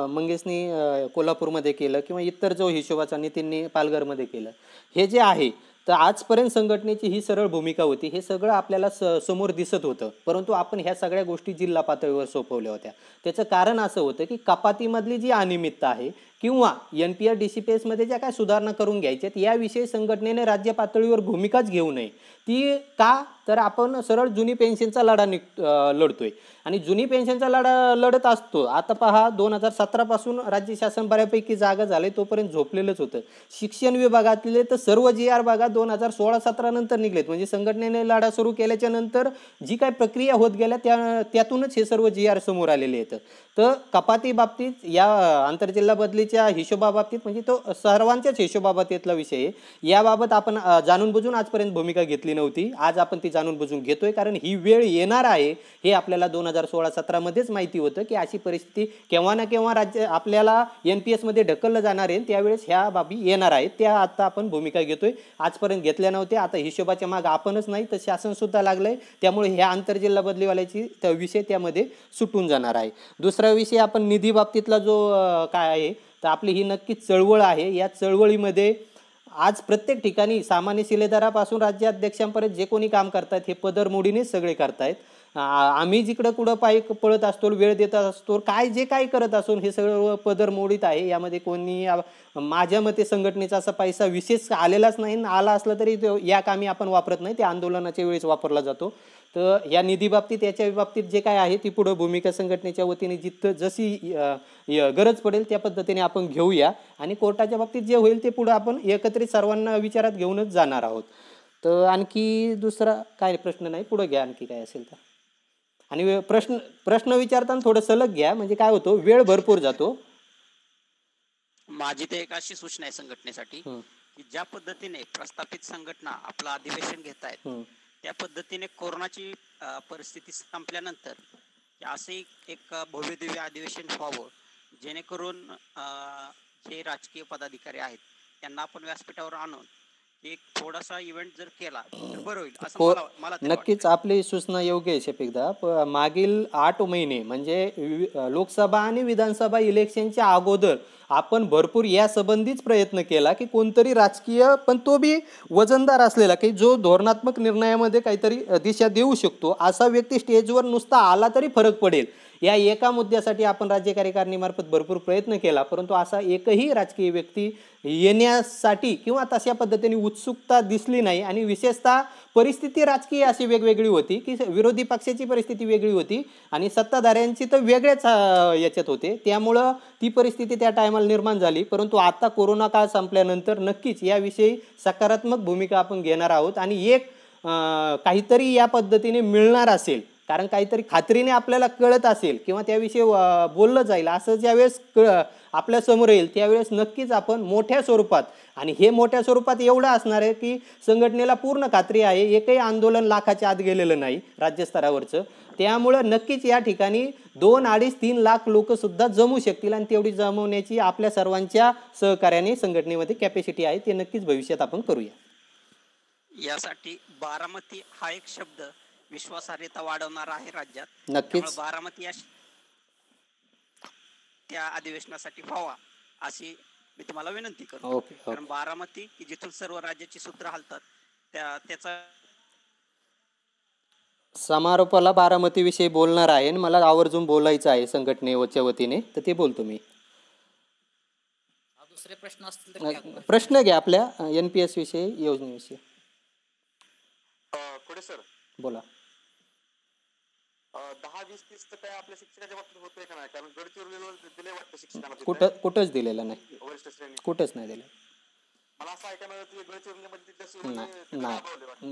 मंगेशनी कोल्हापूरमध्ये केलं किंवा इतर जो हिशोबाचा नितीनने पालघरमध्ये केलं, हे जे आहे तर आजपर्यंत संघटनेची ही सरळ भूमिका होती. हे सगळं आपल्याला समोर दिसत होतं, परंतु आपण ह्या सगळ्या गोष्टी जिल्हा पातळीवर सोपवल्या होत्या. त्याचं कारण असं होतं की कपातीमधली जी अनियमितता आहे किंवा NPS DCPS मध्ये ज्या काय सुधारणा करून घ्यायच्यात, याविषयी संघटनेने राज्य पातळीवर भूमिकाच घेऊ नये. ती का, तर आपण सरळ जुनी पेन्शनचा लढा लढतोय, आणि जुनी पेन्शनचा लढा लढत असतो. आता पहा, 2017 पासून राज्य शासन बऱ्यापैकी जागा झाले, तोपर्यंत झोपलेलंच होतं. शिक्षण विभागातले तर सर्व GR भागात 2016-17 नंतर निघलेत. म्हणजे संघटनेने लढा सुरू केल्याच्या नंतर जी काय प्रक्रिया होत गेल्या त्यातूनच हे सर्व GR समोर आलेले आहेत. तर कपाती बाबतीत या आंतरजिल्हा बदलीच्या कुडळीच्या हिशोबाबाबतीत म्हणजे तो सर्वांच्याच हिशोबाबाबतीतला विषय आहे. याबाबत आपण जाणून बुजून आजपर्यंत भूमिका घेतली नव्हती. आज आपण ती जाणून बुजून घेतोय, कारण ही वेळ येणार आहे हे आपल्याला 2016-17 मध्येच माहिती होतं की अशी परिस्थिती केव्हा ना केव्हा राज्य आपल्याला NPS मध्ये ढकललं जाणार आहे. त्यावेळेस ह्या बाबी येणार आहेत. त्या आता आपण भूमिका घेतोय. आजपर्यंत घेतल्या नव्हत्या. आता हिशोबाच्या मागे आपणच नाही तर शासन सुद्धा लागलंय. त्यामुळे ह्या आंतरजिल्हा बदलीवाल्याची विषय त्यामध्ये सुटून जाणार आहे. दुसरा विषय आपण निधी बाबतीतला जो काय आहे, तर आपली ही नक्कीच चळवळ आहे. या चळवळीमध्ये आज प्रत्येक ठिकाणी सामान्य शिलेदारापासून राज्याध्यक्षांपर्यंत जे कोणी काम करतायत हे पदरमोडीने सगळे करतायत. आम्ही जिकडं कुठं पायी पळत असतो, वेळ देत असतो, जे काय करत असून हे सगळं पदरमोडीत आहे. यामध्ये कोणी माझ्या मते संघटनेचा असा पैसा विशेष आलेलाच नाही. आला असला तरी या कामी आपण वापरत नाही, ते आंदोलनाच्या वेळेस वापरला जातो. तर या निधी बाबतीत याच्या बाबतीत जे काय आहे ती पुढं भूमिका संघटनेच्या वतीने जिथं जशी गरज पडेल त्या पद्धतीने आपण घेऊया आणि कोर्टाच्या बाबतीत जे होईल ते पुढं आपण एकत्रित सर्वांना विचारात घेऊनच जाणार आहोत. तर आणखी दुसरा काय प्रश्न नाही, पुढं घ्या आणखी काय असेल तर. आणि प्रश्न विचारताना थोडं सलग घ्या, म्हणजे काय होतं वेळ भरपूर जातो. माझी ते एक अशी सूचना आहे संघटनेसाठी की ज्या पद्धतीने प्रस्थापित संघटना आपलं अधिवेशन घेत आहेत त्या पद्धतीने कोरोनाची परिस्थिती संपल्यानंतर असे एक भव्य दिव्य अधिवेशन व्हावं, जेणेकरून जे राजकीय पदाधिकारी आहेत त्यांना आपण व्यासपीठावर आणून एक थोडासा इव्हेंट जर केला तर बरं होईल असं मला नक्कीच आपली सूचना योग्य आहे शफिकदा. मागील 8 महिने म्हणजे लोकसभा आणि विधानसभा इलेक्शनच्या अगोदर आपण भरपूर या संबंधीच प्रयत्न केला की कोणतरी राजकीय पण तो बी वजनदार असलेला की जो धोरणात्मक निर्णयामध्ये काहीतरी दिशा देऊ शकतो असा व्यक्ती स्टेजवर नुसता आला तरी फरक पडेल या एका मुद्द्यासाठी आपण राज्य कार्यकारिणीमार्फत भरपूर प्रयत्न केला. परंतु असा एकही राजकीय व्यक्ती येण्यासाठी किंवा तशा पद्धतीने उत्सुकता दिसली नाही. आणि विशेषतः परिस्थिती राजकीय अशी वेगवेगळी होती की विरोधी पक्षाची परिस्थिती वेगळी होती आणि सत्ताधाऱ्यांची तर वेगळ्याच याच्यात होते. त्यामुळं ती परिस्थिती त्या टायमाला निर्माण झाली. परंतु आता कोरोना काळ संपल्यानंतर नक्कीच याविषयी सकारात्मक भूमिका आपण घेणार आहोत आणि एक काहीतरी या पद्धतीने मिळणार असेल, कारण काहीतरी खात्रीने आपल्याला कळत असेल किंवा त्याविषयी बोललं जाईल असं ज्यावेळेस आपल्या समोर येईल त्यावेळेस नक्कीच आपण मोठ्या स्वरूपात, आणि हे मोठ्या स्वरूपात एवढं असणार आहे की संघटनेला पूर्ण खात्री आहे एकही आंदोलन लाखाच्या आत गेलेलं नाही राज्यस्तरावरचं. त्यामुळं नक्कीच या ठिकाणी 2, 2.5, 3 लाख लोक सुद्धा जमू शकतील आणि तेवढी जमवण्याची आपल्या सर्वांच्या सहकार्याने संघटनेमध्ये कॅपॅसिटी आहे. ते नक्कीच भविष्यात आपण करूया. यासाठी बारामती हा एक शब्द विश्वासार्हता वाढवणार आहे राज्यात. नक्कीच बारामती त्या अधिवेशनासाठी व्हावा अशी मी तुम्हाला विनंती करतो. कारण बारामती की जिथून सर्व राज्याची सूत्र हालतात त्याचा समारोपाला बारामती विषयी बोलणार आहे आणि मला आवर्जून बोलायचं आहे संघटनेच्या वतीने, तर ते बोलतो मी. दुसरे प्रश्न असतील प्रश्न घ्या आपल्या NPS विषयी योजनेविषयी. पुढे सर बोला. 10, 20, 30 तर काय आपल्या शिक्षकाच्या बाबतीत होतंय का नाही? कारण गडचिरोलीला दिले वाटतं शिक्षकांना. कुठंच दिलेलं नाही, वरिष्ठ श्रेणी कुठंच नाही दिलं. मला असं ऐकायला मिळतं की गडचिरोलीमध्ये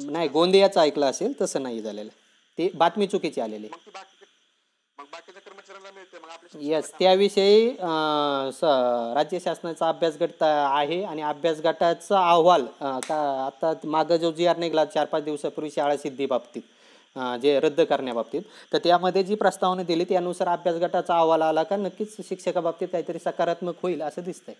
नाही, गोंदियाचं ऐकलं असेल, तसं नाही झालेलं. ते बातमी चुकीची आलेली. मग बाकीच्या कर्मचाऱ्यांना मिळते मग आपल्या. येस, त्याविषयी राज्य शासनाचा अभ्यास गट आहे आणि अभ्यास गटाचा अहवाल आता मागं जो GR निघाला 4-5 दिवसापूर्वी शाळा सिद्धी बाबतीत जे रद्द करण्याबाबतीत, तर त्यामध्ये जी प्रस्तावना दिली त्यानुसार अभ्यास गटाचा अहवाल आला का नक्कीच शिक्षकाबाबतीत काहीतरी सकारात्मक होईल असं दिसतंय.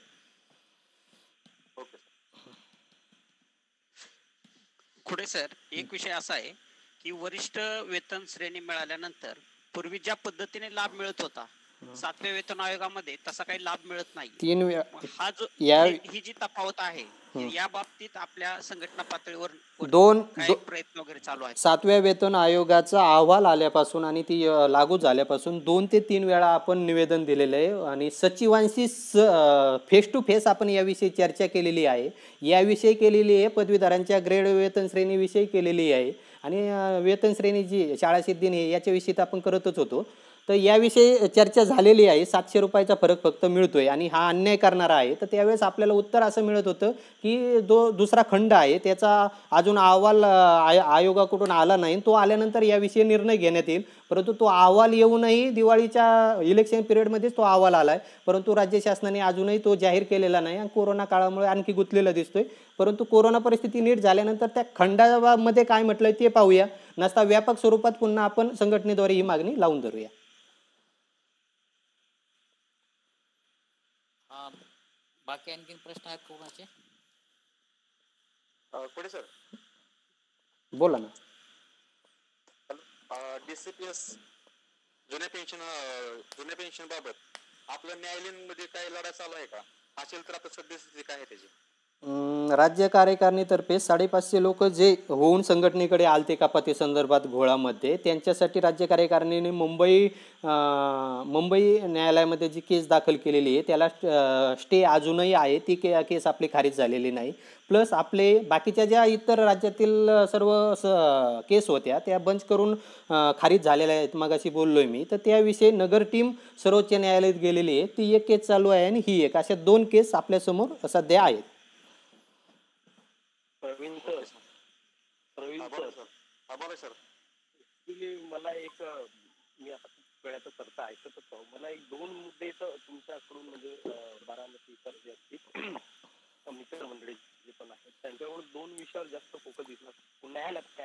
पुढे सर एक विषय असा आहे की वरिष्ठ वेतन श्रेणी मिळाल्यानंतर पूर्वी ज्या पद्धतीने लाभ मिळत होता 7व्या वेतन आयोगामध्ये तसा काही लाभ मिळत नाही. हा जो ही जी तफावत आहे या बाबतीत आपल्या संघटना पातळीवर 2 प्रयत्न वगैरे चालू आहेत. 7व्या वेतन आयोगाचा अहवाल आल्यापासून आणि ती लागू झाल्यापासून 2 ते 3 वेळा आपण निवेदन दिलेलं आहे आणि सचिवांशी फेस टू फेस आपण याविषयी चर्चा केलेली आहे. याविषयी केलेली आहे, पदवीधरांच्या ग्रेड वेतन श्रेणीविषयी केलेली आहे आणि वेतन श्रेणी जी शाळा सिद्धी याच्याविषयी तर आपण करतच होतो. तर याविषयी चर्चा झालेली आहे. 700 रुपयाचा फरक फक्त मिळतोय आणि हा अन्याय करणारा आहे. तर त्यावेळेस आपल्याला उत्तर असं मिळत होतं की दुसरा खंड आहे त्याचा अजून अहवाल आयोगाकडून आला नाही, तो आल्यानंतर याविषयी निर्णय घेण्यात येईल. परंतु तो अहवाल येऊनही दिवाळीच्या इलेक्शन पिरियडमध्येच तो अहवाल आला आहे, परंतु राज्य शासनाने अजूनही तो जाहीर केलेला नाही आणि कोरोना काळामुळे आणखी गुंतलेला दिसतोय. परंतु कोरोना परिस्थिती नीट झाल्यानंतर त्या खंडामध्ये काय म्हटलंय ते पाहूया, नसता व्यापक स्वरूपात पुन्हा आपण संघटनेद्वारे ही मागणी लावून धरूया. बाकी आणखीन प्रश्न आहेत कोणाचे? पुढे सर. बोला ना. DCPS जुन्या पेन्शन बाबत आपलं न्यायालयीनमध्ये काही लढा चालू आहे का? असेल तर आता सद्यस्थिती काय आहे त्याची? राज्य कार्यकारिणीतर्फे 550 लोक जे होऊन संघटनेकडे आलते कपाती संदर्भात घोळामध्ये, त्यांच्यासाठी राज्य कार्यकारिणीने मुंबई न्यायालयामध्ये जी केस दाखल केलेली आहे त्याला स्टे अजूनही आहे. ती केस आपली खारिज झालेली नाही. प्लस आपले बाकीच्या ज्या इतर राज्यातील सर्व केस होत्या त्या बंच करून खारिज झालेल्या आहेत. मगाशी बोललोय मी, तर त्याविषयी नगर टीम सर्वोच्च न्यायालयात गेलेली आहे. ती एक केस चालू आहे आणि ही एक, अशा 2 केस आपल्यासमोर सध्या आहेत. प्रवीण सर, मला एक मी आता वेळाचं चर्चा ऐकत होतो, मला एक 2 मुद्दे तुमच्याकडून म्हणजे बारामतीकर जे असतील मित्र मंडळी जे पण आहेत त्यांच्यावर 2 विषयावर जास्त फोकस दिसला. न्यायालयात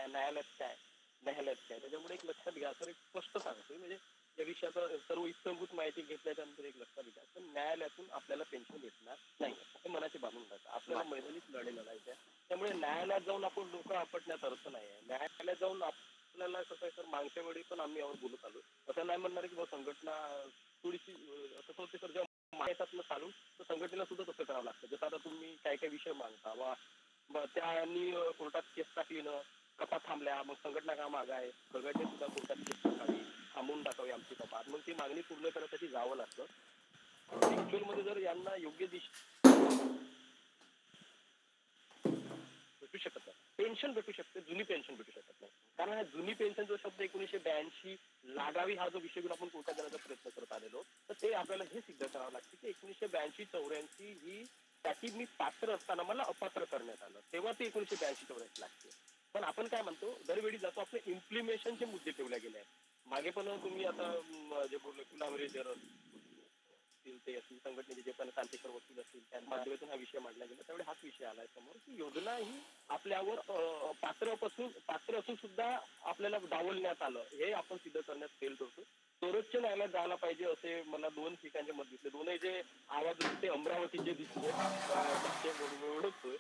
काय त्याच्यामुळे एक लक्षात घ्या सर, एक स्पष्ट सांगतोय म्हणजे या विषयाचा सर्व इत्थंभूत माहिती घेतल्याच्यानंतर एक लक्षात घ्या, पण न्यायालयातून आपल्याला पेन्शन भेटणार नाही हे मनाची बांधून टाका. आपल्याला मैदानीच लढे लढायचे, त्यामुळे न्यायालयात जाऊन आपण डोकं आपटण्यात अर्थ नाही आहे. न्यायालयात जाऊन आपल्याला कसं आहे सर, मागच्या वेळी पण आम्ही यावर बोलत आलो, असं नाही म्हणणार की संघटना थोडीशी कसं होते सर, जेव्हा माहिती चालून तर संघटनेला सुद्धा तसं करावं लागतं. जसं आता तुम्ही काय काय विषय मागता वा त्यांनी कोर्टात केस टाकली ना, कपात थांबल्या, मग संघटना का माग आहे, संघटने सुद्धा कोर्टात केस टाकावी, थांबवून टाकावी आमची कपात, मग ती मागणी पूर्ण करण्यासाठी जावं लागतं. ऍक्च्युअल मध्ये जर यांना योग्य दिशा भेटू शकत नाही, पेन्शन भेटू शकते, जुनी पेन्शन भेटू शकत नाही. कारण जुनी पेन्शन जो शब्द 1982 लागावी हा जो विषय घेऊन आपण कोर्टात जाण्याचा प्रयत्न करत आलेलो, तर ते आपल्याला हे सिद्ध करावं लागतं की 1982-84 ही त्याची मी पात्र असताना मला अपात्र करण्यात आलं, तेव्हा ते 1982-84 लागते. पण आपण काय म्हणतो, दरवेळी जातो आपले इम्प्लिमेशनचे मुद्दे ठेवले गेले आहेत. मागे पण तुम्ही आता जे बोललो कुलावरे जर ते असतील, संघटनेचे जे पण तांत्रिक वकील असतील त्यांच्या माध्यमातून हा विषय मांडला गेला, त्यावेळी हाच विषय आलाय समोर की योजना ही आपल्यावर पात्र असून सुद्धा आपल्याला डावलण्यात आलं, हे आपण सिद्ध करण्यात फेल करतो. सर्वोच्च न्यायालयात जायला पाहिजे असे मला 2 ठिकाणचे मत दिसले. दोन्ही जे आवाज होते अमरावतीचे दिसले, ओळखतोय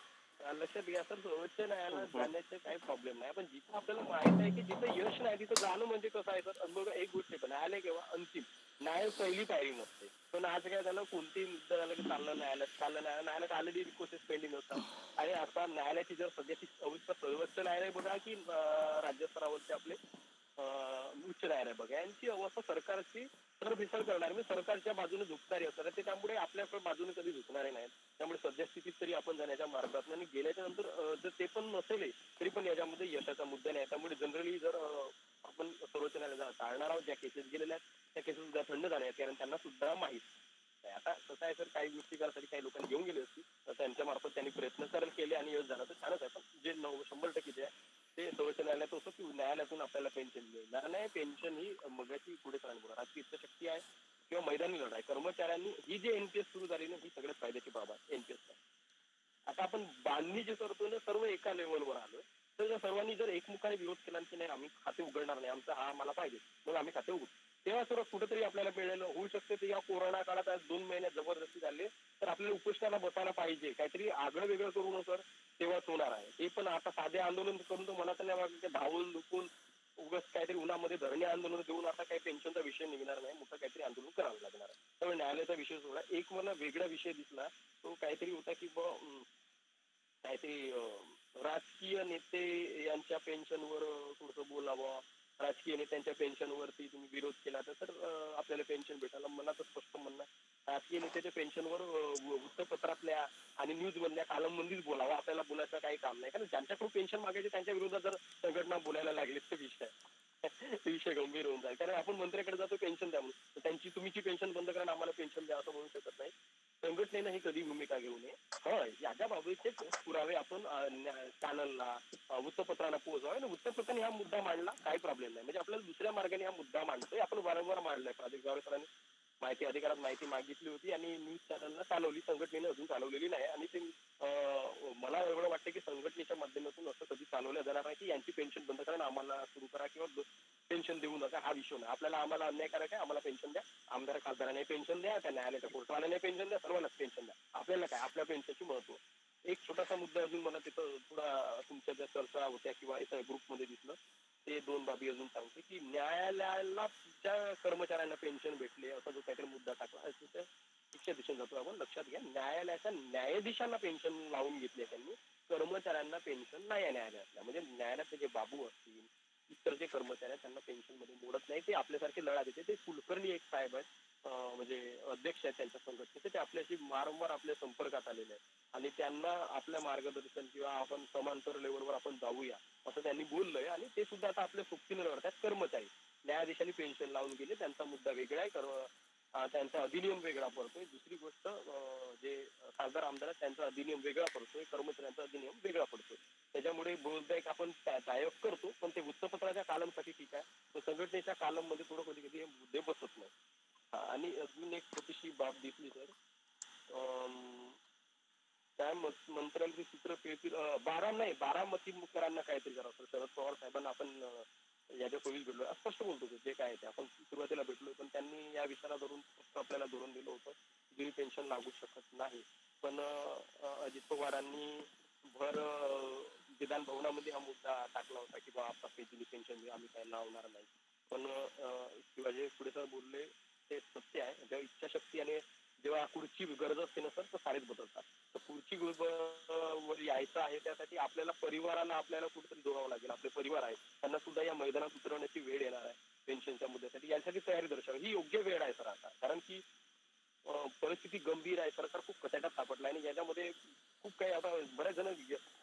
लक्षात घ्या सर, सर्वोच्च न्यायालयात जाण्याचे काही प्रॉब्लेम नाही, पण जिथं आपल्याला माहित आहे की जिथं यश नाही तिथं जाणं म्हणजे कसं आहे सर. बघा एक गोष्ट आहे, न्यायालय केव्हा अंतिम, न्याय पहिली पायरी नसते. पण आज काय झालं, कोणतेही मुद्दा झाला की चाललं न्यायालयात ऑलरेडी प्रोसेस पेंडिंग असतात. आणि आता न्यायालयाची जर सध्याची सर्वोच्च न्यायालय बघा की राज्य स्तरावरचे आपले उच्च न्यायालय बघा, यांची अवस्था सरकारची सरभिसळ करणारी म्हणजे सरकारच्या बाजूने झुकणारी असतात, ते त्यामुळे आपल्या बाजूने कधी झुकणारे नाहीत. त्यामुळे सद्यस्थितीत तरी आपण जाण्याच्या मार्गात आणि गेल्याच्या नंतर जर ते पण नसेल तरी पण याच्यामध्ये यशाचा मुद्दा नाही. त्यामुळे जनरली जर आपण सर्वोच्च न्यायालयात टाळणार आहोत, ज्या केसेस गेलेल्या आहेत त्या केसेस सुद्धा थंड झाल्या आहेत, कारण त्यांना सुद्धा माहीत आहे. आता कसं आहे सर, काही गोष्टी करायसाठी काही लोकांनी घेऊन गेले असतील, तर त्यांच्या मार्फत त्यांनी प्रयत्न केले आणि यश झाला तर छानच आहे. पण जे 100% जे आहे ते सर्वोच्च न्यायालयात होतं की न्यायालयातून आपल्याला पेन्शन मिळणार नाही. पेन्शन ही मगाची पुढे सांगणार राजकीय इच्छाशक्ती आहे किंवा मैदानी लढाई, कर्मचाऱ्यांनी ही जी एनपीएस सुरू झाली ना, ही सगळ्यात फायद्याची बाब आहे एनपीएस. आता आपण बांधणी जे करतो ना, सर्व एका लेवलवर आलोय, तर सर्वांनी जर एकमुखाने विरोध केला की नाही आम्ही खाते उघडणार नाही, आमचा हा आम्हाला पाहिजे, मग आम्ही खाते उघडू, तेव्हा सर्व कुठेतरी आपल्याला मिळालं होऊ शकते. तर या कोरोना काळात आज 2 महिन्यात जबरदस्ती झाले तर आपल्याला उपोषणाला बसायला पाहिजे, काहीतरी आगळं वेगळं करू सर, तेव्हाच होणार आहे. ते पण आता साधे आंदोलन करून तर मनात नाही वाटत, धावून दुखून उगाच काहीतरी उन्हामध्ये धरणे आंदोलन देऊन आता काही पेन्शनचा विषय निघणार नाही, मोठं काहीतरी आंदोलन करावं लागणार आहे. त्यामुळे न्यायालयाचा विषय सोडा. एक मला वेगळा विषय दिसला, तो काहीतरी होता की काहीतरी राजकीय नेते यांच्या पेन्शनवर थोडंसं बोलावं, राजकीय नेत्यांच्या पेन्शनवरती तुम्ही विरोध केला तर आपल्याला पेन्शन भेटायला. मला तर स्पष्ट म्हणणं, राजकीय नेत्याच्या पेन्शनवर वृत्तपत्रातल्या आणि न्यूज मधल्या कालममध्येच बोलावं, आपल्याला बोलायचं काही काम नाही. कारण ज्यांच्याकडून पेन्शन मागायचे त्यांच्या विरोधात जर संघटना बोलायला लागली तर विषय विषय गंभीर होऊन जाईल. कारण आपण मंत्र्याकडे जातो पेन्शन द्या म्हणून, तर त्यांची तुमची पेन्शन बंद करा आणि आम्हाला पेन्शन द्या असं म्हणू शकत नाही. संघटनेनं ही कधी भूमिका घेऊ नये. याच्या बाबतीचे पुरावे आपण चॅनलला, वृत्तपत्रांना पोहोचवावे आणि वृत्तपत्राने हा मुद्दा मांडला, काही प्रॉब्लेम नाही. म्हणजे आपल्याला दुसऱ्या मार्गाने हा मुद्दा मांडतोय, आपण वारंवार मांडलाय. प्रादेशिक सरांनी माहिती अधिकारात माहिती मागितली होती आणि न्यूज चॅनलला चालवली, संघटनेने अजून चालवलेली नाही. आणि ते मला एवढं वाटतं की संघटनेच्या माध्यमातून असं कधी चालवलं जाणार नाही की यांची पेन्शन बंद करा, आम्हाला सुरू करा किंवा पेन्शन देऊ नका. हा विषय नाही. आपल्याला आम्हाला अन्यायकारक आहे, आम्हाला पेन्शन द्या. आमदार खासदारांना पेन्शन द्या, त्या न्यायालयाच्या कोर्टवाल्यांना पेन्शन द्या, सर्वांनाच पेन्शन द्या. आपल्याला काय, आपल्या पेन्शनची महत्व. एक छोटासा मुद्दा अजून मला तिथं थोडा तुमच्या ज्या चर्चा होत्या किंवा एका ग्रुपमध्ये दिसलं, ते 2 बाबी अजून सांगते की न्यायालयाला ज्या कर्मचाऱ्यांना पेन्शन भेटले असा जो काहीतरी मुद्दा टाकला, शिक्षा दिशेने जातो आपण. लक्षात घ्या, न्यायालयाच्या न्यायाधीशांना पेन्शन लावून घेतले त्यांनी, कर्मचाऱ्यांना पेन्शन नाही आहे न्यायालयातल्या. म्हणजे न्यायालयातले जे बाबू असतील, इतर जे कर्मचारी आहेत त्यांना पेन्शन मध्ये मोडत नाही. ते आपल्यासारखे लढा देते. ते कुलकर्णी एक साहेब आहेत, म्हणजे अध्यक्ष आहेत त्यांच्या संघटनेचे, ते आपल्याशी वारंवार आपल्या संपर्कात आलेले आहेत आणि त्यांना आपल्या मार्गदर्शन किंवा आपण समांतर लेवलवर आपण जाऊया असं त्यांनी बोललंय. आणि ते सुद्धा आता आपल्या सोबतीने लढतात. कर्मचारी न्यायाधीशांनी पेन्शन लावून गेले, त्यांचा मुद्दा वेगळा आहे, त्यांचा अधिनियम वेगळा पडतोय. दुसरी गोष्ट, जे खासदार आमदार आहेत त्यांचा अधिनियम वेगळा पडतोय, कर्मचाऱ्यांचा अधिनियम वेगळा पडतोय. त्याच्यामुळे बहुधा एक आपण टायअप करतो, पण ते वृत्तपत्राच्या कालमसाठी ठीक आहे, पण संघटनेच्या कालम मध्ये थोडं कधी कधी हे मुद्दे बसत नाही. आणि अजून एक छोटीशी बाब दिसली सर, त्या मंत्र्यांचे सूत्र पेळतील, बारामतीकरांना काहीतरी करा सर. शरद पवार साहेबांना आपण याच्या पूर्वी भेटलो, स्पष्ट बोलतो जे काय ते आपण सुरुवातीला भेटलो, पण त्यांनी या विषयाला धरून आपल्याला धरून दिलं होतं जुनी पेन्शन लागू शकत नाही. पण अजित पवारांनी भर विधान भवनामध्ये हा मुद्दा टाकला होता की बा आता जुनी पेन्शन आम्ही काय लावणार नाही. पण शिवाजी पुढे सर बोलले ते सत्य आहे. जेव्हा इच्छाशक्ती आणि जेव्हा खुर्ची गरज असते ना सर, तर सारेच बदलतात. तर खुर्ची वर यायचं आहे, त्यासाठी आपल्याला परिवाराला आपल्याला कुठेतरी जोडावं लागेल. आपले परिवार आहेत, त्यांना सुद्धा या मैदानात उतरवण्याची वेळ येणार आहे पेन्शनच्या मुद्द्यासाठी. यासाठी तयारी दर्शवा, ही योग्य वेळ आहे सर आता. कारण की परिस्थिती गंभीर आहे, सरकार खूप कचाट्यात सापडला आणि याच्यामध्ये खूप काही आता बऱ्याच जण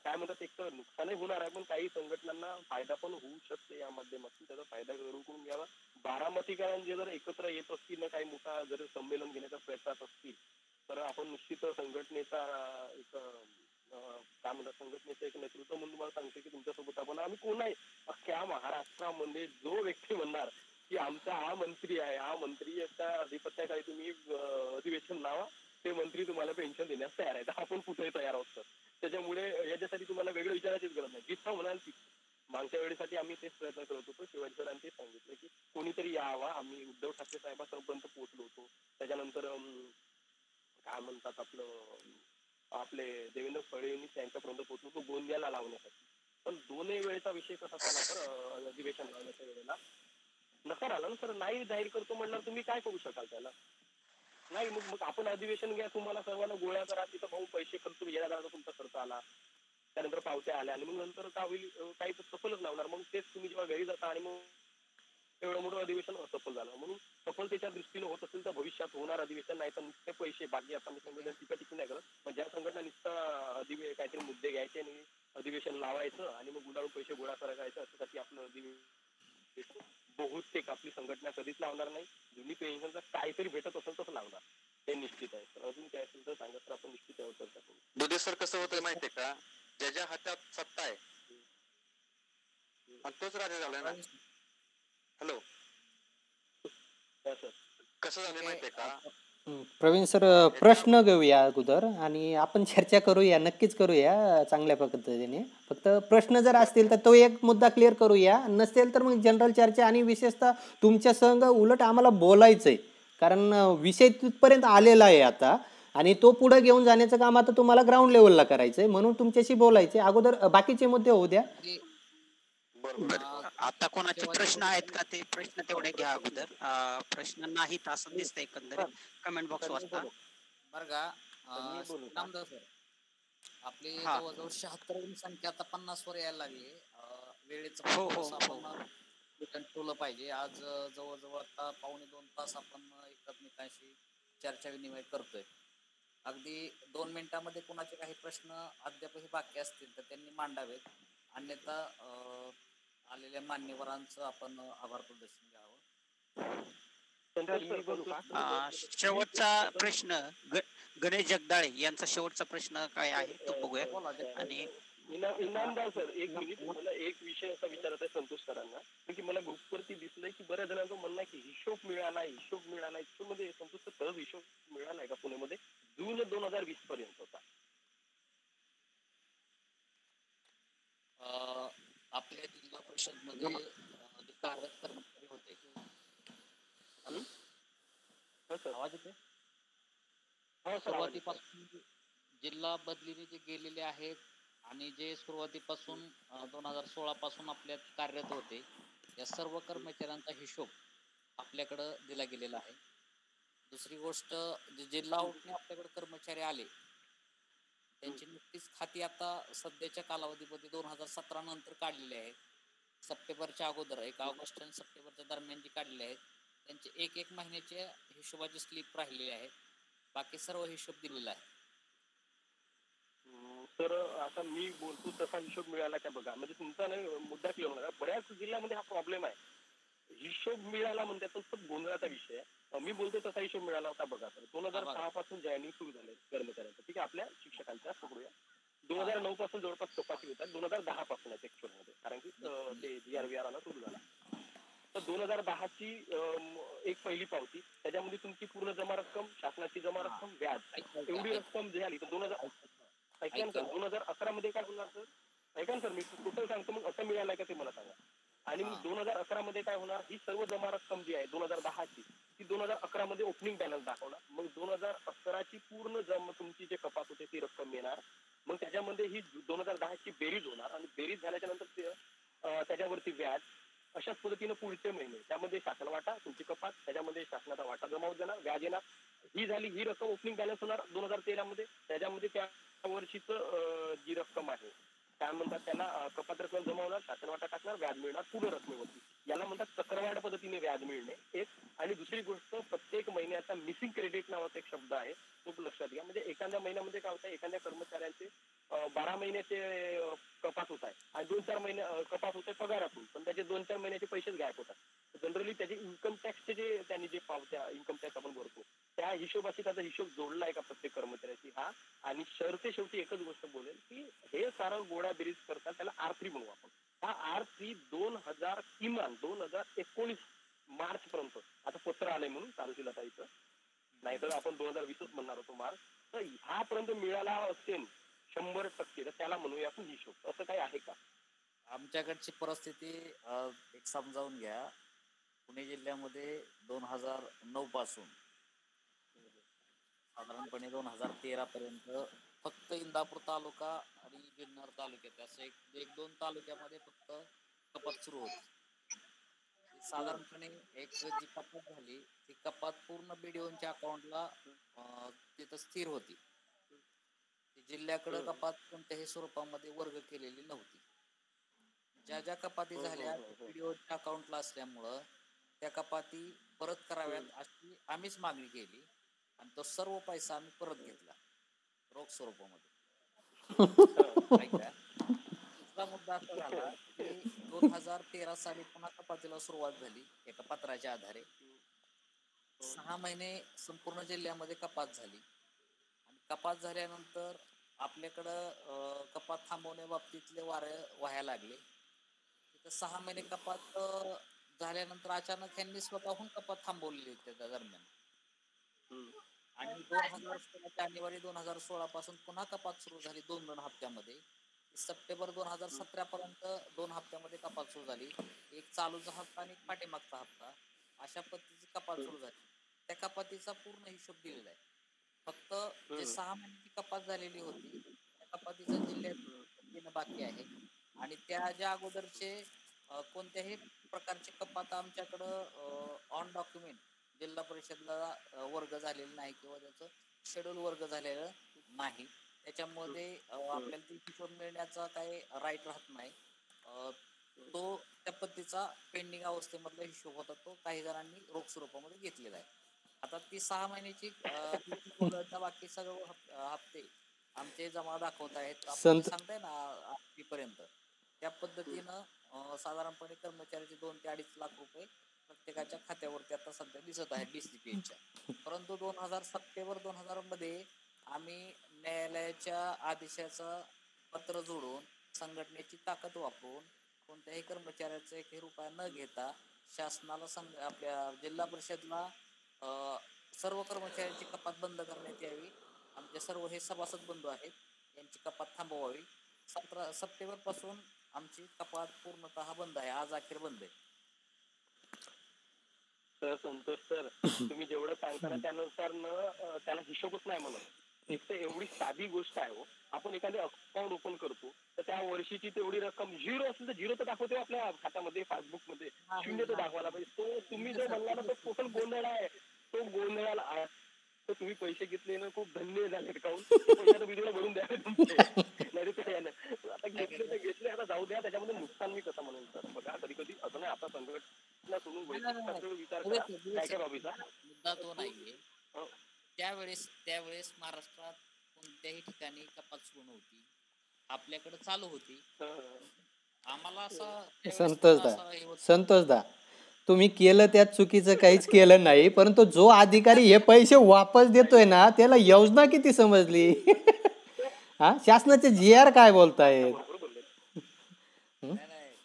काय म्हणतात, एक तर नुकसानही होणार आहे, पण काही संघटनांना फायदा पण होऊ शकते या माध्यमातून. त्याचा फायदा करून घ्यावा. बारामतीकरांचे जर एकत्र येत असतील ना, काही मोठा जर संमेलन घेण्याचा प्रयत्नात असतील, तर आपण निश्चित संघटनेचा एक काय म्हणतात, संघटनेचं एक नेतृत्व म्हणून मला सांगते की तुमच्यासोबत आपण, आम्ही कोण आहे अख्ख्या महाराष्ट्रामध्ये जो व्यक्ती म्हणणार की आमचा हा मंत्री आहे, हा मंत्री याच्या अधिपत्याखाली तुम्ही अधिवेशन लावा, ते मंत्री तुम्हाला पेन्शन देण्यास तयार आहे, आपण कुठेही तयार आहोत. त्याच्यामुळे याच्यासाठी तुम्हाला वेगळं विचारायचीच गरज नाही. जिथं म्हणाल ती. मागच्या वेळेसाठी आम्ही तेच प्रयत्न करत होतो. शिवाजी सरांनी तेच सांगितलं की कोणीतरी यावा. आम्ही उद्धव ठाकरे साहेबांपर्यंत पोहोचलो होतो. त्याच्यानंतर काय म्हणतात आपले देवेंद्र फडणवीस यांच्यापर्यंत पोहोचलो होतो गोंदियाला लावण्यासाठी. पण दोन्ही वेळेचा विषय कसा झाला तर अधिवेशन लावण्याच्या वेळेला नकार आला ना सर. नाही जाहीर करतो म्हणल्यावर तुम्ही काय करू शकाल त्याला. नाही मग आपण अधिवेशन घ्या, तुम्हाला सर्वांना गोळ्या करा, तिथं भाऊ पैसे खर्च येण्या तुमचा खर्च आला, त्यानंतर पावत्या आल्या आणि मग नंतर काय होईल, काही तर सफलच लावणार. मग तेच तुम्ही जेव्हा घरी जाता आणि मग एवढं मोठं अधिवेशन असफल झालं. म्हणून सफलतेच्या दृष्टीने होत असेल तर भविष्यात होणार अधिवेशन, नाही तर नुसते पैसे. बाकी आता मी संघटना टीका टिकून नाही करत, पण ज्या संघटना नुसतं काहीतरी मुद्दे घ्यायचे आणि अधिवेशन लावायचं आणि मग गुंडाळून पैसे गोळा करायचं, अशासाठी आपलं अधिवेशन बहुतेक आपली संघटना कधीच लावणार नाही. जुनी पेन्शनचं काहीतरी भेटत असेल तसं लावणार, हे निश्चित आहे. तर अजून काय असेल तर सांगत तर आपण निश्चित त्यावर चर्चा करू. दुधे सर, कसं होतंय माहितीये का, ज्याच्या हातात सत्ता आहे आणि तोच राजा झालाय ना. हॅलो कसं झालं माहितीये का प्रवीण सर, प्रश्न घेऊया अगोदर आणि आपण चर्चा करूया, नक्कीच करूया चांगल्या पद्धतीने. फक्त प्रश्न जर असतील तर तो एक मुद्दा क्लिअर करूया, नसेल तर मग जनरल चर्चा. आणि विशेषतः तुमच्या संघ उलट आम्हाला बोलायचंय, कारण विषय तिथपर्यंत आलेला आहे आता आणि तो पुढे घेऊन जाण्याचं काम आता तुम्हाला ग्राउंड लेवलला करायचंय, म्हणून तुमच्याशी बोलायचे. अगोदर बाकीचे मुद्दे होऊ द्या. आता कोणाचे प्रश्न आहेत का, ते प्रश्न तेवढे घ्या अगोदर. प्रश्न नाहीत असं दिसतंय एकंदरीत. कमेंट बॉक्स वाचता बरं का. नामदार सर, आपली जवळजवळ 76 संख्या आता 50 वर यायला लागली. वेळेचं आपण ठेवलं पाहिजे. आज जवळजवळ आता 2.25 तास आपण एकमेकांशी चर्चा विनिमय करतोय. अगदी 2 मिनिटांमध्ये कोणाचे काही प्रश्न अद्यापही बाकी असतील तर त्यांनी मांडावेत, अन्यथा आलेल्या मान्यवरांचं आपण आभार प्रदर्शन घ्यावं. संतोष सर बोलू का? शेवटचा प्रश्न गणेश जगदाळे यांचा शेवटचा प्रश्न काय आहे तो बघूया. आणि इनामदार सर एक मिनिट, मला एक विषय असा विचारायचा आहे संतोष सरांना, की मला ग्रुपवरती दिसलंय की बऱ्याच जणांचं म्हणणं आहे की हिशोब मिळाला. हिशोब मध्ये संतोष सर सहज हिशोब मिळालाय का पुण्यामध्ये? जून 2020 पर्यंत होता. आपल्या जिल्हा परिषद मध्ये जे कार्यरत कर्मचारी होते, आवाज येते, सुरुवातीपासून जिल्हा बदलीने जे गेलेले आहेत आणि जे सुरुवातीपासून 2016 पासून आपल्यात कार्यरत होते, या सर्व कर्मचाऱ्यांचा हिशोब आपल्याकडं दिला गेलेला आहे. दुसरी गोष्ट, जे जिल्हा आउटने आपल्याकडे कर्मचारी आले त्यांची नुकतीच खाती आता सध्याच्या कालावधीमध्ये 2017 नंतर काढलेले आहेत. सप्टेंबरच्या अगोदर 1 ऑगस्ट आणि सप्टेंबरच्या दरम्यान जी काढलेले आहेत त्यांचे एक महिन्याच्या हिशोबाचे स्लिप राहिलेले आहेत. बाकी सर्व हिशोब दिलेला आहे. तर आता मी बोलतो तसा हिशोब मिळाला का बघा, म्हणजे तुमचा नाही मुद्दा क्लिअर होणार. बऱ्याच जिल्ह्यामध्ये हा प्रॉब्लेम आहे, हिशोब मिळाला म्हणतात तो खूप गोंधळाचा विषय आहे. मी बोलतो तसा हिशोब मिळाला होता बघा. तर 2006 पासून जॉईनिंग सुरू झाले कर्मचाऱ्यांचं, ठीक आहे, आपल्या शिक्षकांच्या पकडूया. 2009 पासून जवळपास कपाती होतात. 2010 पासून आहेत ऍक्च्युअल मध्ये, कारण की ते GRVR आला सुरू झाला. तर 2010 ची एक पहिली पावती, त्याच्यामध्ये तुमची पूर्ण जमा रक्कम, शासनाची जमा रक्कम, व्याज एवढी रक्कम झाली. तर 2011 मध्ये काय होणार सर? ऐका ना सर, मी टोटल सांगतो, मग असं मिळालंय का ते मला सांगा. आणि मग 2011 मध्ये काय होणार? ही सर्व जमा रक्कम जी आहे 2010 ची, ती 2011 मध्ये ओपनिंग बॅलन्स दाखवणार. मग 2011 ची पूर्ण तुमची जे कपात होते ती रक्कम येणार. मग त्याच्यामध्ये ही 2010 ची बेरीज होणार आणि बेरीज झाल्याच्या नंतर त्याच्यावरती व्याज. अशाच पद्धतीनं पुढचे महिने, त्यामध्ये शासन वाटा, तुमची कपात, त्याच्यामध्ये शासनाचा वाटा जमा होत जाणार, व्याज येणार. ही झाली ही रक्कम ओपनिंग बॅलन्स होणार 2013 मध्ये. त्याच्यामध्ये त्या वर्षीच जी रक्कम आहे काय म्हणतात त्यांना, कपात रक्कम जमा होणार, शासन वाटा टाकणार, व्याज मिळणार पूर्ण रकमेवरती. याला म्हणतात चक्रवाढ पद्धतीने व्याज मिळणे एक. आणि दुसरी गोष्ट, प्रत्येक महिन्याचा मिसिंग क्रेडिट नावाचा एक शब्द आहे, तो लक्षात घ्या. म्हणजे एखाद्या महिन्यामध्ये काय होतं, एखाद्या कर्मचाऱ्यांचे 12 महिन्याचे कपात होत आहे आणि 2-4 महिने कपात होते पगारातून, पण त्याचे 2-4 महिन्याचे पैसेच गायब होतात. जनरली त्याचे इन्कम टॅक्सचे जे त्यांनी जे पावत्या इन्कम टॅक्स आपण भरतो त्या हिशोबाशी त्याचा हिशोब जोडला आहे का प्रत्येक कर्मचाऱ्याची हा. आणि सरते शेवटी एकच गोष्ट बोलेल की हे सारं गोळा बेरीज करतात, त्याला R3 म्हणू आपण. हा R3 किमान 2019 मार्च पर्यंत, आता पत्र आलंय म्हणून चालू आता इथं, नाहीतर आपण 2020च म्हणणार होतो मार्च, तर हा पर्यंत मिळाला असेल 100%, तर त्याला म्हणूया आपण हिशोब. असं काही आहे का? आमच्याकडची परिस्थिती एक समजावून घ्या. पुणे जिल्ह्यामध्ये 2009 पासून साधारणपणे 2013 पर्यंत फक्त इंदापूर तालुका आणि जुन्नर तालुक्यात असं एक दोन तालुक्यामध्ये फक्त कपात सुरू होती. साधारणपणे एक जी कपात झाली ती कपात पूर्ण BDOच्या अकाउंटला तिथं स्थिर होती. जिल्ह्याकडे कपात कोणत्याही स्वरूपामध्ये वर्ग केलेली नव्हती. ज्या कपाती झाल्या BDOच्या अकाउंटला असल्यामुळं त्या कपाती परत कराव्यात अशी आम्हीच मागणी केली आणि तो सर्व पैसा आम्ही परत घेतला रोख स्वरूपामध्ये. दुसरा मुद्दा असा झाला की 2013 साली पुन्हा कपातीला सुरुवात झाली एका पत्राच्या आधारे. 6 महिने संपूर्ण जिल्ह्यामध्ये कपात झाली आणि कपात झाल्यानंतर आपल्याकडं कपात थांबवण्याबाबतीतले वारे व्हायला लागले. तिथं 6 महिने कपात झाल्यानंतर अचानक यांनी स्वतःहून कपात थांबवलेली होती त्या दरम्यान. आणि 2016 जानेवारी 2016 पासून पुन्हा कपात सुरू झाली 2 हप्त्यामध्ये. सप्टेंबर 2017 पर्यंत 2 हप्त्यामध्ये कपात सुरू झाली. एक चालूचा हप्ता आणि एक पाठीमागचा हप्ता, अशा पद्धतीची कपात सुरू झाली. त्या कपातीचा पूर्ण हिशोब दिलेला आहे. फक्त जे 6 महिन्याची कपात झालेली होती त्या कपातीचा जिल्ह्यात बाकी आहे. आणि त्या ज्या अगोदरचे कोणत्याही प्रकारचे कपात आमच्याकडं ऑन डॉक्युमेंट जिल्हा परिषदला वर्ग झालेला नाही किंवा त्याचं शेड्यूल वर्ग झालेलं नाही. त्याच्यामध्ये आपल्याला ती हिशोब मिळण्याचा काही राईट राहत नाही. तो त्या पद्धतीचा पेंडिंग अवस्थेमधला हिशोब होता, तो काही जणांनी रोख स्वरूपामध्ये घेतलेला आहे. आता ती 6 महिन्याची बाकी सगळे हप्ते आमचे जमा दाखवत आहेत, सांगताय ना पर्यंत त्या पद्धतीनं साधारणपणे कर्मचाऱ्याचे 2 ते 2.5 लाख रुपये प्रत्येकाच्या खात्यावरती आता सध्या दिसत आहेत DCPच्या. परंतु 2000 सप्टेंबर 2000 मध्ये आम्ही न्यायालयाच्या आदेशाचं पत्र जोडून संघटनेची ताकद वापरून कोणत्याही कर्मचाऱ्याचा 1 रुपया न घेता शासनाला आपल्या जिल्हा परिषदला सर्व कर्मचाऱ्यांची कपात बंद करण्यात यावी. आमचे सर्व हे सभासद बंधू आहेत, यांची कपात थांबवावी. 17 सप्टेंबर पासून आमची कपात पूर्णतः बंद आहे, आज अखेर बंद आहे. सर संतोष सर, तुम्ही जेवढं सांगता त्यानुसार त्याला हिशोबच नाही म्हणत. एक तर एवढी साधी गोष्ट आहे हो, आपण एखादे अकाउंट ओपन करतो तर त्या वर्षीची तेवढी रक्कम झिरो असेल तर झिरो तर दाखवते आपल्या खात्यामध्ये, पासबुक मध्ये 0 तर दाखवायला पाहिजे. तो तुम्ही जो म्हणला ना तो टोटल गोंधळ आहे. तो गोंधळाला तर तुम्ही पैसे घेतले ना, खूप धन्य झाले. काऊन पैशाचा व्हिडिओ भरून द्या तुमचे, नाही तर आता घेतले तर घेतले, आता जाऊ द्या. त्याच्यामध्ये नुकसान मी कसं म्हणून सर बघा, कधी कधी असं नाही, आता संघटना सोडून विचार करा काय काय बाबीचा मुद्दा तो नाहीये. त्यावेळेस महाराष्ट्रात कोणत्याही ठिकाणी कपात सुरू नव्हती, आपल्याकडे चालू होती. आम्हाला असं संतोषदा तुम्ही केलं त्यात चुकीचं काहीच केलं नाही, परंतु जो अधिकारी हे पैसे वापस देतोय ना त्याला योजना किती समजली? हा, शासनाचे GR काय बोलतायत?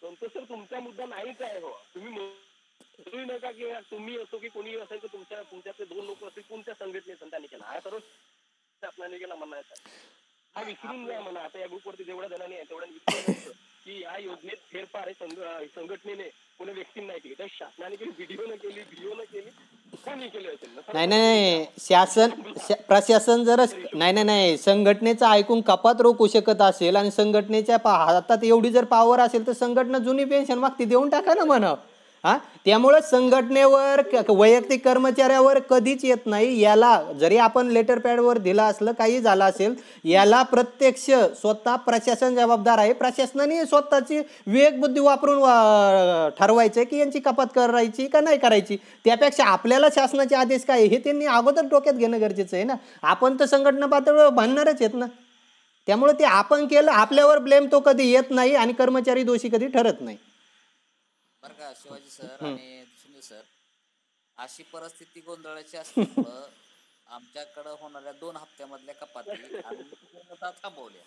सर तुमचा मुद्दा नाहीच आहे हो. तुम्ही नका की तुम्ही असो की कोणी असेल तर तुमच्यातले 2 लोक असतील कोणत्या संघटनेत त्यांनी केला हा सर्व शासनाने केला म्हणायचं. हा विसरून जा म्हणा. आता या ग्रुपवरती जेवढ्या जणांनी आहे तेवढ्या विसरून की या योजनेत फेरफार संघटनेने कोणी व्यक्ती नाही केली, तर शासनाने केली, व्हिडिओ न केली, कोणी केली असेल. नाही शासन प्रशासन जर नाही संघटनेचं ऐकून कपात रोखू शकत असेल आणि संघटनेच्या हातात एवढी जर पॉवर असेल तर संघटना जुनी पेन्शन मागती देऊन टाका ना म्हणा. हा, त्यामुळे संघटनेवर वैयक्तिक कर्मचाऱ्यावर कधीच येत नाही. याला जरी आपण लेटर पॅडवर दिला असलं, काही झालं असेल, याला प्रत्यक्ष स्वतः प्रशासन जबाबदार आहे. प्रशासनाने स्वतःची विवेकबुद्धी वापरून ठरवायचं की यांची कपात करायची का नाही करायची. त्यापेक्षा आपल्याला शासनाचे आदेश काय हे त्यांनी अगोदर डोक्यात घेणं गरजेचं आहे ना. आपण तर संघटना पातळीवर भांडणारच आहेत ना. त्यामुळे ते आपण केलं, आपल्यावर ब्लेम तो कधी येत नाही आणि कर्मचारी दोषी कधी ठरत नाही. बरं का शिवाजी सर आणि सुनील सर, अशी परिस्थिती गोंधळाची असल्यामुळं आमच्याकडं होणाऱ्या 2 हप्त्यामधल्या कपाती आम्ही पूर्णतः थांबवल्या.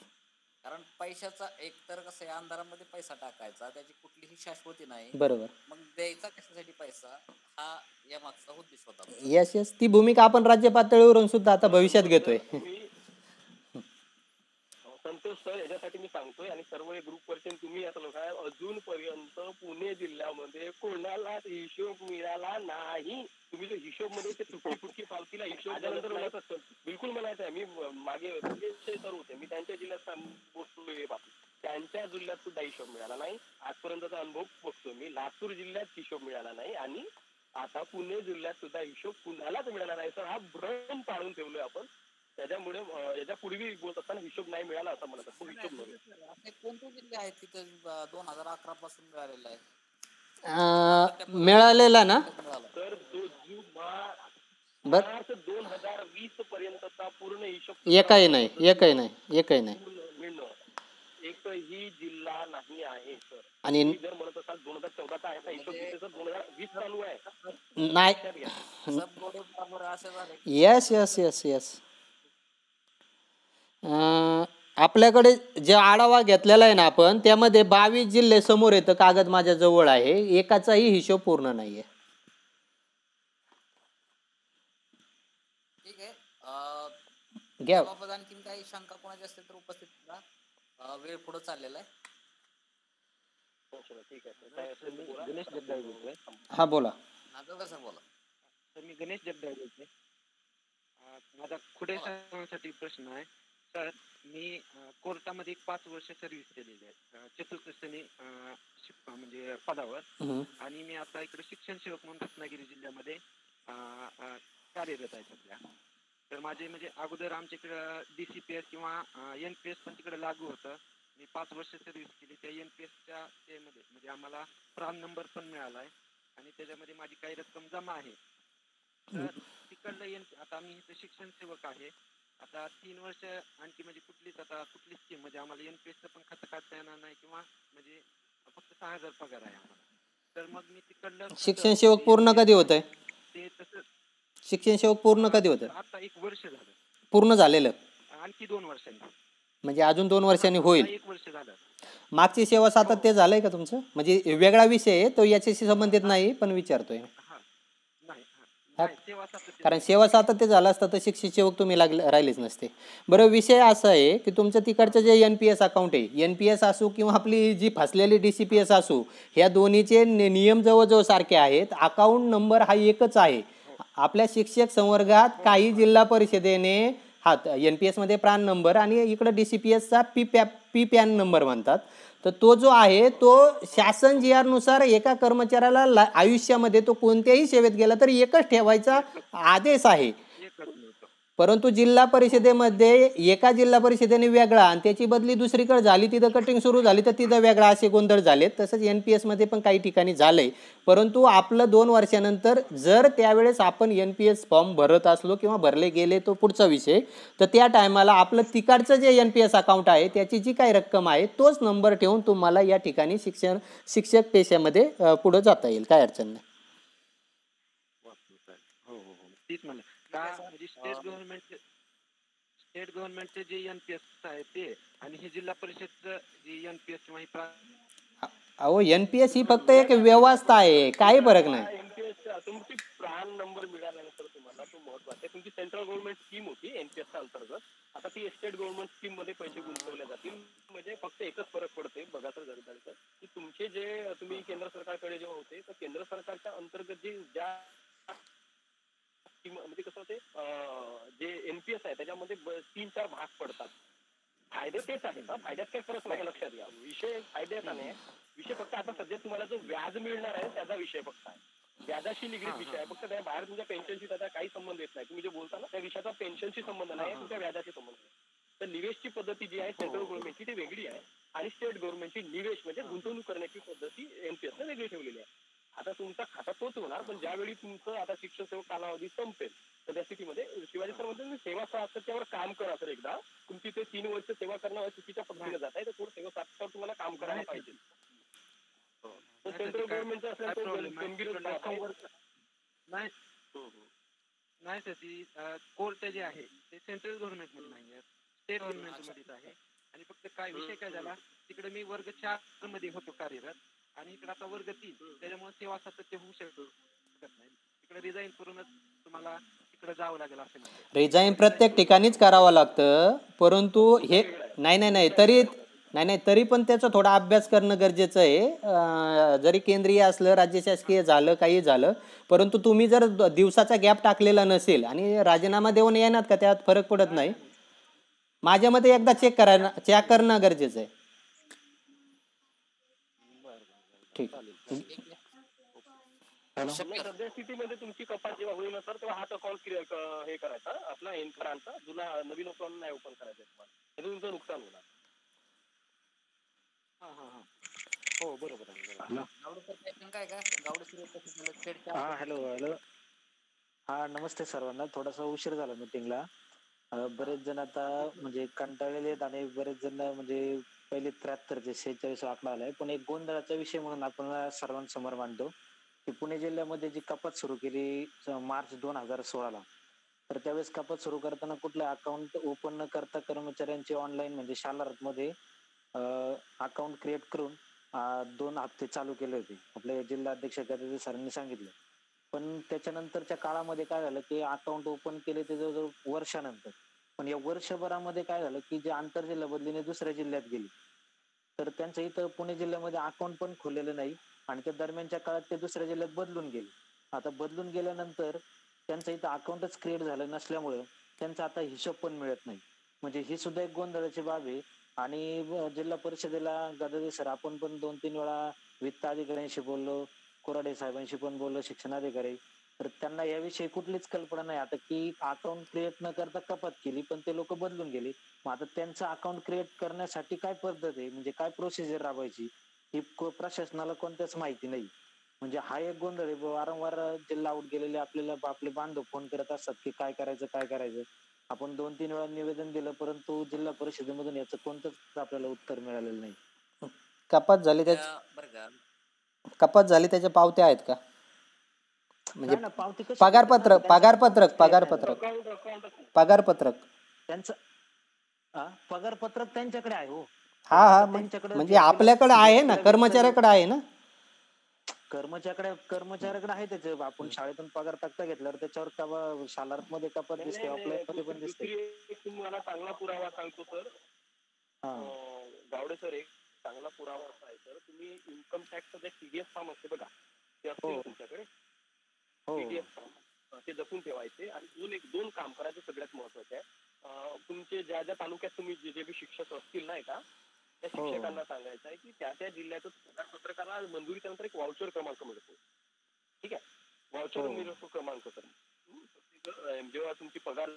कारण पैशाचा एकतर कसं आहे, अंधारामध्ये पैसा टाकायचा, त्याची कुठलीही शाश्वती नाही. बरोबर. मग द्यायचा कशासाठी पैसा, हा या मागचा उद्देश होता. यस ती भूमिका आपण राज्य पातळीवरून सुद्धा आता भविष्यात घेतोय. संतोष सर, याच्यासाठी मी सांगतोय आणि सर्व ग्रुपवरचे तुम्ही आता लोक आहे, अजूनपर्यंत पुणे जिल्ह्यामध्ये कोणालाच हिशोब मिळाला नाही. तुम्ही जो हिशोब मध्ये तुटकी पावतीला हिशोब बिलकुल म्हणायचं आहे. मी मागे सर होते, मी त्यांच्या जिल्ह्यात बोलतोय बाबा, त्यांच्या जिल्ह्यात सुद्धा हिशोब मिळाला नाही. आजपर्यंतचा अनुभव बघतो मी, लातूर जिल्ह्यात हिशोब मिळाला नाही आणि आता पुणे जिल्ह्यात सुद्धा हिशोब कुणालाच मिळाला नाही. सर हा भ्रम पाडून ठेवलोय आपण. त्याच्यामुळे याच्या पूर्वी बोलत असताना हिशोब नाही मिळाला असं म्हणत असतो. हिशोब नव्हे. कोणते जिल्हे आहेत तिथे 2011 पासून मिळालेला आहे? मिळालेला ना तर 2020 पर्यंतचा पूर्ण हिशोब एकही नाही मिळणं एकही जिल्हा नाही आहे सर. आणि जर म्हणत असाल 2014चा आहे का हिशोब, तर 2020 चालू आहे नाही. यस आपल्याकडे जे आढावा घेतलेला आहे ना आपण, त्यामध्ये 22 जिल्हे समोर येतं. कागद माझ्या जवळ आहे, एकाचाही हिशोब पूर्ण नाहीये. ठीक आहे, घ्या. आणखीन काही शंका कोणाची असते तर उपस्थित करा. वेळ पुढे चाललेला आहे. ठीक आहे, गणेश जगदाळे बोलतोय. हा बोला. सर बोला. तर मी गणेश जगदाळे बोलतोय. माझा खुडे साहेबांसाठी प्रश्न आहे. सर, मी कोर्टामध्ये 5 वर्ष सर्व्हिस केलेली आहे, चतुर्थ श्रेणी म्हणजे पदावर, आणि मी आता इकडे शिक्षण सेवक म्हणून रत्नागिरी जिल्ह्यामध्ये कार्यरत आहे सध्या. तर माझे म्हणजे अगोदर आमच्या इकडं DCPS किंवा NPS पण तिकडे लागू होतं. मी 5 वर्ष सर्व्हिस केली. त्या NPSच्या मध्ये म्हणजे आम्हाला प्राण नंबर पण मिळाला आहे आणि त्याच्यामध्ये माझी काही रक्कम जमा आहे. तर तिकडलं आता आम्ही इथं शिक्षण सेवक आहे. आता 3 वर्ष आणखी म्हणजे कुठलीच स्कीम म्हणजे आम्हाला NPSचं पण खातं काढता येणार नाही किंवा म्हणजे फक्त 6,000 पगार आहे आम्हाला. तर मग मी तिकडलं शिक्षण सेवक पूर्ण कधी होत आहे? ते तसं शिक्षण सेवक पूर्ण कधी होतं? आता 1 वर्ष झालं, पूर्ण झालेलं आणखी 2 वर्षांनी. म्हणजे अजून 2 वर्षांनी होईल. 1 वर्ष झालं. मागची सेवा सातत्य झालंय का तुमचं? म्हणजे वेगळा विषय आहे तो, याच्याशी संबंधित नाही, पण विचारतोय. सेवा सातत्य कारण सेवा सातत्य झालं असतं तर शिक्षण सेवक तुम्ही राहिलेच नसते. बरं, विषय असा आहे की तुमचं तिकडचं जे NPS अकाउंट आहे, NPS असो किंवा आपली जी फसलेली DCPS असो, ह्या दोन्हीचे नियम जवळजवळ सारखे आहेत. अकाउंट नंबर हा एकच आहे. आपल्या शिक्षक संवर्गात काही जिल्हा परिषदेने हा NPS मध्ये प्राण नंबर आणि इकडं DCPSचा पॅन नंबर म्हणतात. तर तो जो आहे तो शासन GR नुसार एका कर्मचाऱ्याला आयुष्यामध्ये तो कोणत्याही सेवेत गेला तर एकच ठेवायचा आदेश आहे. परंतु जिल्हा परिषदेमध्ये एका जिल्हा परिषदेने वेगळा आणि त्याची बदली दुसरीकडे झाली, तिथं कटिंग सुरू झाली तर तिथं वेगळा, असे गोंधळ झालेत. तसंच NPS मध्ये पण काही ठिकाणी झालंय. परंतु आपलं 2 वर्षानंतर जर त्यावेळेस आपण NPS फॉर्म भरत असलो किंवा भरले गेले तो पुढचा विषय, तर त्या टायमाला आपलं तिकडचं जे NPS अकाउंट आहे त्याची जी काही रक्कम आहे तोच नंबर ठेवून तुम्हाला या ठिकाणी शिक्षक पेशामध्ये पुढे जाता येईल. काय अडचण नाही. तीच म्हणलं का म्हणजे स्टेट गव्हर्नमेंटचे जे NPS आहे ते आणि हे जिल्हा परिषदचं जे NPS किंवा अहो NPS ही फक्त एक व्यवस्था आहे, काही फरक नाही. NPS तुमची प्राण नंबर मिळाल्यानंतर तुम्हाला तो महत्वाचा आहे. तुमची सेंट्रल गव्हर्नमेंट स्कीम होती NPS अंतर्गत, आता ती स्टेट गव्हर्नमेंट स्कीम मध्ये पैसे गुंतवले जातील. म्हणजे फक्त एकच फरक पडते बघा तर जरी की तुमचे जे तुम्ही केंद्र सरकारकडे जेव्हा होते तर केंद्र सरकारच्या अंतर्गत ज्या म्हणजे कसं होते जे NPS आहे त्याच्यामध्ये 3-4 भाग पडतात. फायदे तेच आहेत, फायद्यात काही फरक नाही, लक्षात घ्या. विषय फायद्याचा नाही, विषय फक्त आता सध्या तुम्हाला जो व्याज मिळणार आहे त्याचा विषय फक्त आहे. व्याजाशी निगडीत विषय आहे फक्त. त्या बाहेर तुमच्या पेन्शनशी त्याचा काही संबंध येत नाही. तुम्ही जे बोलता ना त्या विषयाचा पेन्शनशी संबंध नाही, तुमच्या व्याजाशी संबंध आहे. तर निवेशची पद्धती जी आहे सेंट्रल गव्हर्नमेंटची ती वेगळी आहे आणि स्टेट गव्हर्नमेंटची निवेश म्हणजे गुंतवणूक करण्याची पद्धती NPS वेगळी ठेवलेली आहे. आता तुमचा खाता तोच होणार, पण ज्यावेळी तुमचं आता शिक्षण सेवक कालावधी संपेल तर त्या स्थितीमध्ये शिवाजी सर म्हणतात सेवा सातत्यावर काम करा. सर एकदा तुमची ते 3 वर्ष सेवा करणं चुकीच्या पद्धतीने जात आहे तर थोडं सेवा सातत्यावर तुम्हाला काम करायला पाहिजे. सेंट्रल गव्हर्नमेंटचा नाही सर, ती कोर्ट जे आहे ते सेंट्रल गव्हर्नमेंट मध्ये नाही आहे, स्टेट गव्हर्नमेंट मध्येच आहे. आणि फक्त काय विषय काय झाला, तिकडे मी वर्ग 4 मध्ये होतो कार्यरत आणि इकडे आता वर्ग 3, त्याच्यामुळे सेवा सातत्य होऊ शकत नाही. इकडे रिझाईन करूनच तुम्हाला इकडे जावं लागेल असं. रिझाईन प्रत्येक ठिकाणीच करावं लागतं, परंतु हे तरी पण त्याचा थोडा अभ्यास करणं गरजेचं आहे. जरी केंद्रीय असलं, राज्य शासकीय झालं, काही झालं, परंतु तुम्ही जर दिवसाचा गॅप टाकलेला नसेल आणि राजीनामा देऊन येणार का त्यात फरक पडत नाही. माझ्या मते एकदा चेक करणं गरजेचं आहे. ठीक. सध्या स्थितीमध्ये तुमची कपात जेव्हा होईल तर तेव्हा हा अकाउंट हे करायचा आपला एन्करांचा, जुना नवीन अकाउंट नाही ओपन करायचा तुम्हाला, तुमचं नुकसान होणार. हो बरोबर आहे. हॅलो. हा नमस्ते सर्वांना. थोडासा उशीर झाला मीटिंगला. बरेच जण आता म्हणजे कंटाळलेले आहेत आणि बरेच जण म्हणजे पहिले 73 46 आकडा आलाय, पण एक गोंधळाचा विषय म्हणून आपण सर्वांसमोर मांडतो की पुणे जिल्ह्यामध्ये जी कपात सुरू केली मार्च 2016ला, तर त्यावेळेस कपात सुरू करताना कुठलं अकाउंट ओपन न करता कर्मचाऱ्यांचे ऑनलाईन म्हणजे शालारतमध्ये अकाउंट क्रिएट करून 2 हप्ते चालू केले होते. आपले जिल्हाध्यक्ष गदाधर सरांनी सांगितलं. पण त्याच्यानंतरच्या काळामध्ये काय झालं की अकाउंट ओपन केले ते जवळजवळ वर्षानंतर, पण या वर्षभरामध्ये काय झालं की जे आंतरजिल्हा बदलीने दुसऱ्या जिल्ह्यात गेली, तर त्यांचं इथं पुणे जिल्ह्यामध्ये अकाउंट पण खोललेलं नाही आणि त्या दरम्यानच्या काळात ते दुसऱ्या जिल्ह्यात बदलून गेले. आता बदलून गेल्यानंतर त्यांचं इथं अकाउंटच क्रिएट झालं नसल्यामुळं त्यांचा आता हिशोब पण मिळत नाही. म्हणजे ही सुद्धा एक गोंधळाची बाब आहे. आणि जिल्हा परिषदेला गदाधर सर आपण पण 2-3 वेळा वित्त अधिकाऱ्यांशी बोललो, कोराडे साहेबांशी पण बोललो, शिक्षणाधिकारी, तर त्यांना याविषयी कुठलीच कल्पना नाही आता की अकाउंट क्रिएट न करता कपात केली, पण ते लोक बदलून गेले. मग आता त्यांचं अकाउंट क्रिएट करण्यासाठी काय पद्धत आहे, म्हणजे काय प्रोसिजर राबवायची ही प्रशासनाला कोणत्याच माहिती नाही. म्हणजे हा एक गोंधळ आहे. वारंवार जिल्हा आउट गेलेले आपले बांधव फोन करत असतात की काय करायचं. आपण 2-3 वेळा निवेदन दिलं, परंतु जिल्हा परिषदेमधून याचं कोणतंच आपल्याला उत्तर मिळालेलं नाही. कपात झाली त्या बरं का कपात झाली त्याच्या पावत्या आहेत का? म्हणजे नाही ना, पावती कशी पगारपत्रक करतात ना, पगारपत्रक त्यांचं पगारपत्रक पगारपत्रक त्यांचं पगारपत्रक त्यांच्याकडे आहे हो. हा हा त्यांच्याकडे म्हणजे आपल्याकडे आहे ना, कर्मचाऱ्याकडे आहे ना. कर्मचाऱ्याकडे आहे त्याचे. आपण शाळेतून पगार तक्ता घेतल्यावर त्याच्यावर शालार्थ मध्ये कपात दिसते, ऑफलाईन मध्ये पण दिसते. दुसरी एक तुम्हाला चांगला पुरावा सांगतो सर. गावडे सर, एक चांगला पुरावा असा आहे सर, तुम्ही इन्कम टॅक्सचा जे टीडीएस फॉर्म असते बघा, ते असतील तुमच्याकडे टीडीएस फॉर्म, ते जपून ठेवायचे. आणि दोन काम करायचे सगळ्यात महत्वाचे आहे. तुमचे ज्या ज्या तालुक्यात तुम्ही जे बी शिक्षक असतील नाही का, त्या शिक्षकांना सांगायचं आहे की त्या जिल्ह्याचं पत्रकाला मंजुरी त्यानंतर एक वाउचर क्रमांक मिळतो. ठीक आहे, वाउचर मिळतो क्रमांक सर. जेव्हा तुमची पगार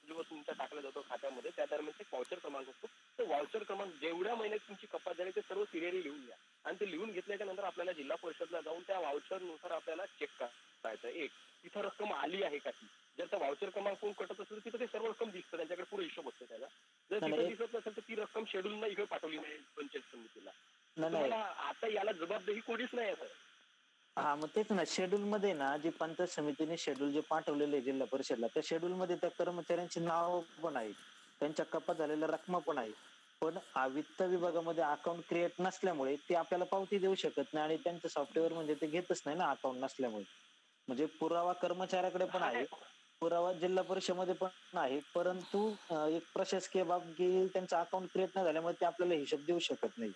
जेव्हा तुमचा टाकला जातो खात्यामध्ये, त्या दरम्यान एक वाउचर क्रमांक असतो. तो वाउचर क्रमांक जेवढ्या महिन्यात तुमची कपात झाली ते सर्व सिरियली लिहून घ्या. आणि ते लिहून घेतल्याच्या नंतर आपल्याला जिल्हा परिषदला जाऊन त्या वाउचर नुसार आपल्याला चेक करायचं. एक तिथं रक्कम आली आहे का ती. जर त्या वाउचर क्रमांक कोण कटत असेल तर तिथं ते सर्व रक्कम दिसतं, त्यांच्याकडे पुढे हिशोब असतो त्याला. जर तिथं दिसत नसेल तर ती रक्कम शेड्यूलला इकडे पाठवली नाही पंचायत समितीला. तुम्हाला आता याला जबाबदारी कोणीच नाही आहे सर. हा, मग तेच ना, शेड्यूल मध्ये ना, जी पंचायत समितीने शेड्यूल जे पाठवलेले आहे जिल्हा परिषदला, त्या शेड्यूल मध्ये त्या कर्मचाऱ्यांची नाव पण आहे, त्यांच्या कपात झालेल्या रक्कम पण आहे. पण वित्त विभागामध्ये अकाउंट क्रिएट नसल्यामुळे ते आपल्याला पावती देऊ शकत नाही, आणि त्यांचं सॉफ्टवेअर म्हणजे ते घेतच नाही ना अकाउंट नसल्यामुळे. म्हणजे पुरावा कर्मचाऱ्याकडे पण आहे, पुरावा जिल्हा परिषदेमध्ये पण आहे, परंतु एक प्रशासकीय बाब की त्यांचं अकाउंट क्रिएट न झाल्यामुळे ते आपल्याला हिशोब देऊ शकत नाही.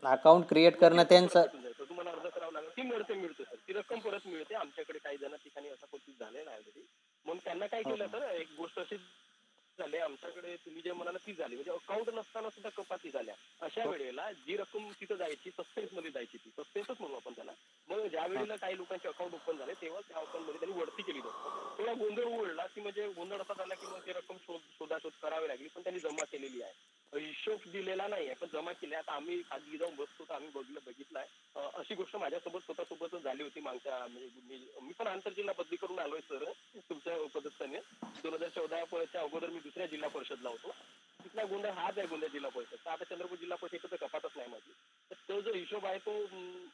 अकाउंट क्रिएट करणं त्यांचं तुम्हाला अर्ज करावा लागेल, ती मिळते सर, ती रक्कम परत मिळते. आमच्याकडे काही जण ठिकाणी असं कोणतीच झालेलं आहे तरी. म्हणून त्यांना काय केलं सर, एक गोष्ट अशी झाली आमच्याकडे, तुम्ही जे म्हणाला ती झाली, म्हणजे अकाउंट नसताना सुद्धा कपाती झाल्या. अशा वेळेला जी रक्कम तिथं जायची, सस्पेन्स मध्ये जायची, ती सस्पेन्सच म्हणू आपण त्याला. मग ज्या वेळेला काही लोकांचे अकाउंट ओपन झाले तेव्हा त्या अकाउंट मध्ये त्यांनी वरती केली जाते. थोडा गोंधळ उडला की म्हणजे गोंधळ असा झाला की मग ती रक्कम शोधाशोध करावी लागली, पण त्यांनी जमा केलेली आहे. हिशोब दिलेला नाही आहे पण जमा केले. आता आम्ही खाजगी जाऊन बसतो तर आम्ही बघितलाय. अशी गोष्ट माझ्यासोबत स्वतःसोबतच झाली होती मागच्या, म्हणजे मी पण आंतरजिल्हा बदली करून आलोय सर तुमच्या उपदस्थाने. 2014 अगोदर मी दुसऱ्या जिल्हा परिषदला होतो. तिथला गोंधळ हाच आहे, गोंधळ जिल्हा परिषद. आता चंद्रपूर जिल्हा परिषद तर कपातच नाही माझी. तर तो जो हिशोब आहे तो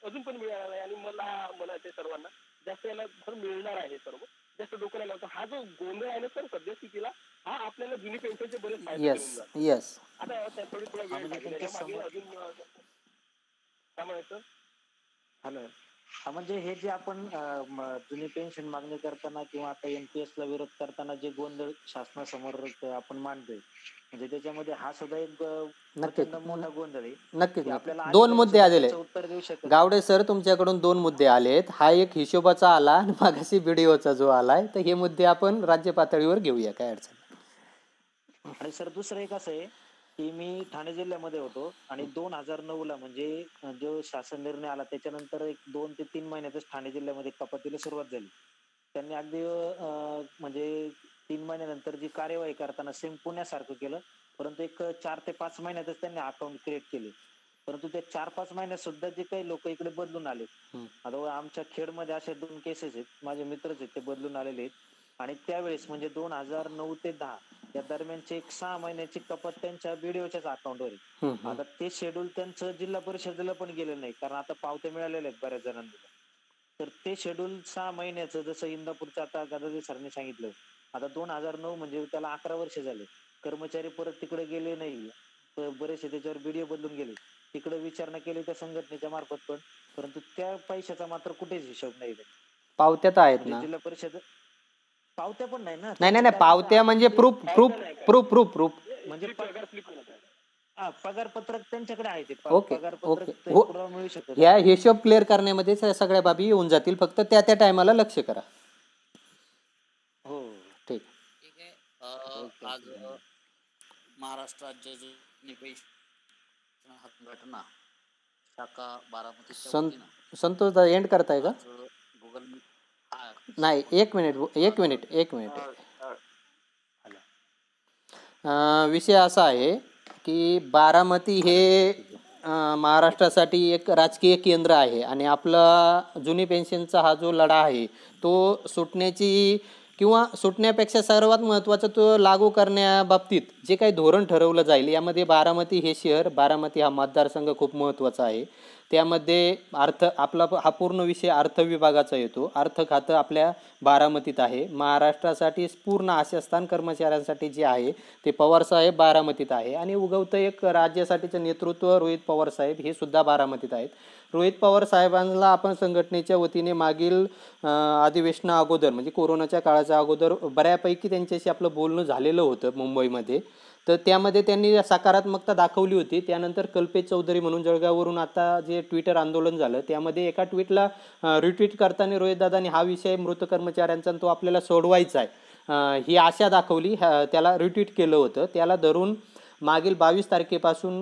अजून पण मिळाला नाही. आणि मला म्हणायचं सर्वांना जास्त याला सर मिळणार आहे सर्व, जास्त डोक्याला लावतो. हा जो गोंधळ आहे ना सर सद्यस्थितीला, हा आपल्याला जुनी पेन्शनचे बरेच फायदे देऊन जातो. येस आता थोडी थोडा वेळ लागेल मागे अजून काय म्हणायचं. हॅलो, हा म्हणजे हे जे आपण जुनी पेन्शन मागणी करताना किंवा आता NPS ला विरोध करताना जे गोंधळ शासनासमोर आपण मांडतोय, म्हणजे त्याच्यामध्ये हा सुद्धा एक प्रचंड मोठा गोंधळ आहे. नक्कीच. दोन मुद्दे आलेले उत्तर देऊ शकत. गावडे सर, तुमच्याकडून 2 मुद्दे आलेत. हा एक हिशोबाचा आला आणि मागाशी व्हिडिओचा जो आलाय, तर हे मुद्दे आपण राज्य पातळीवर घेऊया, काय अडचण. आणि सर दुसरं एक असं आहे की मी ठाणे जिल्ह्यामध्ये होतो आणि 2009 म्हणजे जो शासन निर्णय आला त्याच्यानंतर एक 2 ते 3 महिन्यातच ठाणे जिल्ह्यामध्ये कपातीला सुरुवात झाली. त्यांनी अगदी म्हणजे 3 महिन्यानंतर जी कार्यवाही करताना सेम पुण्यासारखं केलं, परंतु एक 4 ते 5 महिन्यातच त्यांनी अकाउंट क्रिएट केले. परंतु ते 4-5 महिन्यात सुद्धा जे काही लोक इकडे बदलून आले, आता आमच्या खेडमध्ये अशा 2 केसेस आहेत, माझे मित्रच आहेत, ते बदलून आलेले आहेत. आणि त्यावेळेस म्हणजे 2009 ते 10 या दरम्यानची एक 6 महिन्याची कपात त्यांच्या बीडीओच्याच अकाउंटवर आहे. आता ते शेड्यूल त्यांचं जिल्हा परिषदेला पण गेलेलं नाही, कारण आता पावत्या मिळालेल्या आहेत बऱ्याच जणांना. तर ते शेड्यूल 6 महिन्याचं, जसं इंदापूरचं आता गदाधर सरांनी सांगितलं, आता 2009 म्हणजे त्याला 11 वर्ष झाले. कर्मचारी परत तिकडे गेले नाही, बरेचसे त्याच्यावर बीडीओ बदलून गेले, तिकडे विचारणा केली त्या संघटनेच्या मार्फत पण, परंतु त्या पैशाचा मात्र कुठेच हिशोब नाही. पावत्या तर आहेत ना, जिल्हा परिषद पावत्या पण नाही ना. नाही पावत्या म्हणजे प्रूफ म्हणजे पगार पत्रक त्यांच्याकडे आहे, ते ओके पगार ओके पत्रक पुरावा मिळू शकतो. ह्या हिशोब क्लिअर करण्यामध्ये सगळ्या बाबी येऊन जातील, फक्त त्या टायमाला लक्ष करा. हो ठीक आहे. आज महाराष्ट्र राज्य घटना शाखा बारामती संतोष दा एंड करताय का? गुगल नाही, एक मिनिट. विषय असा आहे की बारामती हे महाराष्ट्रासाठी एक राजकीय केंद्र आहे आणि आपला जुनी पेन्शनचा हा जो लढा आहे तो सुटण्याची किंवा सुटण्यापेक्षा सर्वात महत्त्वाचं तो लागू करण्याबाबतीत जे काही धोरण ठरवलं जाईल, यामध्ये बारामती हे शहर, बारामती हा मतदारसंघ खूप महत्त्वाचा आहे. त्यामध्ये आपला हा पूर्ण विषय अर्थ विभागाचा येतो. अर्थ खातं आपल्या बारामतीत आहे. महाराष्ट्रासाठी पूर्ण आशास्थान कर्मचाऱ्यांसाठी जे आहे ते पवारसाहेब बारामतीत आहे. आणि उगवतं एक राज्यासाठीचं नेतृत्व रोहित पवारसाहेब हे सुद्धा बारामतीत आहेत. रोहित पवार साहेबांना आपण संघटनेच्या वतीने मागील अधिवेशना अगोदर म्हणजे कोरोनाच्या काळाच्या अगोदर बऱ्यापैकी त्यांच्याशी आपलं बोलणं झालेलं होतं मुंबईमध्ये. तर त्यामध्ये त्यांनी सकारात्मकता दाखवली होती. त्यानंतर कल्पेश चौधरी म्हणून जळगाववरून आता जे ट्विटर आंदोलन झालं त्यामध्ये एका ट्विटला रिट्विट करताना रोहितदादांनी हा विषय मृत कर्मचाऱ्यांचा तो आपल्याला सोडवायचा आहे ही आशा दाखवली. त्याला रिट्विट केलं होतं. त्याला धरून मागील 22 तारखेपासून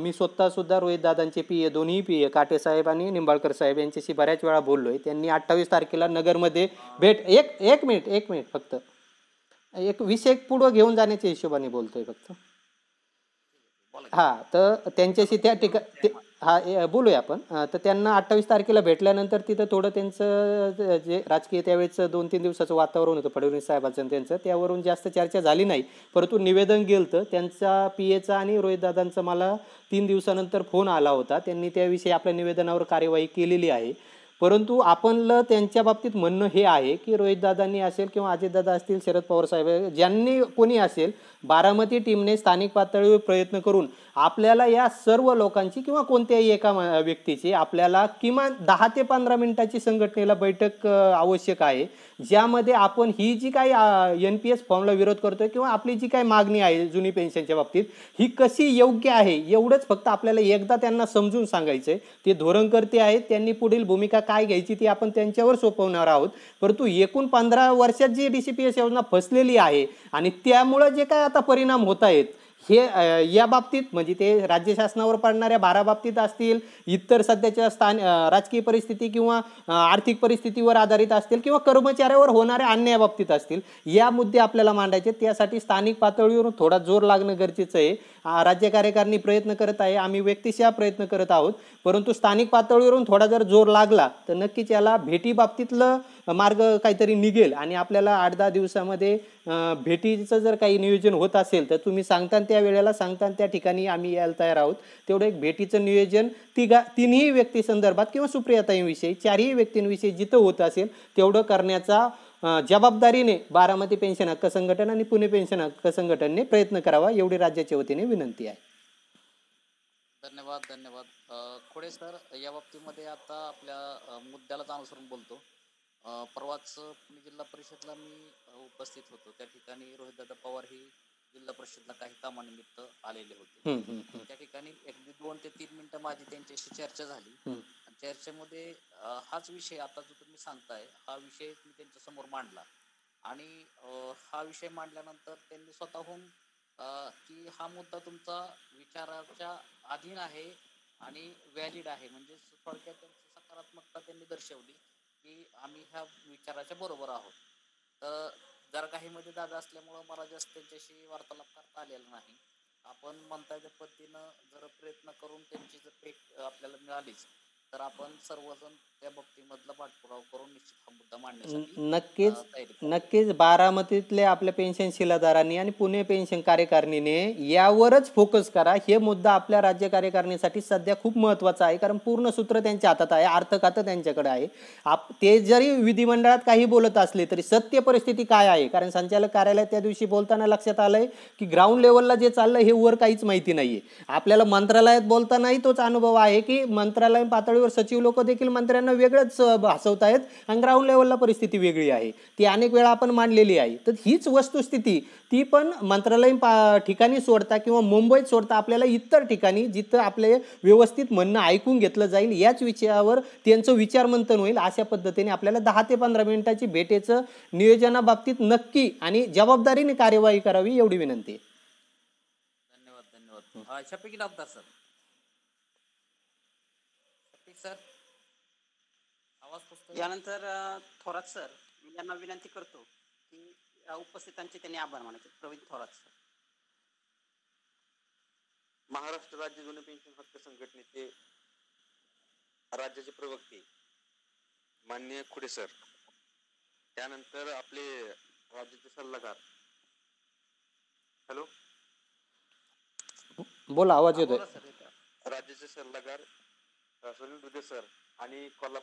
मी स्वतःसुद्धा रोहितदादांचे PA दोन्ही PA काटेसाहेब आणि निंबाळकर साहेब यांच्याशी बऱ्याच वेळा बोललो आहे. त्यांनी 28 तारखेला नगरमध्ये एक मिनिट फक्त एक विषय पुढं घेऊन जाण्याच्या हिशोबाने बोलतोय फक्त. तर त्यांच्याशी त्या बोलूया आपण. तर त्यांना 28 तारखेला भेटल्यानंतर तिथं थोडं त्यांचं जे राजकीय त्यावेळेचं 2-3 दिवसाचं वातावरण होतं फडणवीस साहेबांचं त्यांचं, त्यावरून जास्त चर्चा झाली नाही. परंतु निवेदन गेलं त्यांचा PAचा आणि रोहितदादांचा मला 3 दिवसानंतर फोन आला होता. त्यांनी त्याविषयी आपल्या निवेदनावर कार्यवाही केलेली आहे. परंतु आपलं त्यांच्या बाबतीत म्हणणं हे आहे की रोहितदादांनी असेल किंवा अजितदादा असतील, शरद पवार साहेब ज्यांनी कोणी असेल, बारामती टीमने स्थानिक पातळीवर प्रयत्न करून आपल्याला या सर्व लोकांची किंवा कोणत्याही एका व्यक्तीची आपल्याला किमान 10 ते 15 मिनिटाची संघटनेला बैठक आवश्यक आहे, ज्यामध्ये आपण ही जी काही NPS फॉर्मला विरोध करतोय किंवा आपली जी काही मागणी आहे जुनी पेन्शनच्या बाबतीत ही कशी योग्य आहे एवढंच फक्त आपल्याला एकदा त्यांना समजून सांगायचंय. ते धोरणकर्ते आहेत, त्यांनी पुढील भूमिका काय घ्यायची ती आपण त्यांच्यावर सोपवणार आहोत. परंतु एकूण 15 वर्षात जी DCPS योजना फसलेली आहे आणि त्यामुळं जे काय आता परिणाम होत आहेत हे या बाबतीत म्हणजे ते राज्य शासनावर पडणाऱ्या 12 बाबतीत असतील, इतर सध्याच्या राजकीय परिस्थिती किंवा आर्थिक परिस्थितीवर आधारित असतील किंवा कर्मचाऱ्यावर होणाऱ्या अन्याया बाबतीत असतील, या मुद्दे आपल्याला मांडायचे. त्यासाठी स्थानिक पातळीवरून थोडा जोर लागणं गरजेचं आहे. राज्य कार्यकारिणी प्रयत्न करत आहे, आम्ही व्यक्तिशः प्रयत्न करत आहोत. परंतु स्थानिक पातळीवरून थोडा जर जोर लागला तर नक्कीच याला भेटी बाबतीतलं मार्ग काहीतरी निघेल आणि आपल्याला 8-10 दिवसामध्ये भेटीचं जर काही नियोजन होत असेल तर तुम्ही सांगता त्या वेळेला सांगता त्या ठिकाणी आम्ही यायला तयार आहोत. तेवढं एक भेटीचं नियोजन तिन्ही व्यक्ती संदर्भात किंवा सुप्रियाताईंविषयी 4ही व्यक्तींविषयी जिथं होत असेल तेवढं करण्याचा जबाबदारीने बारामती पेन्शन हक्क संघटन आणि पुणे पेन्शन हक्क संघटनेने प्रयत्न करावा एवढी राज्याच्या वतीने विनंती आहे. धन्यवाद. खोडे सर, या बाबतीमध्ये आता आपल्या मुद्द्यालाच अनुसरून बोलतो. परवाच पुणे जिल्हा परिषदला मी उपस्थित होतो. त्या ठिकाणी रोहितदादा पवार ही जिल्हा परिषदला काही कामानिमित्त आलेले होते. त्या ठिकाणी अगदी 2 ते 3 मिनिटं माझी त्यांच्याशी चर्चा झाली. चर्चेमध्ये हाच विषय आता जो तुम्ही सांगताय हा विषय मी त्यांच्या समोर मांडला आणि हा विषय मांडल्यानंतर त्यांनी स्वतःहून की हा मुद्दा तुमचा विचाराच्या अधीन आहे आणि व्हॅलिड आहे, म्हणजे थोडक्यात त्यांची सकारात्मकता त्यांनी दर्शवली की आम्ही ह्या विचाराच्या बरोबर आहोत. तर जरा काही मध्ये दादा असल्यामुळं मला जास्त त्यांच्याशी वार्तालाप करता आलेला नाही. आपण म्हणताय त्या पद्धतीनं जर प्रयत्न करून त्यांची जर भेट आपल्याला मिळालीच तर आपण सर्वजण त्या बाबतीमधला पाठपुरावा करून निश्चित हा मुद्दा मांडण्यासाठी नक्कीच बारामतीतले आपल्या पेन्शन शिलादारांनी आणि पुणे पेन्शन कार्यकारिणीने यावरच फोकस करा. हे मुद्दा आपल्या राज्य कार्यकारिणीसाठी सध्या खूप महत्त्वाचा आहे, कारण पूर्ण सूत्र त्यांच्या हातात आहे, अर्थ खातं त्यांच्याकडे आहे. ते जरी विधिमंडळात काही बोलत असले तरी सत्य परिस्थिती काय आहे, कारण संचालक कार्यालयात त्या दिवशी बोलताना लक्षात आलंय की ग्राउंड लेवलला जे चाललं हे वर काहीच माहिती नाहीये. आपल्याला मंत्रालयात बोलतानाही तोच अनुभव आहे की मंत्रालय पातळीवर सचिव लोक देखील मंत्र्यांना वेगळंच भासवत आहेत आणि ग्राउंड लेवलला परिस्थिती वेगळी आहे. ती अनेक वेळा आपण मांडलेली आहे. तर हीच वस्तुस्थिती ती पण मंत्रालयीन ठिकाणी सोडता किंवा मुंबईत सोडता आपल्याला इतर ठिकाणी जिथं आपले व्यवस्थित म्हणणं ऐकून घेतलं जाईल याच विषयावर त्यांचं विचारमंथन होईल. अशा पद्धतीने आपल्याला 10 ते 15 मिनिटाची भेटेचं नियोजनाबाबतीत नक्की आणि जबाबदारीने कार्यवाही करावी एवढी विनंती आहे. धन्यवाद. शफीक इनामदार सर. सर आवाज यानंतर थोरात सर यांना विनंती करतो की उपस्थितांचे त्यांनी आभार मानायचे. प्रवीण थोरात सर. महाराष्ट्र राज्य जुने पेन्शन हक्क संघटनेचे राज्याचे प्रवक्ते माननीय खुडे सर, त्यानंतर आपले राज्याचे सल्लागार. हॅलो, बोला, आवाज येतोय. राज्याचे सल्लागार सुनील दुधे सर आणि कोल्हापूर